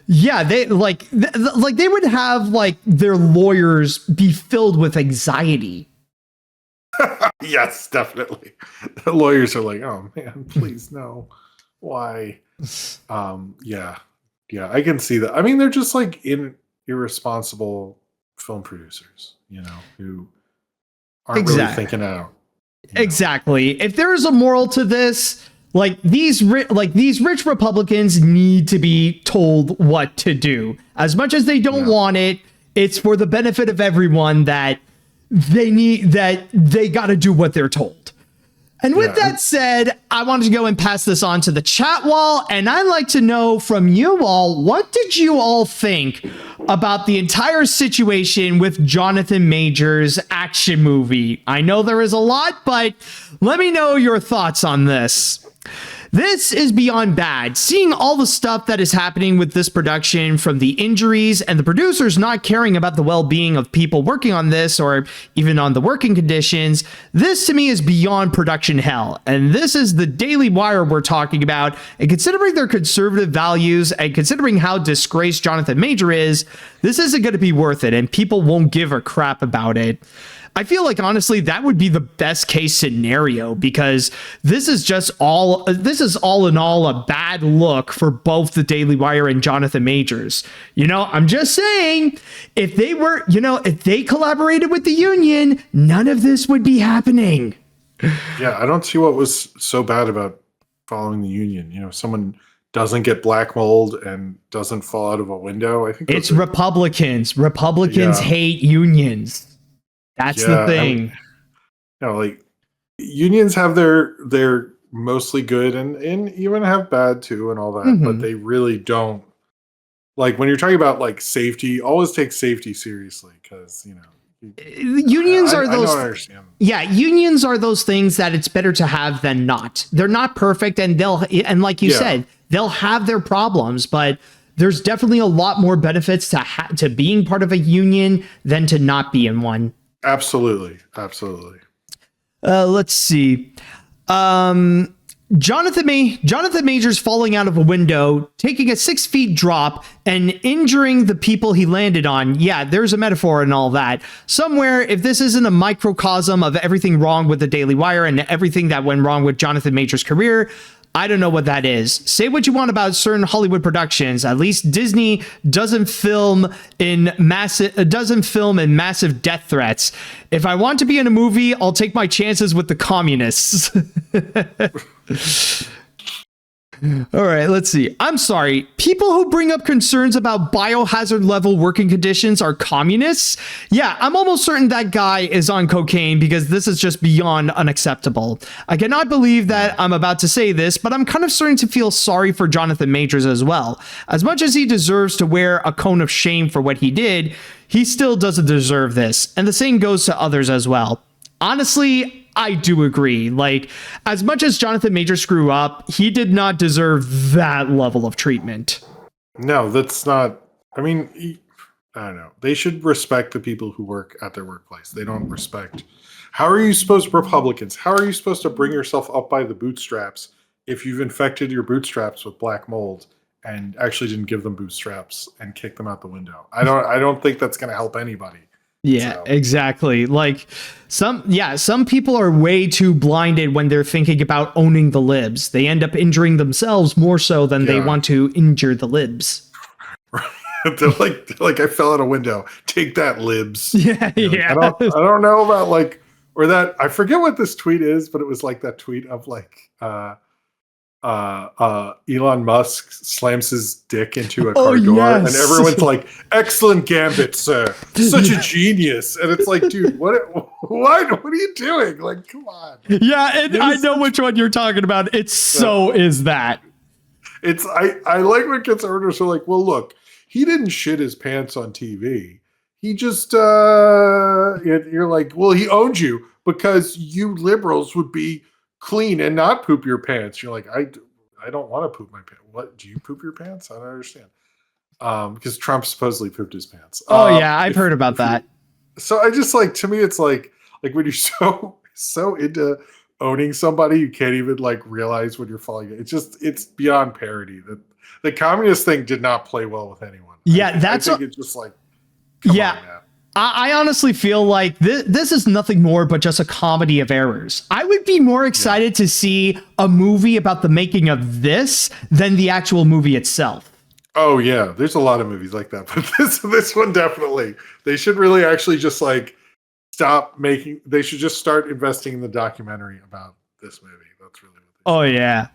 yeah, they like they would have like their lawyers be filled with anxiety. Yes, definitely. The lawyers are like, oh man, please no. Why? Yeah, I can see that. I mean, they're just like irresponsible film producers, who aren't really thinking out. Exactly. If there is a moral to this, like, these rich Republicans need to be told what to do. As much as they don't want it, it's for the benefit of everyone that they got to do what they're told. And with that said, I wanted to go and pass this on to the chat wall, and I'd like to know from you all, what did you all think about the entire situation with Jonathan Majors' action movie? I know there is a lot, but let me know your thoughts on this. This is beyond bad. Seeing all the stuff that is happening with this production, from the injuries and the producers not caring about the well-being of people working on this, or even on the working conditions, this to me is beyond production hell. And this is the Daily Wire we're talking about. And considering their conservative values, and considering how disgraced Jonathan Major is, this isn't going to be worth it, and people won't give a crap about it. I feel like, honestly, that would be the best case scenario, because this is all in all a bad look for both the Daily Wire and Jonathan Majors. I'm just saying, if they collaborated with the union, none of this would be happening. Yeah, I don't see what was so bad about following the union. Someone doesn't get black mold and doesn't fall out of a window. I think it's Republicans. Republicans hate unions. That's the thing. Like, unions have their mostly good and even have bad too, and all that, but they really don't. Like, when you're talking about like safety, always take safety seriously, because unions are those. I don't understand. Yeah, unions are those things that it's better to have than not. They're not perfect, and like you said, they'll have their problems, but there's definitely a lot more benefits to being part of a union than to not be in one. Absolutely. Let's see. Jonathan Majors falling out of a window, taking a 6 feet drop, and injuring the people he landed on. Yeah, there's a metaphor and all that. Somewhere, if this isn't a microcosm of everything wrong with the Daily Wire and everything that went wrong with Jonathan Majors' career, I don't know what that is. Say what you want about certain Hollywood productions. At least Disney doesn't film in massive death threats. If I want to be in a movie, I'll take my chances with the communists. All right, let's see. I'm sorry. People who bring up concerns about biohazard level working conditions are communists? Yeah, I'm almost certain that guy is on cocaine because this is just beyond unacceptable. I cannot believe that I'm about to say this, but I'm kind of starting to feel sorry for Jonathan Majors as well. As much as he deserves to wear a cone of shame for what he did, he still doesn't deserve this. And the same goes to others as well. Honestly, I do agree. Like, as much as Jonathan Majors screw up, he did not deserve that level of treatment. No, that's not. I mean, I don't know. They should respect the people who work at their workplace. They don't respect. How are you supposed, Republicans, how are you supposed to bring yourself up by the bootstraps if you've infected your bootstraps with black mold and actually didn't give them bootstraps and kick them out the window? I don't think that's going to help anybody. Yeah, so. Exactly. Like some people are way too blinded when they're thinking about owning the libs. They end up injuring themselves more so than they want to injure the libs. they're like, I fell out a window. Take that, libs. Yeah, yeah. I don't know about like, or that, I forget what this tweet is, but it was like that tweet of like, Elon Musk slams his dick into a car door, and everyone's like, "Excellent gambit, sir! Such a genius!" And it's like, dude, what are you doing? Like, come on. Yeah, and I know which one you're talking about. It's is that. It's I like when conservatives are like, well, look, he didn't shit his pants on TV. He just you're like, well, he owned you because you liberals would be clean and not poop your pants. You're like, I don't want to poop my pants. What, do you poop your pants? I don't understand. Because Trump supposedly pooped his pants. Yeah, I've heard about that. So I just like, to me, it's like when you're so into owning somebody, you can't even like realize when you're falling. It's beyond parody. The communist thing did not play well with anyone. Yeah, I think it's just like, come on, man. I honestly feel like this is nothing more but just a comedy of errors. I would be more excited to see a movie about the making of this than the actual movie itself. Oh yeah, there's a lot of movies like that, but this one definitely. They should really actually just like stop making. They should just start investing in the documentary about this movie. That's really what they should. Oh yeah.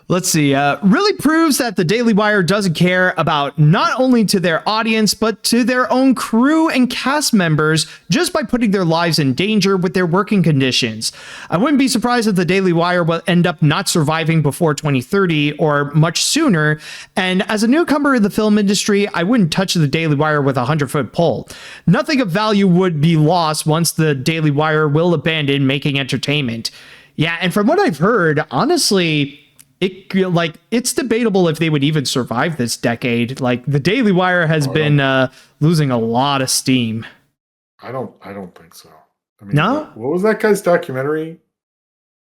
Let's see. Really proves that the Daily Wire doesn't care about not only to their audience, but to their own crew and cast members just by putting their lives in danger with their working conditions. I wouldn't be surprised if the Daily Wire will end up not surviving before 2030 or much sooner. And as a newcomer in the film industry, I wouldn't touch the Daily Wire with a 100-foot pole. Nothing of value would be lost once the Daily Wire will abandon making entertainment. Yeah, and from what I've heard, honestly, it's debatable if they would even survive this decade. Like, the Daily Wire has been losing a lot of steam. I don't think so. I mean, no? What was that guy's documentary?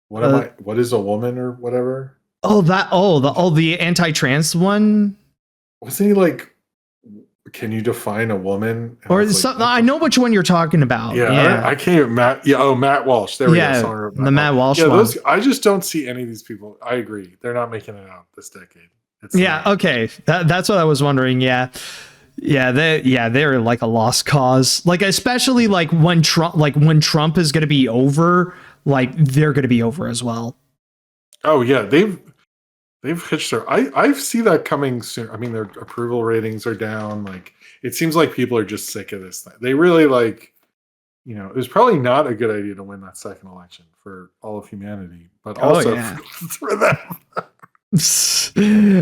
What is a woman or whatever? The anti-trans one? Wasn't he like, can you define a woman? Or something? I know which one you're talking about. Yeah. I can't even, Matt Walsh. There we go. Matt Walsh one. I just don't see any of these people. I agree. They're not making it out this decade. Okay. That's what I was wondering. Yeah. They're like a lost cause. Like, especially like when Trump is going to be over, like they're going to be over as well. Oh yeah. They've hitched their. I see that coming soon. I mean, their approval ratings are down. Like, it seems like people are just sick of this thing. They really like, it was probably not a good idea to win that second election for all of humanity, but also for them.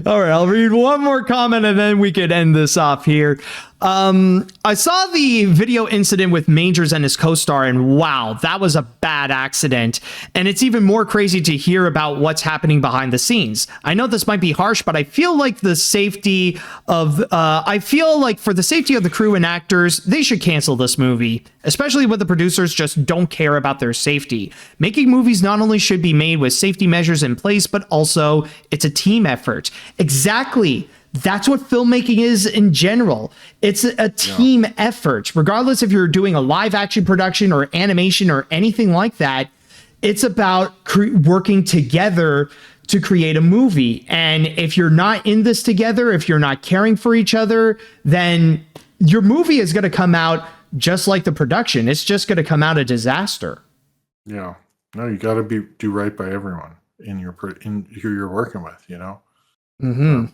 All right, I'll read one more comment and then we could end this off here. I saw the video incident with Majors and his co-star, and wow, that was a bad accident. And it's even more crazy to hear about what's happening behind the scenes. I know this might be harsh, but I feel like for the safety of the crew and actors, they should cancel this movie, especially when the producers just don't care about their safety. Making movies not only should be made with safety measures in place, but also it's a team effort. Exactly. That's what filmmaking is in general. It's a team effort. Regardless if you're doing a live action production or animation or anything like that, it's about working together to create a movie. And if you're not in this together, if you're not caring for each other, then your movie is going to come out just like the production. It's just going to come out a disaster. Yeah. No, you got to do right by everyone in who you're working with, you know? Mm-hmm.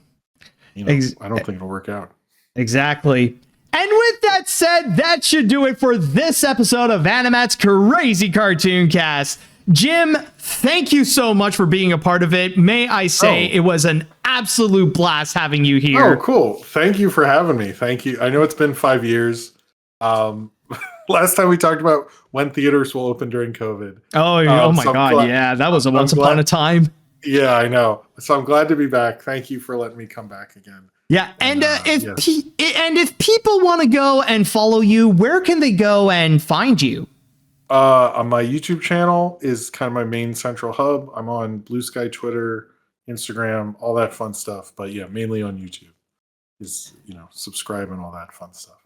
I don't think it'll work out. Exactly. And with that said, that should do it for this episode of AniMat's Crazy Cartoon Cast. Jim, thank you so much for being a part of it. May I say it was an absolute blast having you here. Oh, cool. Thank you for having me. Thank you. I know it's been 5 years. Last time we talked about when theaters will open during COVID. Oh my God. Yeah, that was a once upon a time. Yeah, I know. So I'm glad to be back. Thank you for letting me come back again. Yeah, and if people want to go and follow you, where can they go and find you? On my YouTube channel is kind of my main central hub. I'm on Blue Sky, Twitter, Instagram, all that fun stuff. But yeah, mainly on YouTube is, subscribe and all that fun stuff.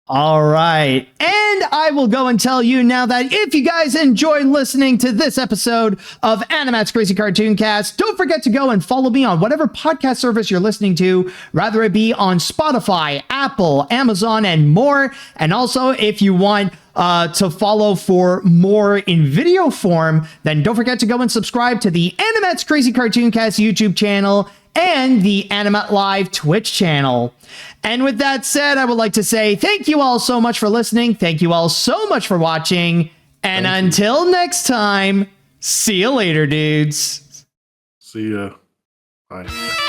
All right. And I will go and tell you now that if you guys enjoyed listening to this episode of AniMat's Crazy Cartoon Cast, don't forget to go and follow me on whatever podcast service you're listening to, rather it be on Spotify, Apple, Amazon, and more. And also, if you want to follow for more in video form, then don't forget to go and subscribe to the AniMat's Crazy Cartoon Cast YouTube channel and the AniMat Live Twitch channel. And with that said, I would like to say thank you all so much for listening. Thank you all so much for watching. And until next time, see you later, dudes. See ya. Bye.